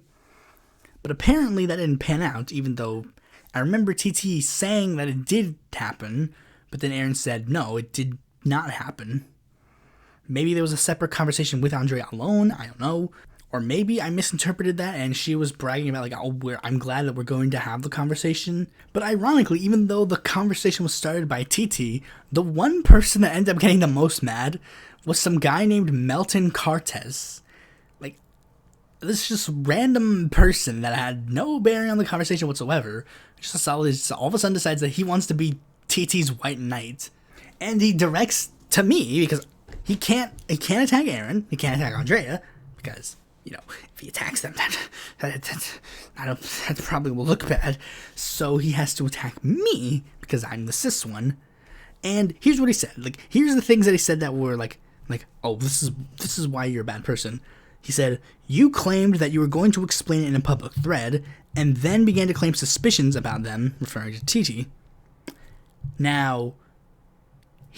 but apparently that didn't pan out, even though I remember TT saying that it did happen, but then Aaron said, no, it did not happen. Maybe there was a separate conversation with Andrea alone, I don't know. Or maybe I misinterpreted that and she was bragging about like, oh, I'm glad that we're going to have the conversation. But ironically, even though the conversation was started by TT, the one person that ended up getting the most mad was some guy named Melton Cartes. Like, this just random person that had no bearing on the conversation whatsoever. Just all of a sudden decides that he wants to be TT's white knight. And he directs to me because he can't attack Aaron, he can't attack Andrea, because, you know, if he attacks them, that probably will look bad. So he has to attack me because I'm the cis one. And here's what he said. Like, here's the things that he said that were like, oh, this is why you're a bad person. He said, you claimed that you were going to explain it in a public thread, and then began to claim suspicions about them, referring to TT. Now,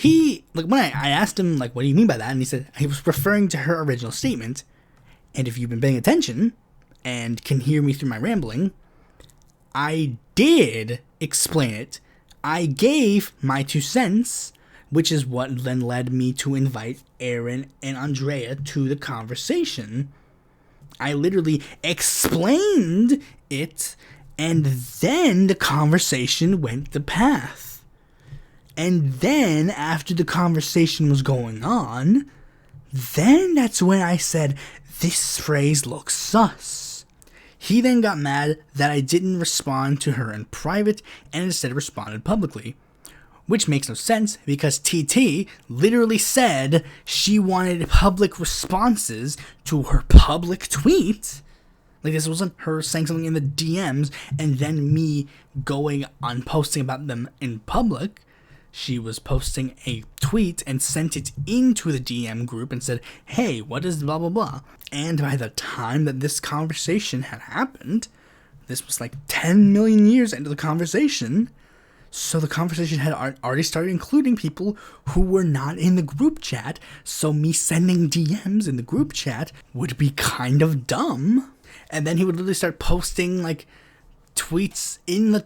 when I asked him, like, what do you mean by that? And he said he was referring to her original statement. And if you've been paying attention and can hear me through my rambling, I did explain it. I gave my 2 cents, which is what then led me to invite Aaron and Andrea to the conversation. I literally explained it, and then the conversation went the path. And then, after the conversation was going on, then that's when I said, this phrase looks sus. He then got mad that I didn't respond to her in private and instead responded publicly. Which makes no sense because TT literally said she wanted public responses to her public tweet. Like, this wasn't her saying something in the DMs and then me going on posting about them in public. She was posting a tweet and sent it into the DM group and said, hey, what is blah, blah, blah. And by the time that this conversation had happened, this was like 10 million years into the conversation. So the conversation had already started including people who were not in the group chat. So me sending DMs in the group chat would be kind of dumb. And then he would literally start posting like tweets in the,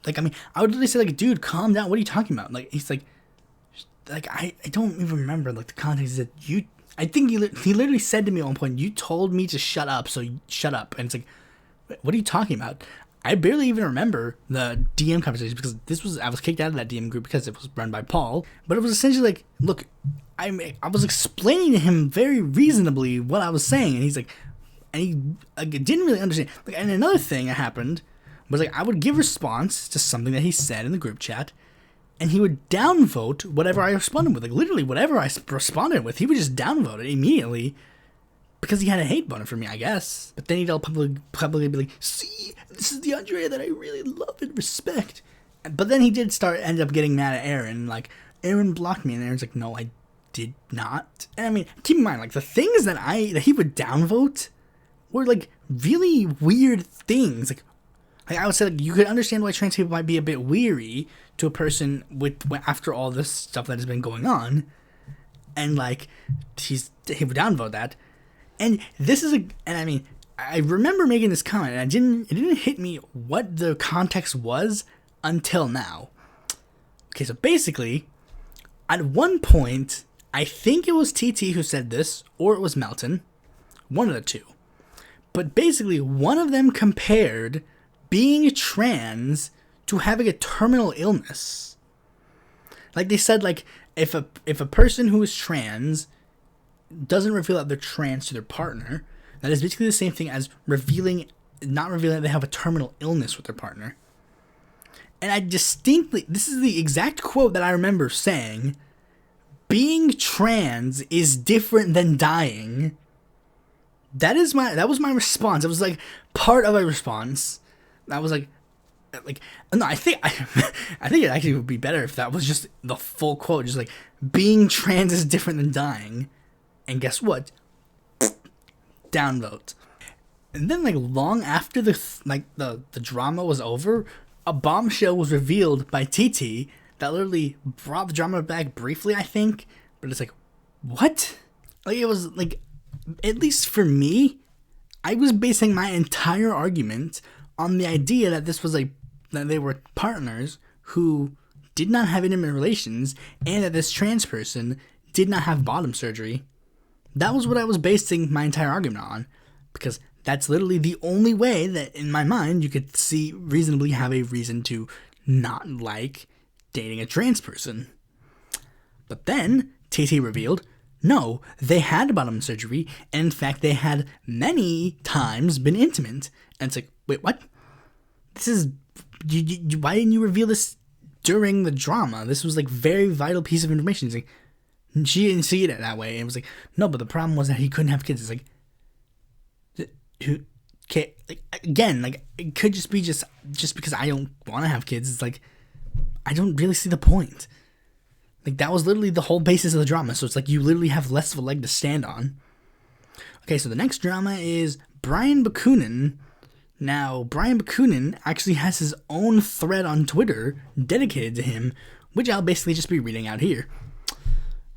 like, I mean, I would literally say, like, dude, calm down. What are you talking about? Like, he's like I don't even remember, like, the context that you, I think he literally said to me at one point, you told me to shut up, so shut up. And it's like, what are you talking about? I barely even remember the DM conversation because I was kicked out of that DM group because it was run by Paul. But it was essentially like, look, I was explaining to him very reasonably what I was saying, and he's like, and he didn't really understand. Like, and another thing that happened was, like, I would give response to something that he said in the group chat, and he would downvote whatever I responded with. Like, literally whatever I responded with, he would just downvote it immediately because he had a hate button for me, I guess. But then he'd all publicly be like, see, this is the Andrea that I really love and respect. But then he did end up getting mad at Aaron. Like, Aaron blocked me, and Aaron's like, no, I did not. And I mean, keep in mind, like, the things that he would downvote were, like, really weird things. Like I would say, like, you could understand why trans people might be a bit weary to a person after all this stuff that has been going on, and like he would downvote that. And this is and I mean, I remember making this comment, and it didn't hit me what the context was until now. Okay, so basically, at one point, I think it was TT who said this, or it was Melton, one of the two. But basically, one of them compared being trans to having a terminal illness. Like, they said, like, if a person who is trans doesn't reveal that they're trans to their partner, that is basically the same thing as not revealing that they have a terminal illness with their partner. And this is the exact quote that I remember saying, being trans is different than dying. That was my response. It was like part of a response. That was like no, I think it actually would be better if that was just the full quote, just like, being trans is different than dying. And guess what? Downvote. And then, like, long after the drama was over, a bombshell was revealed by TT that literally brought the drama back briefly, I think. But it's like, what? Like, it was like, at least for me, I was basing my entire argument on the idea that this was like, that they were partners who did not have intimate relations, and that this trans person did not have bottom surgery. That was what I was basing my entire argument on. because that's literally the only way that, in my mind, you could reasonably have a reason to not like dating a trans person. But then TT revealed, no, they had bottom surgery, and in fact, they had many times been intimate. And it's like, wait, what? This is, why didn't you reveal this during the drama? This was like very vital piece of information. It's like, she didn't see it that way. And it was like, no, but the problem was that he couldn't have kids. It's like, who? Okay, like, again, like, it could just be just because I don't want to have kids. It's like, I don't really see the point. Like, that was literally the whole basis of the drama. So it's like you literally have less of a leg to stand on. Okay, so the next drama is Brian Bakunin. Now, Brian Bakunin actually has his own thread on Twitter dedicated to him, which I'll basically just be reading out here.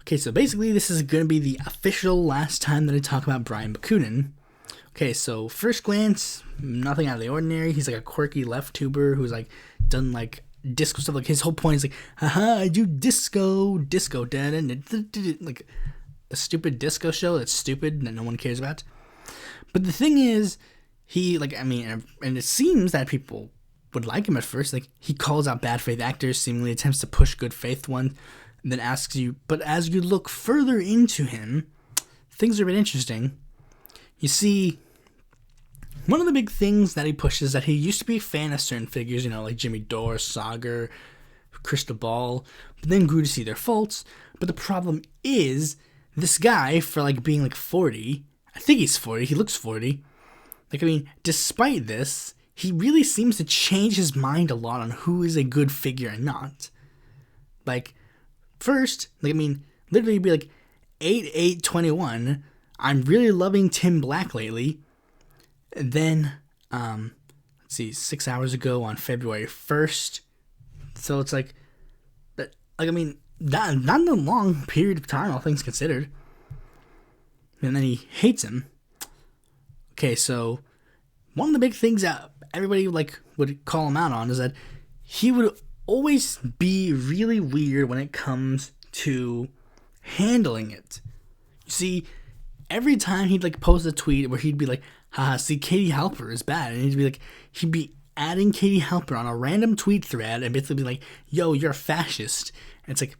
Okay, so basically this is going to be the official last time that I talk about Brian Bakunin. Okay, so first glance, nothing out of the ordinary. He's like a quirky left tuber who's like done like disco stuff. Like his whole point is like, haha, I do disco, like a stupid disco show that's stupid that no one cares about. But the thing is, he like, I mean, and it seems that people would like him at first. Like, he calls out bad faith actors, seemingly attempts to push good faith ones, and then asks you. But as you look further into him, things are a bit interesting. You see, one of the big things that he pushes is that he used to be a fan of certain figures, you know, like Jimmy Dore, Sagar, Crystal Ball, but then grew to see their faults. But the problem is, this guy, for like being like 40, I think he's 40, he looks 40. Like, I mean, despite this, he really seems to change his mind a lot on who is a good figure and not. Like, first, like, I mean, literally you'd be like, 8/8/21, I'm really loving Tim Black lately. And then, let's see, 6 hours ago on February 1st. So it's like, I mean, not a long period of time, all things considered. And then he hates him. Okay, so one of the big things that everybody like would call him out on is that he would always be really weird when it comes to handling it. You see, every time he'd like post a tweet where he'd be like, haha, see, Katie Halper is bad, and he'd be adding Katie Halper on a random tweet thread and basically be like, yo, you're a fascist. And it's like,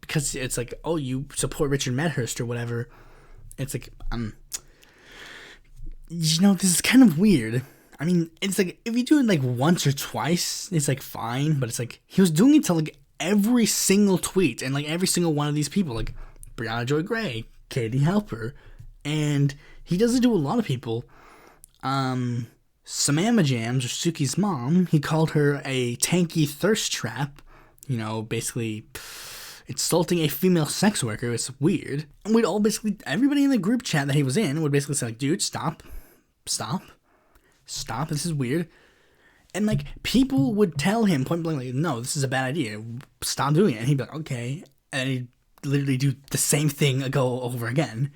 because it's like, oh, you support Richard Medhurst or whatever. It's like, you know, this is kind of weird. I mean, it's like, if you do it like once or twice, it's like fine, but it's like, he was doing it to like every single tweet and like every single one of these people, like Brianna Joy Gray, Katie Halper, and he does it to a lot of people. Samama Jams, or Suki's mom, he called her a tanky thirst trap, you know, basically insulting a female sex worker. It's weird. And we'd all basically, everybody in the group chat that he was in would basically say like, dude, stop, this is weird. And like, people would tell him point blank, like, no, this is a bad idea, stop doing it. And he'd be like, okay. And he'd literally do the same thing go over again.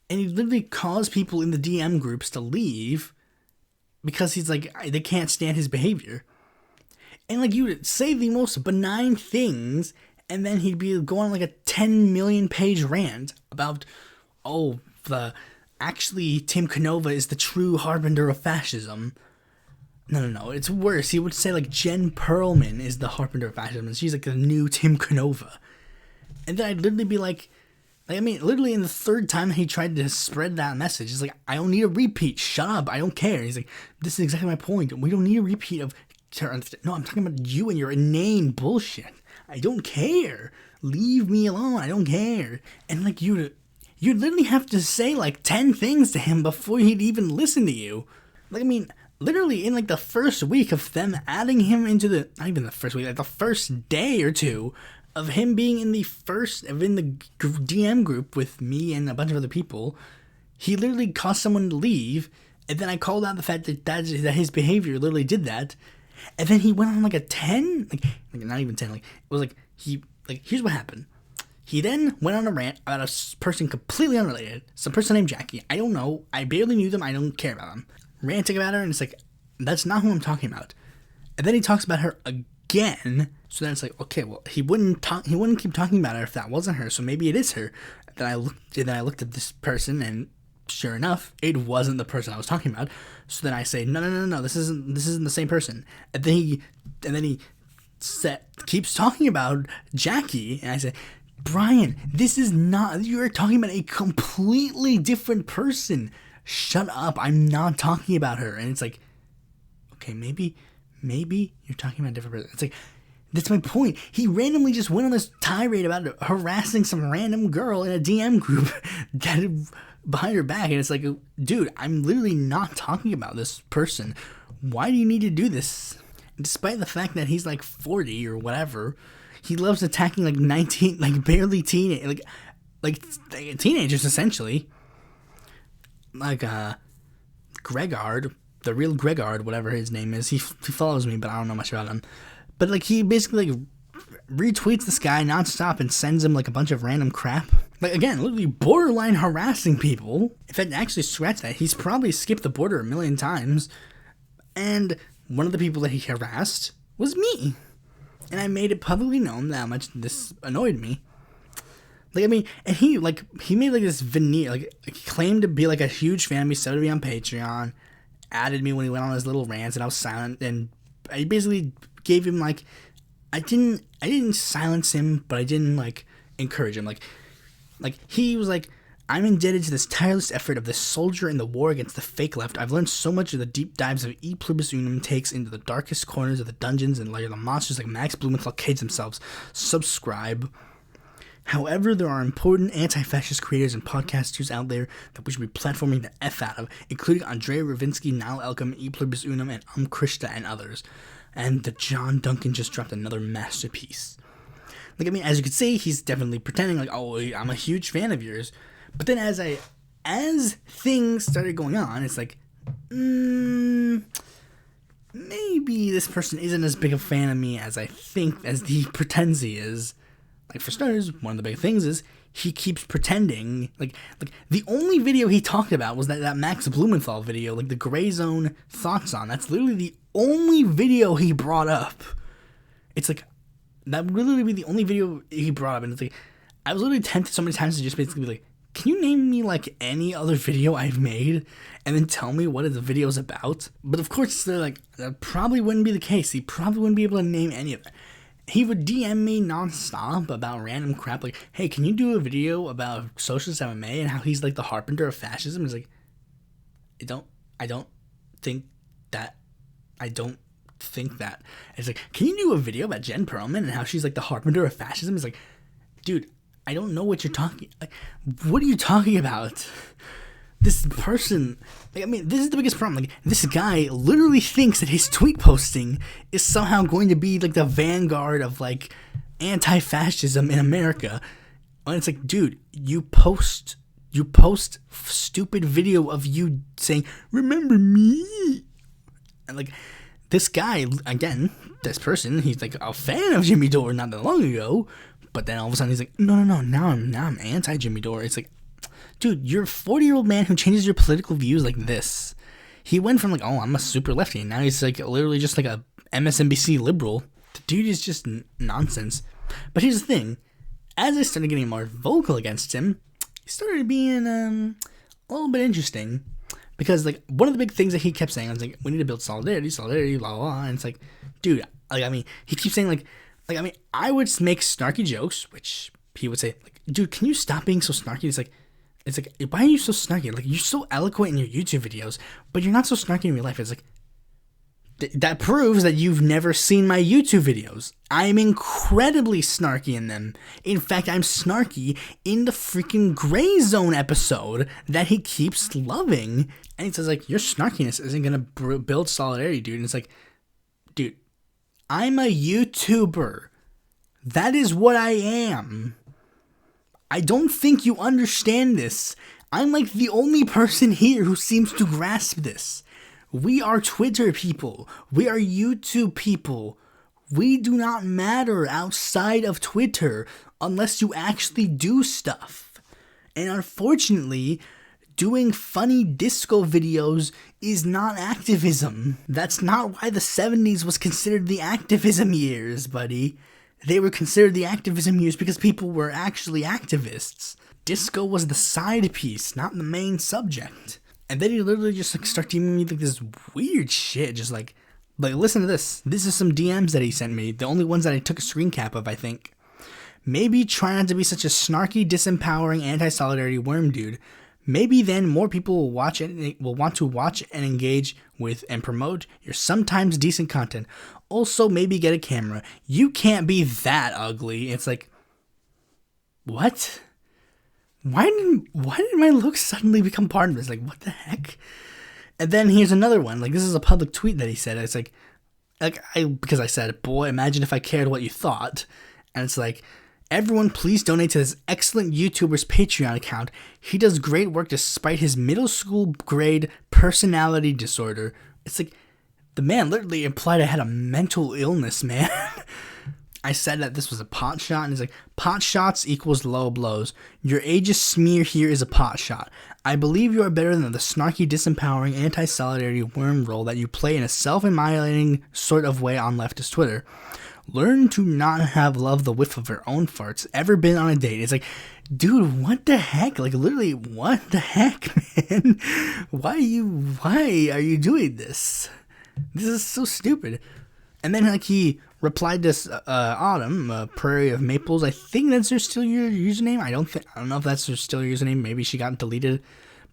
And he'd literally cause people in the DM groups to leave because he's like, they can't stand his behavior. And like, you would say the most benign things, and then he'd be going on like a 10 million page rant about, oh, actually Tim Canova is the true harbinger of fascism. No, it's worse. He would say like Jen Perlman is the harbinger of fascism, and she's like the new Tim Canova. And then I'd literally be like, I mean, literally in the third time he tried to spread that message, he's like, I don't need a repeat. Shut up. I don't care. He's like, this is exactly my point. We don't need a repeat of... No, I'm talking about you and your inane bullshit. I don't care. Leave me alone. I don't care. And like, you'd literally have to say like 10 things to him before he'd even listen to you. Like, I mean, literally in like the first week of them adding him into the... Not even the first week, like the first day or two of him being in the DM group with me and a bunch of other people, he literally caused someone to leave, and then I called out the fact that his behavior literally did that, and then he went on like a 10, like not even 10, like, it was like, here's what happened. He then went on a rant about a person completely unrelated, some person named Jackie. I don't know, I barely knew them, I don't care about them. Ranting about her, and it's like, that's not who I'm talking about. And then he talks about her again. So then it's like, okay, well, he wouldn't keep talking about her if that wasn't her. So maybe it is her. Then I looked at this person, and sure enough, it wasn't the person I was talking about. So then I say, no, this isn't the same person. And then he keeps talking about Jackie, and I say, Brian, this is not, you're talking about a completely different person. Shut up, I'm not talking about her. And it's like, okay, maybe you're talking about a different person. It's like, that's my point. He randomly just went on this tirade about harassing some random girl in a DM group that behind her back, and it's like, dude, I'm literally not talking about this person. Why do you need to do this? Despite the fact that he's like 40 or whatever, he loves attacking like 19, like barely teenage, like teenagers essentially. Like Gregard, the real Gregard, whatever his name is. He follows me, but I don't know much about him. But like he basically like retweets this guy nonstop and sends him like a bunch of random crap. Like again, literally borderline harassing people. If I'd actually scratched that, he's probably skipped the border a million times. And one of the people that he harassed was me. And I made it publicly known that how much this annoyed me. Like, I mean, and he made like this veneer, like he claimed to be like a huge fan of me, started me on Patreon, added me when he went on his little rants, and I was silent, and I basically gave him like, I didn't silence him, but I didn't like encourage him. Like he was like, I'm indebted to this tireless effort of this soldier in the war against the fake left. I've learned so much of the deep dives of Pluribus Unum takes into the darkest corners of the dungeons and layer the monsters like Max Blumenthal cage themselves. Subscribe. However, there are important anti-fascist creators and podcasters out there that we should be platforming the F out of, including Andrea Ravinsky, Niall Elcom, Pluribus Unum, and Krista, and others. And the John Duncan just dropped another masterpiece. Like, I mean, as you can see, he's definitely pretending like, oh, I'm a huge fan of yours. But then as things started going on, it's like, maybe this person isn't as big a fan of me as I think, as he pretends he is. Like, for starters, one of the big things is he keeps pretending, like the only video he talked about was that Max Blumenthal video, like the Gray Zone thoughts on. That's literally the only video he brought up. It's like, that would literally be the only video he brought up, and it's like, I was literally tempted so many times to just basically be like, can you name me like any other video I've made and then tell me what the video's about? But of course, they're like, that probably wouldn't be the case. He probably wouldn't be able to name any of it. He would DM me nonstop about random crap, like, hey, can you do a video about socialist MMA and how he's like the harbinger of fascism? It's like, I don't think that. It's like, can you do a video about Jen Perlman and how she's like the harbinger of fascism? It's like, dude, I don't know what you're talking, like, what are you talking about? This person, like, I mean, this is the biggest problem. Like, this guy literally thinks that his tweet posting is somehow going to be, like, the vanguard of, like, anti-fascism in America. And it's like, dude, you post stupid video of you saying, remember me? And, like, this guy, again, this person, he's, like, a fan of Jimmy Dore not that long ago. But then all of a sudden he's like, no, now I'm anti-Jimmy Dore. It's like, dude, you're a 40-year-old man who changes your political views like this. He went from like, oh, I'm a super lefty, and now he's like literally just like a MSNBC liberal. The dude is just nonsense. But here's the thing. As I started getting more vocal against him, he started being a little bit interesting. Because like one of the big things that he kept saying was like, we need to build solidarity, blah, blah. And it's like, dude, like, I mean, he keeps saying like, I mean, I would make snarky jokes, which he would say, like, dude, can you stop being so snarky? It's like, why are you so snarky? Like, you're so eloquent in your YouTube videos, but you're not so snarky in real life. It's like, that proves that you've never seen my YouTube videos. I'm incredibly snarky in them. In fact, I'm snarky in the freaking Gray Zone episode that he keeps loving. And he says, like, your snarkiness isn't going to build solidarity, dude. And it's like, dude, I'm a YouTuber. That is what I am. I don't think you understand this. I'm like the only person here who seems to grasp this. We are Twitter people. We are YouTube people. We do not matter outside of Twitter unless you actually do stuff. And unfortunately, doing funny disco videos is not activism. That's not why the 70s was considered the activism years, buddy. They were considered the activism years because people were actually activists. disco was the side piece, not the main subject. And then he literally just like started giving me like this weird shit, just like listen to this. This is some DMs that he sent me, the only ones that I took a screen cap of, I think. Maybe try not to be such a snarky, disempowering, anti-solidarity worm dude. Maybe then more people will watch it, will want to watch and engage with and promote your sometimes decent content. Also, maybe get a camera. You can't be that ugly. It's like, what? Why did my looks suddenly become part of this? Like, what the heck? And then here's another one. Like, this is a public tweet that he said. It's like because I said, boy, imagine if I cared what you thought. And it's like, everyone please donate to this excellent YouTuber's Patreon account. He does great work despite his middle school grade personality disorder. It's like, the man literally implied I had a mental illness, man. I said that this was a pot shot, and he's like, pot shots equals low blows. Your ageist smear here is a pot shot. I believe you are better than the snarky, disempowering, anti-solidarity worm role that you play in a self-annihilating sort of way on leftist Twitter. Learn to not have love the whiff of your own farts. Ever been on a date? It's like, dude, what the heck? Like, literally, what the heck, man? Why are you doing this? This is so stupid. And then, like, he replied to Autumn, Prairie of Maples. I think that's still your username. I don't know if that's still your username. Maybe she got deleted.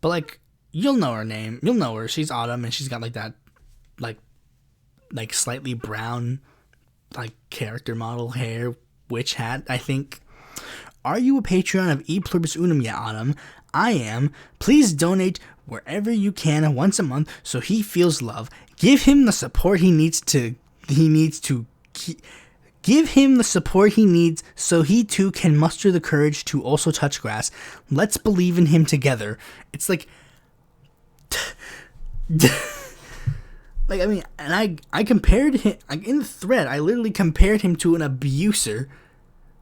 But, like, you'll know her name. You'll know her. She's Autumn, and she's got, like, that, like slightly brown, like, character model hair, witch hat, I think. Are you a Patreon of Pluribus Unum yet, Autumn? I am. Please donate wherever you can once a month so he feels love. Give him the support he needs give him the support he needs so he too can muster the courage to also touch grass. Let's believe in him together. It's like, like, I mean, and I compared him, like, in the thread, I literally compared him to an abuser.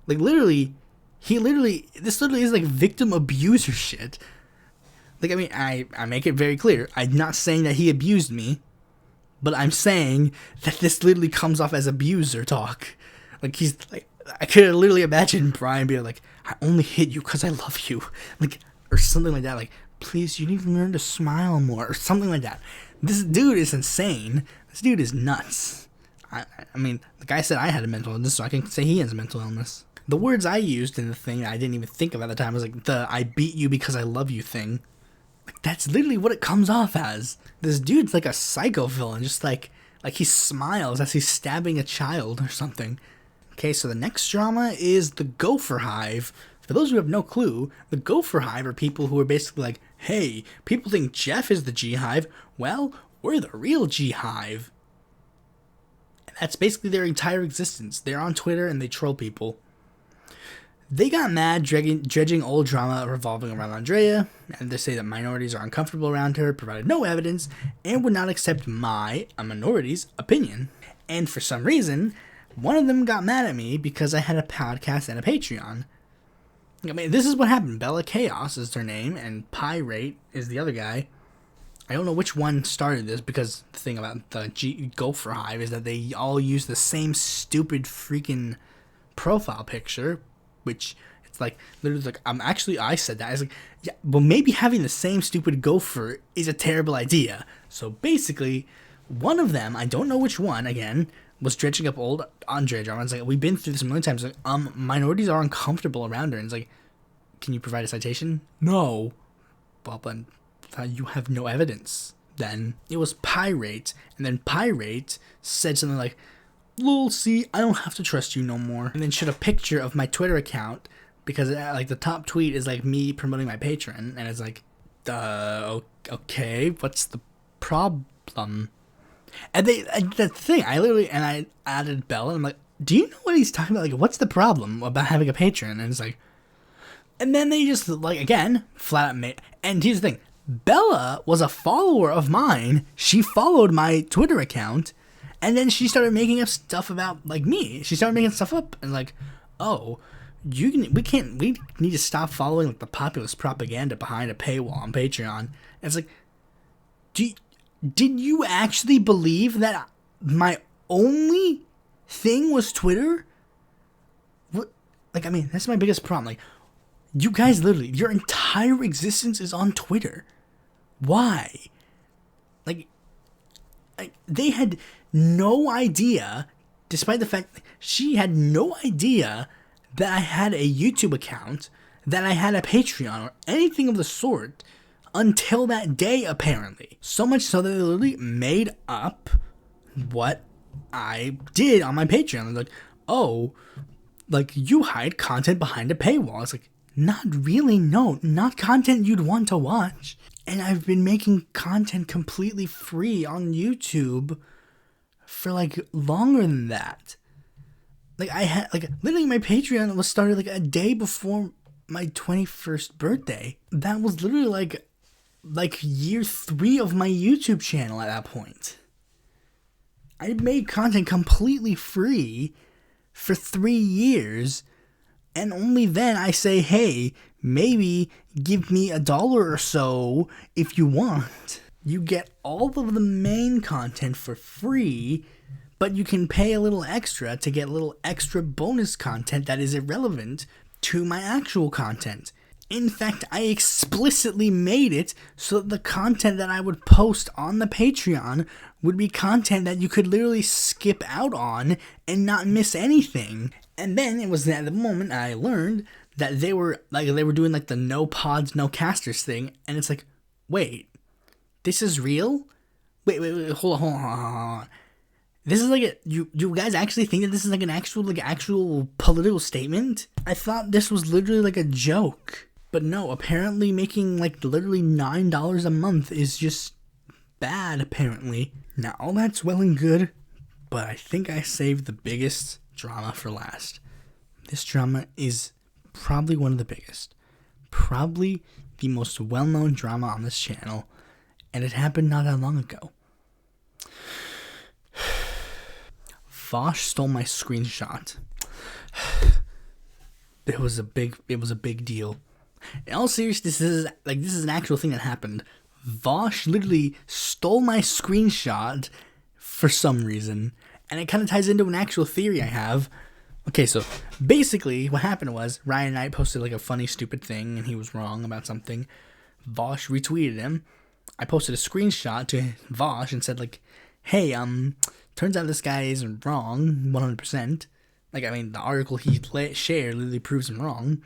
Like, literally, this literally is like victim abuser shit. Like, I mean, I make it very clear, I'm not saying that he abused me, but I'm saying that this literally comes off as abuser talk. Like, he's like, I could literally imagine Brian being like, I only hit you because I love you. Like, or something like that. Like, please, you need to learn to smile more, or something like that. This dude is insane. This dude is nuts. I mean, the guy said I had a mental illness, so I can say he has a mental illness. The words I used in the thing I didn't even think of at the time was like the I beat you because I love you thing. Like, that's literally what it comes off as. This dude's like a psycho villain, just like he smiles as he's stabbing a child or something. Okay, so the next drama is the GopherHive. For those who have no clue, the GopherHive are people who are basically like, hey, people think Jeff is the G-Hive. Well, we're the real G-Hive. And that's basically their entire existence. They're on Twitter and they troll people. They got mad dredging old drama revolving around Andrea, and they say that minorities are uncomfortable around her, provided no evidence, and would not accept a minority's opinion. And for some reason, one of them got mad at me because I had a podcast and a Patreon. I mean, this is what happened. Bella Chaos is their name, and Pyrate is the other guy. I don't know which one started this, because the thing about the GopherHive is that they all use the same stupid freaking profile picture, which it's like, literally, like, I said that. I was like, yeah, but maybe having the same stupid gopher is a terrible idea. So basically, one of them, I don't know which one, again, was dredging up old Andrea drama. It's like, we've been through this a million times. Like, minorities are uncomfortable around her. And it's like, can you provide a citation? No. Well, then you have no evidence. Then it was Pyrate, and then Pyrate said something like, lol, see, I don't have to trust you no more. And then showed a picture of my Twitter account, because like the top tweet is like me promoting my Patreon, and it's like, okay, what's the problem? And that's the thing, I added Bella, and I'm like, do you know what he's talking about? Like, what's the problem about having a Patreon? And it's like, and then they just, like, again, flat out made, and here's the thing, Bella was a follower of mine. She followed my Twitter account, and then she started making up stuff about, like, me. She started making stuff up, and like, oh, we need to stop following, like, the populist propaganda behind a paywall on Patreon. And it's like, did you actually believe that my only thing was Twitter? What? Like, I mean, that's my biggest problem. Like, You guys literally, your entire existence is on Twitter. Why? Like they had no idea, despite the fact that she had no idea that I had a YouTube account, that I had a Patreon, or anything of the sort, until that day, apparently. So much so that they literally made up what I did on my Patreon. They're like, oh, like, you hide content behind a paywall. It's like, not really, no, not content you'd want to watch. And I've been making content completely free on YouTube for, like, longer than that. Like, I had, like, literally my Patreon was started, like, a day before my 21st birthday. That was literally, like year 3 of my YouTube channel at that point. I made content completely free for 3 years, and only then I say, hey, maybe give me $1 or so if you want. You get all of the main content for free, but you can pay a little extra to get a little extra bonus content that is irrelevant to my actual content. In fact, I explicitly made it so that the content that I would post on the Patreon would be content that you could literally skip out on and not miss anything. And then it was at the moment I learned that they were doing like the no pods, no casters thing, and it's like, wait, this is real? Wait, hold on. This is like you guys actually think that this is like an actual political statement? I thought this was literally like a joke. But no, apparently making like literally $9 a month is just bad, apparently. Now, all that's well and good, but I think I saved the biggest drama for last. This drama is probably one of the biggest. Probably the most well-known drama on this channel, and it happened not that long ago. Vosh stole my screenshot. It was a big deal. In all seriousness, this is an actual thing that happened. Vosh literally stole my screenshot for some reason, and it kind of ties into an actual theory I have. Okay, so basically what happened was Ryan Knight posted like a funny stupid thing and he was wrong about something. Vosh retweeted him. I posted a screenshot to Vosh and said like, hey, turns out this guy isn't wrong 100%. Like, I mean, the article he shared literally proves him wrong.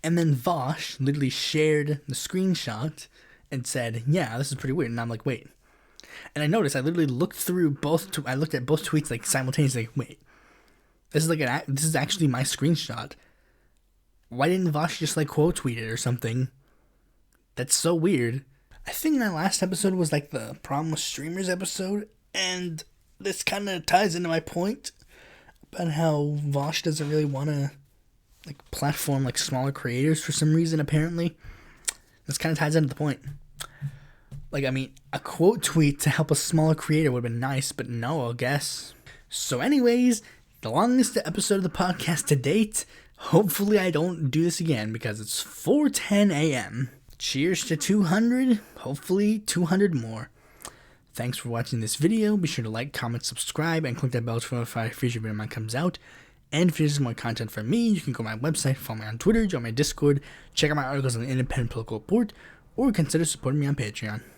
And then Vosh literally shared the screenshot and said, yeah, this is pretty weird. And I'm like, wait. And I noticed, I literally looked through I looked at both tweets like simultaneously, like, wait. This is actually my screenshot. Why didn't Vosh just like quote tweet it or something? That's so weird. I think my last episode was like the problem with streamers episode, and this kind of ties into my point about how Vosh doesn't really want to like platform like smaller creators for some reason, apparently. This kind of ties into the point. Like, I mean, a quote tweet to help a smaller creator would have been nice, but no, I guess. So anyways, the longest episode of the podcast to date. Hopefully I don't do this again because it's 4:10 a.m. Cheers to 200, hopefully 200 more. Thanks for watching this video. Be sure to like, comment, subscribe, and click that bell to notify if future video mine comes out. And if there's more content from me, you can go to my website, follow me on Twitter, join my Discord, check out my articles on the Independent Political Report, or consider supporting me on Patreon.